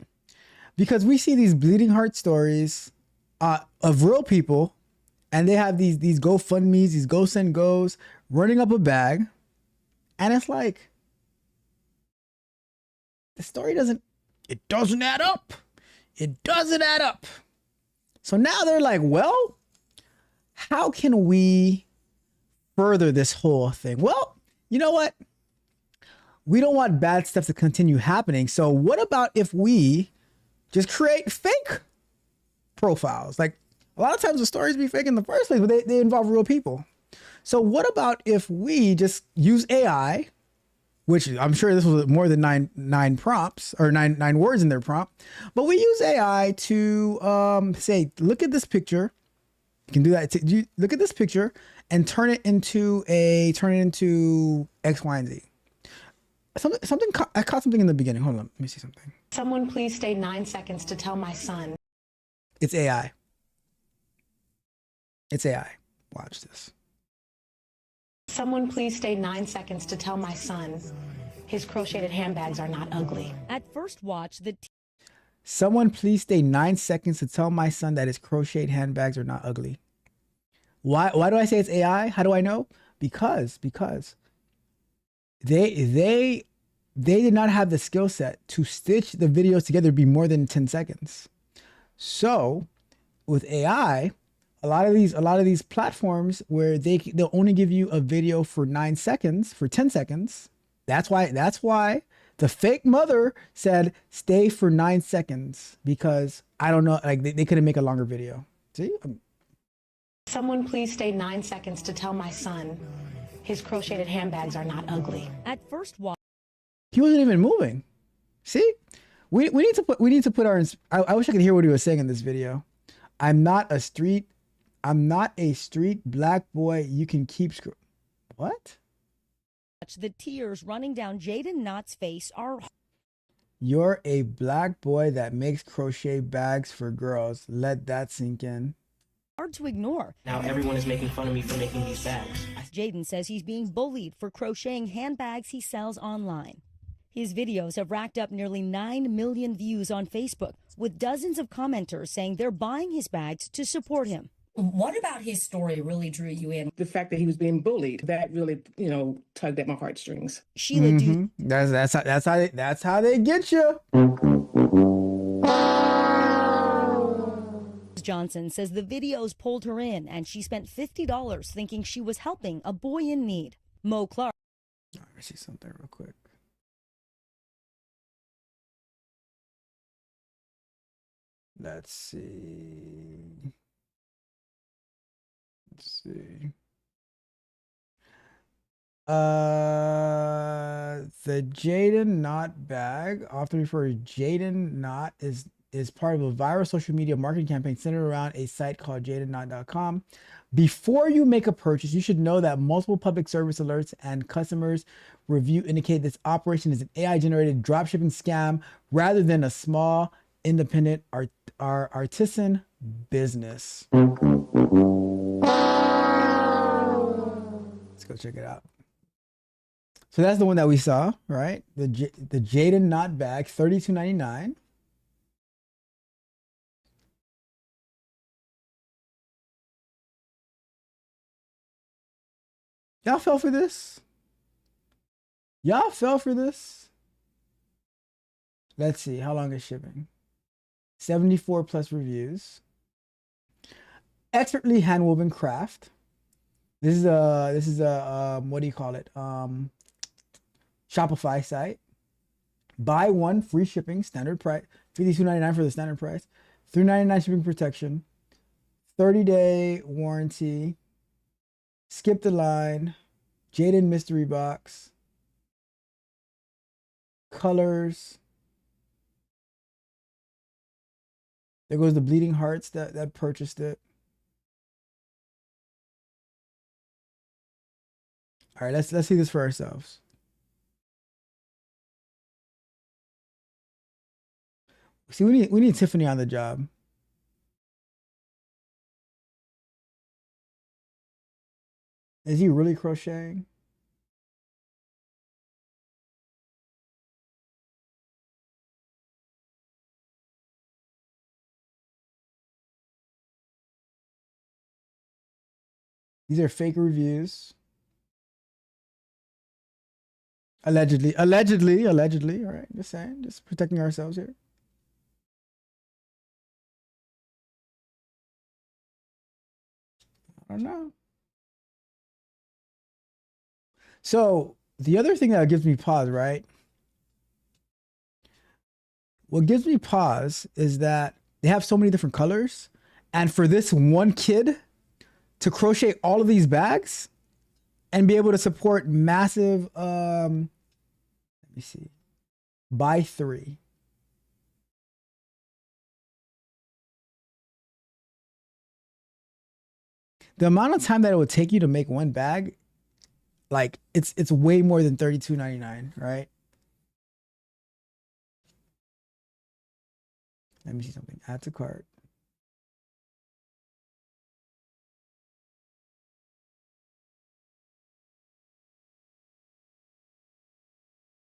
S3: Because we see these bleeding heart stories of real people and they have these GoFundMe's, these Go Send Goes, running up a bag, and it's like the story doesn't add up. It doesn't add up. So now they're like, well, how can we further this whole thing? Well, you know what? We don't want bad stuff to continue happening. So what about if we just create fake profiles? Like, a lot of times the stories be fake in the first place, but they involve real people. So what about if we just use AI, which I'm sure this was more than nine prompts or nine words in their prompt, but we use AI to say, look at this picture. You can do that. Look at this picture and turn it into X, Y, and Z. I caught something in the beginning. Hold on, let me see something.
S6: Someone please stay 9 seconds to tell my son.
S3: It's AI. It's AI. Watch this.
S6: Someone please stay 9 seconds to tell my son his crocheted handbags are not ugly.
S7: At first watch,
S3: Someone please stay 9 seconds to tell my son that his crocheted handbags are not ugly. Why do I say it's AI? How do I know? Because they did not have the skill set to stitch the videos together to be more than 10 seconds. So with AI, a lot of these platforms where they'll only give you a video for 9 seconds, for 10 seconds. That's why the fake mother said stay for 9 seconds, because I don't know, like they couldn't make a longer video. See?
S6: Someone please stay 9 seconds to tell my son his crocheted handbags are not ugly.
S7: At first watch,
S3: he wasn't even moving. See? We need to put our, I wish I could hear what he was saying in this video. I'm not a street black boy. You can keep what?
S7: the tears running down Jaden Knott's face are.
S3: You're a black boy that makes crochet bags for girls. Let that sink in.
S7: Hard to ignore.
S5: Now everyone is making fun of me for making these bags.
S7: Jaden says he's being bullied for crocheting handbags he sells online. His videos have racked up nearly 9 million views on Facebook, with dozens of commenters saying they're buying his bags to support him.
S24: What about his story really drew you in?
S25: The fact that he was being bullied, that really, tugged at my heartstrings.
S7: Sheila,
S3: that's how they get you.
S7: Johnson says the videos pulled her in, and she spent $50 thinking she was helping a boy in need. Mo Clark.
S3: Let me see something real quick. Let's see. The Jaden Knott bag, often referred to Jaden Knott, is part of a viral social media marketing campaign centered around a site called jadennott.com. Before you make a purchase, you should know that multiple public service alerts and customers review indicate this operation is an AI-generated dropshipping scam rather than a small, independent artisan business. Let's go check it out. So that's the one that we saw, right? The Jaden Knott bag, $32.99. Y'all fell for this? Y'all fell for this? Let's see, how long is shipping? 74 plus reviews. Expertly handwoven craft. This is a what do you call it? Shopify site. Buy one, free shipping, standard price, $52.99 for the standard price, $3.99 shipping protection, 30-day warranty. Skip the line, Jaden mystery box, colors. There goes the bleeding hearts that purchased it. All right, let's see this for ourselves. See, we need Tiffany on the job. Is he really crocheting? These are fake reviews. Allegedly. All right, just saying, just protecting ourselves here. I don't know. So the other thing that gives me pause, right? What gives me pause is that they have so many different colors, and for this one kid to crochet all of these bags and be able to support massive, let me see, buy 3. The amount of time that it would take you to make one bag, like it's way more than $32.99, right? Let me see something. Add to cart.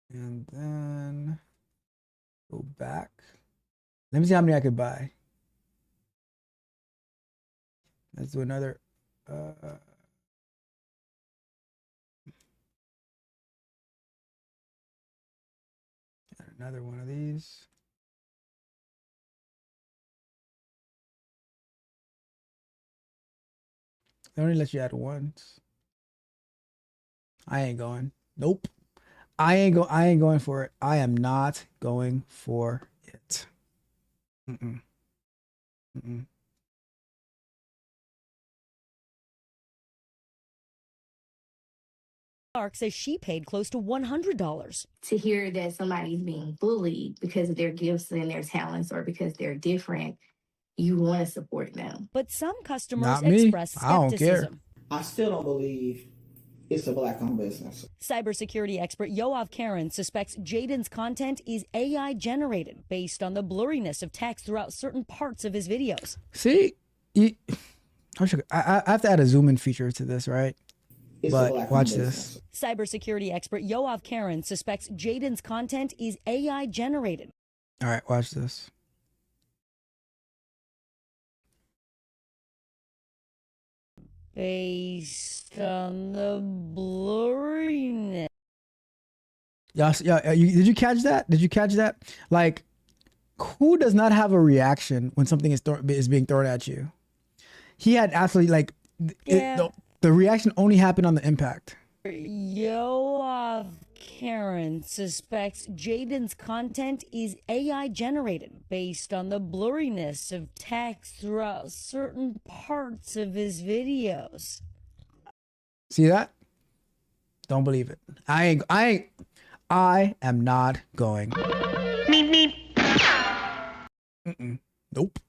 S3: And then go back. Let me see how many I could buy. Let's do another. Another one of these. They only let you add once. I ain't going. Nope. I ain't going for it. I am not going for it. Mm-mm. Mm-mm.
S7: Clark says she paid close to $100.
S26: To hear that somebody's being bullied because of their gifts and their talents or because they're different, you want to support them.
S7: But some customers
S3: Not me.
S7: express
S3: I don't care.
S7: skepticism.
S27: I still don't believe it's a black-owned business.
S7: Cybersecurity expert Yoav Karen suspects Jaden's content is AI generated based on the blurriness of text throughout certain parts of his videos.
S3: See, I have to add a zoom in feature to this, right? But watch this.
S7: Cybersecurity expert Yoav Karen suspects Jaden's content is AI generated.
S3: All right, watch this.
S7: Based on the blurriness.
S3: Did you catch that? Did you catch that? Like, who does not have a reaction when something is being thrown at you? He had absolutely like, the reaction only happened on the impact.
S7: Yoav Karen suspects Jaden's content is AI generated based on the blurriness of text throughout certain parts of his videos.
S3: See that? Don't believe it. I am not going. Mm-mm. Nope.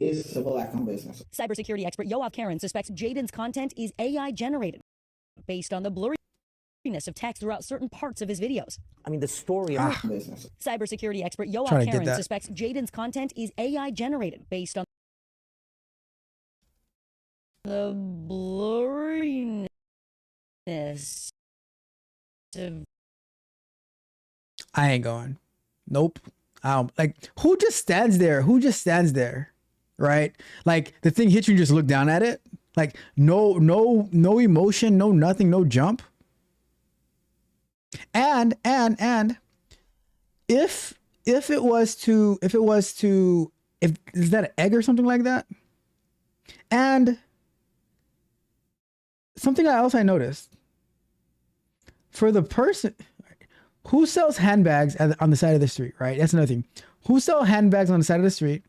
S27: It's a black-owned business.
S7: Cybersecurity expert Yoav Karen suspects Jaden's content is AI generated based on the blurriness of text throughout certain parts of his videos.
S28: I mean, the story
S27: of business.
S7: Cybersecurity expert Yoav Karen suspects Jaden's content is AI generated based on the blurriness of...
S3: I ain't going. Nope. Like, who just stands there? Right? Like, the thing hits you, just look down at it. Like, no emotion, no nothing, no jump. And if is that an egg or something like that? And something else I noticed, for the person who sells handbags on the side of the street, right? That's another thing. Who sell handbags on the side of the street?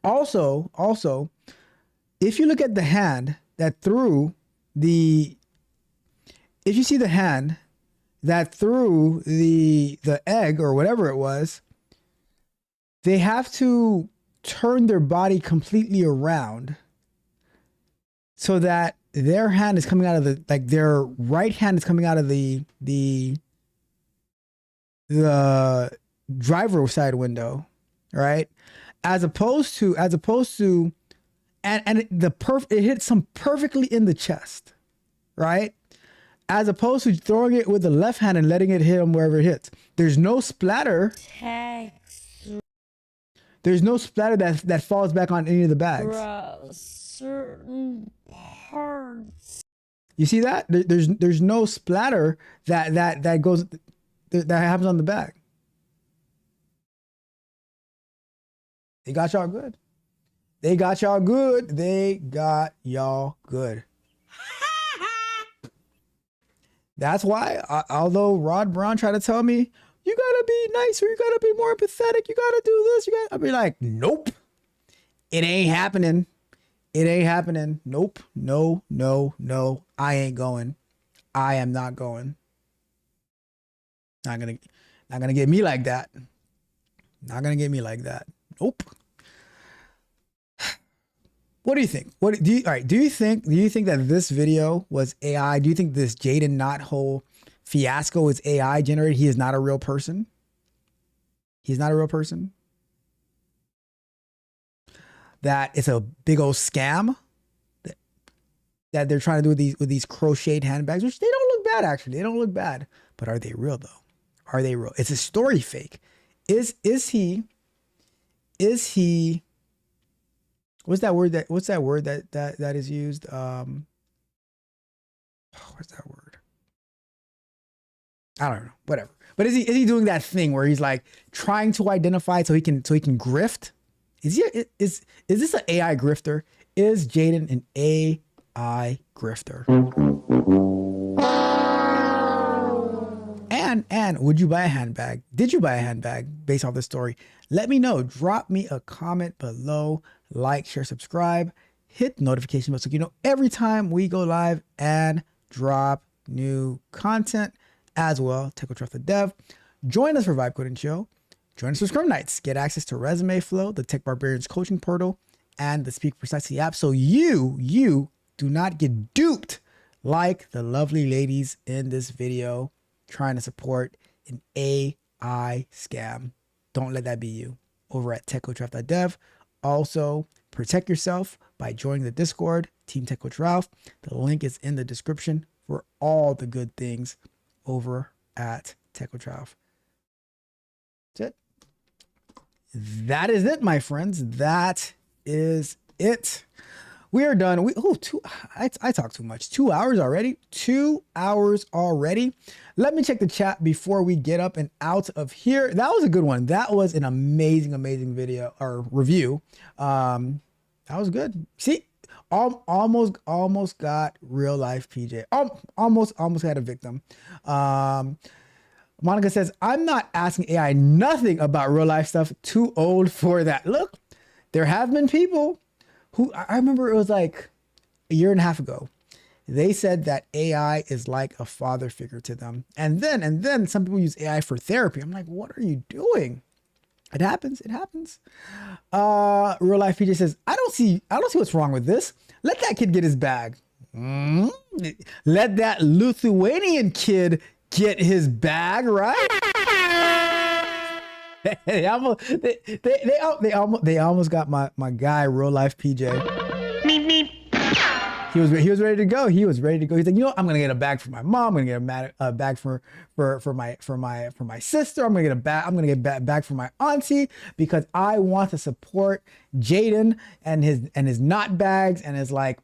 S3: Also, if you look at the hand that threw if you see the hand that threw the egg or whatever it was, they have to turn their body completely around so that their hand is coming out of their right hand is coming out of the driver's side window, right? As opposed to, and it hits them perfectly in the chest, right? As opposed to throwing it with the left hand and letting it hit them wherever it hits. There's no splatter.
S7: Text
S3: There's no splatter that falls back on any of the bags.
S7: Bruh, certain parts.
S3: You see that? There's no splatter that goes that happens on the bag. They got y'all good. They got y'all good. They got y'all good. That's why, although Rod Brown tried to tell me, you gotta be nicer, you gotta be more empathetic, you gotta do this, I'll be like, nope. It ain't happening. It ain't happening. Nope. No. I ain't going. I am not going. Not gonna get me like that. Not gonna get me like that. Nope. What do you think? All right, do you think that this video was AI? Do you think this Jaden Knott whole fiasco is AI generated? He is not a real person. He's not a real person. That it's a big old scam that they're trying to do with these crocheted handbags, which they don't look bad actually. They don't look bad, but are they real though? Are they real? It's a story fake. Is he? What's that word that is used? What's that word? I don't know. Whatever. But is he doing that thing where he's like trying to identify so he can grift? Is this an AI grifter? Is Jaden an AI grifter? And would you buy a handbag? Did you buy a handbag based off this story? Let me know. Drop me a comment below. Like, share, subscribe. Hit the notification bell so you know every time we go live and drop new content as well. TechnoTruff the Dev. Join us for Vibe Coding Show. Join us for Scrum Nights. Get access to Resume Flow, the Tech Barbarians coaching portal, and the Speak Precisely app so you do not get duped like the lovely ladies in this video trying to support an AI scam. Don't let that be you. Over at TechnoTruff.dev. Also, protect yourself by joining the Discord, Team TechnoTruff. The link is in the description for all the good things over at TechnoTruff. That's it. That is it, my friends. That is it. We are done. I talk too much. 2 hours already. 2 hours already. Let me check the chat before we get up and out of here. That was a good one. That was an amazing video or review. That was good. See, almost got real life PJ. Almost had a victim. Monica says, I'm not asking AI nothing about real life stuff. Too old for that. Look, there have been people who, I remember it was like a year and a half ago. They said that AI is like a father figure to them. And then some people use AI for therapy. I'm like, what are you doing? It happens. It happens. Real life PJ says, I don't see what's wrong with this. Let that kid get his bag. Let that Lithuanian kid get his bag, right? they almost got my guy, real life PJ.
S7: Meep, meep.
S3: He was ready to go. He's like, you know what? I'm gonna get a bag for my mom. I'm gonna get a bag for my sister. I'm gonna get a bag for my auntie because I want to support Jaden and his knot bags and his like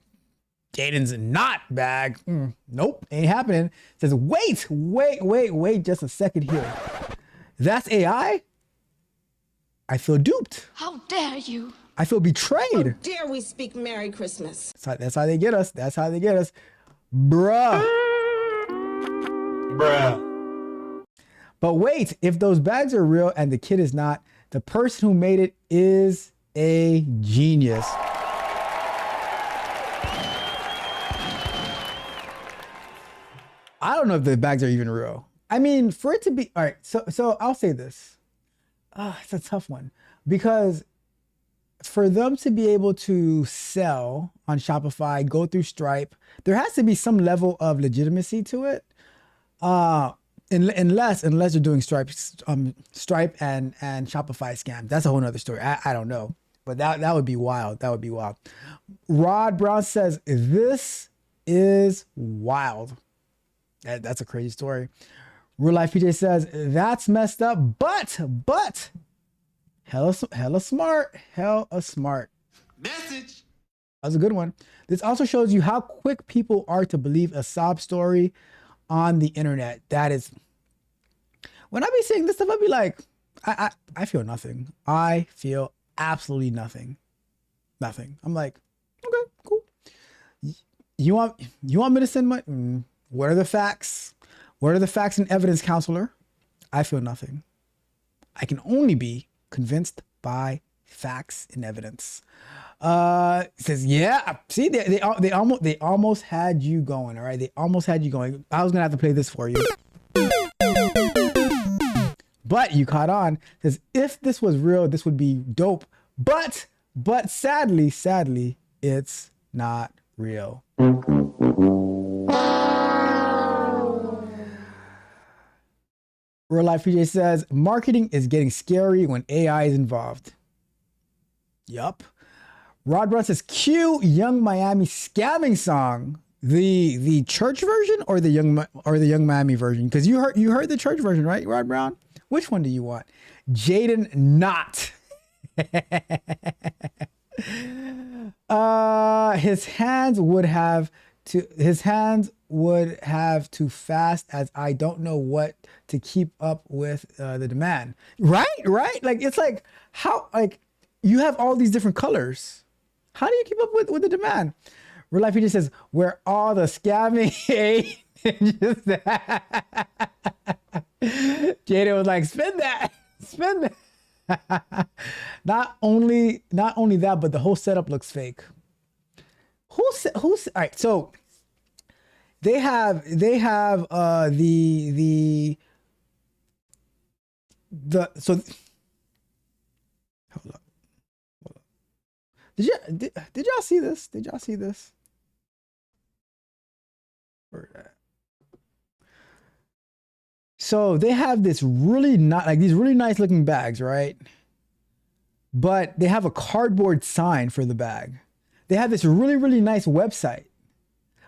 S3: Jaden's knot bag. Nope, ain't happening. Says wait just a second here. That's AI? I feel duped.
S2: How dare you?
S3: I feel betrayed.
S2: How dare we speak Merry Christmas?
S3: That's how they get us. That's how they get us. Bruh. But wait, if those bags are real and the kid is not, the person who made it is a genius. I don't know if the bags are even real. I mean, for it to be, all right, so I'll say this. It's a tough one because for them to be able to sell on Shopify, go through Stripe, there has to be some level of legitimacy to it. Unless you're doing Stripe and Shopify scam. That's a whole nother story. I don't know, but that would be wild. That would be wild. Rod Brown says, this is wild. That's a crazy story. Real Life PJ says, that's messed up, but Hella smart. Hella smart.
S8: Message.
S3: That was a good one. This also shows you how quick people are to believe a sob story on the internet. That is, when I be saying this stuff, I be like, I feel nothing. I feel absolutely nothing. Nothing. I'm like, okay, cool. You want me to send my, what are the facts? What are the facts and evidence, counselor? I feel nothing. I can only be convinced by facts and evidence. It says, yeah, see, they almost had you going. All right. They almost had you going. I was going to have to play this for you. But you caught on. It says, if this was real, this would be dope. But sadly, it's not real. Real Life PJ says, marketing is getting scary when AI is involved. Yup. Rod Brown says, cue Young Miami scamming song. The church version or the Young Miami version? Because you heard the church version, right, Rod Brown? Which one do you want? Jaden not. His hands would have to fast as I don't know what to keep up with the demand. Right? Like, it's like, how, like, you have all these different colors. How do you keep up with the demand? Real Life PJ says, where all the scamming Jada was like, spend that. Not only that, but the whole setup looks fake. Who's all right? So they have so hold up. Did y'all see this? Did y'all see this? So they have this really these really nice looking bags, right? But they have a cardboard sign for the bag. They have this really, really nice website,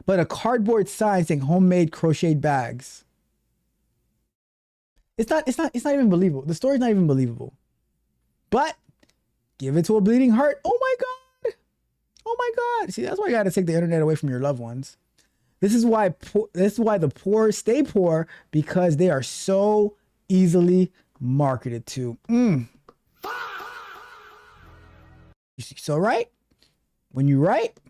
S3: but a cardboard sign saying homemade crocheted bags. It's not even believable. The story's not even believable. But give it to a bleeding heart. Oh my God. See, that's why you got to take the internet away from your loved ones. This is why the poor stay poor, because they are so easily marketed to. You see, so right? When you write,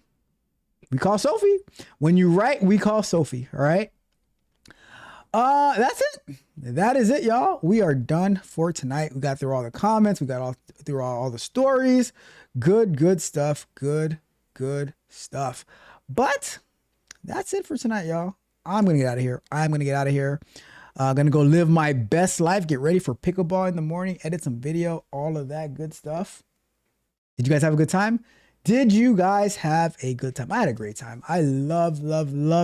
S3: we call Sophie. When you write, we call Sophie. All right. That's it. That is it, y'all. We are done for tonight. We got through all the comments. We got through all the stories. Good stuff. Good stuff. But that's it for tonight, y'all. I'm gonna get out of here. I'm gonna go live my best life. Get ready for pickleball in the morning. Edit some video. All of that good stuff. Did you guys have a good time? Did you guys have a good time? I had a great time. I love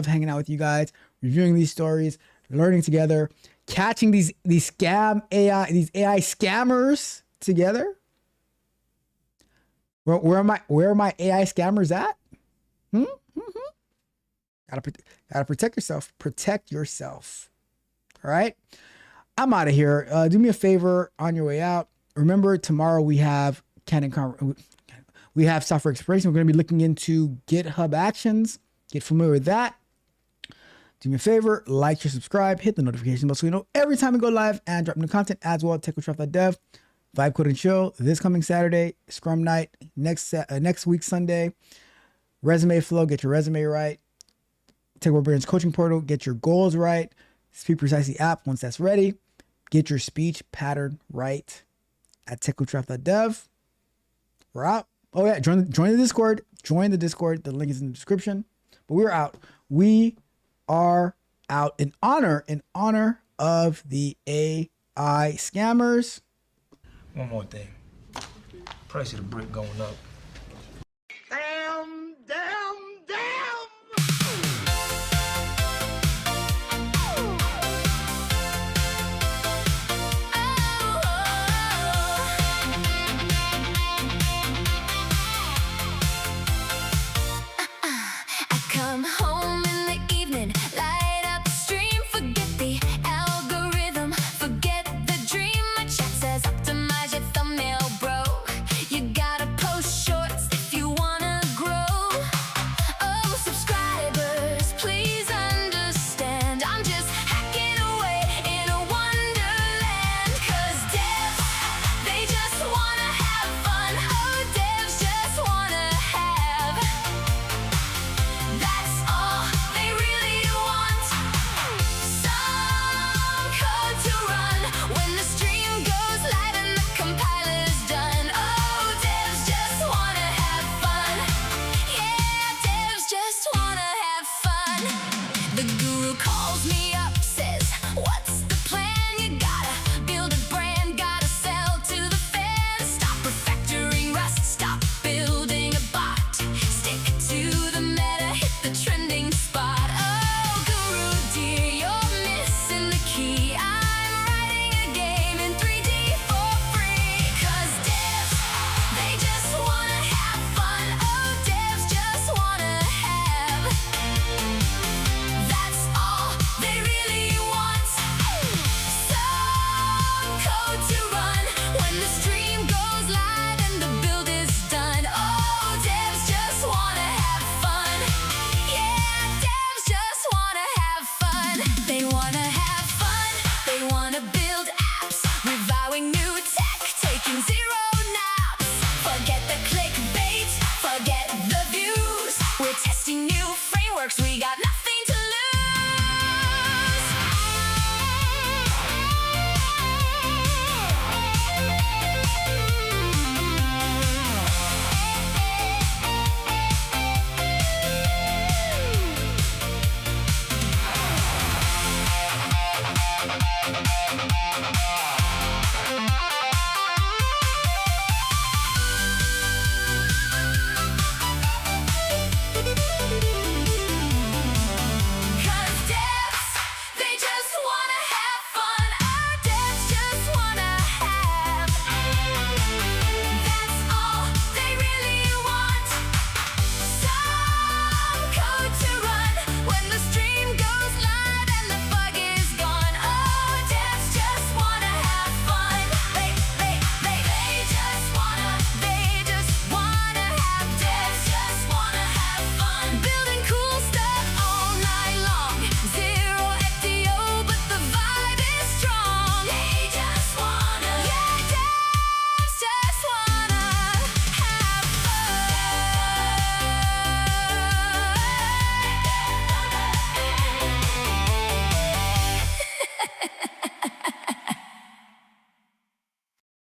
S3: hanging out with you guys, reviewing these stories, learning together, catching these AI scammers together. Where are my AI scammers at? Gotta protect yourself. Protect yourself. All right. I'm out of here. Do me a favor on your way out. Remember, tomorrow we have software exploration. We're going to be looking into GitHub Actions. Get familiar with that. Do me a favor, like, share, subscribe, hit the notification bell so you know every time we go live and drop new content, as well as techwithruff.dev. Vibe Code and Chill this coming Saturday, Scrum Night next week Sunday. Resume Flow, get your resume right. TechWithBrand's coaching portal, get your goals right. Speak Precisely app, once that's ready, get your speech pattern right at techwithruff.dev. We're out. Oh yeah, join the Discord. Join the Discord. The link is in the description. But we're out. We are out in honor of the AI scammers.
S9: One more thing. Price of the brick going up.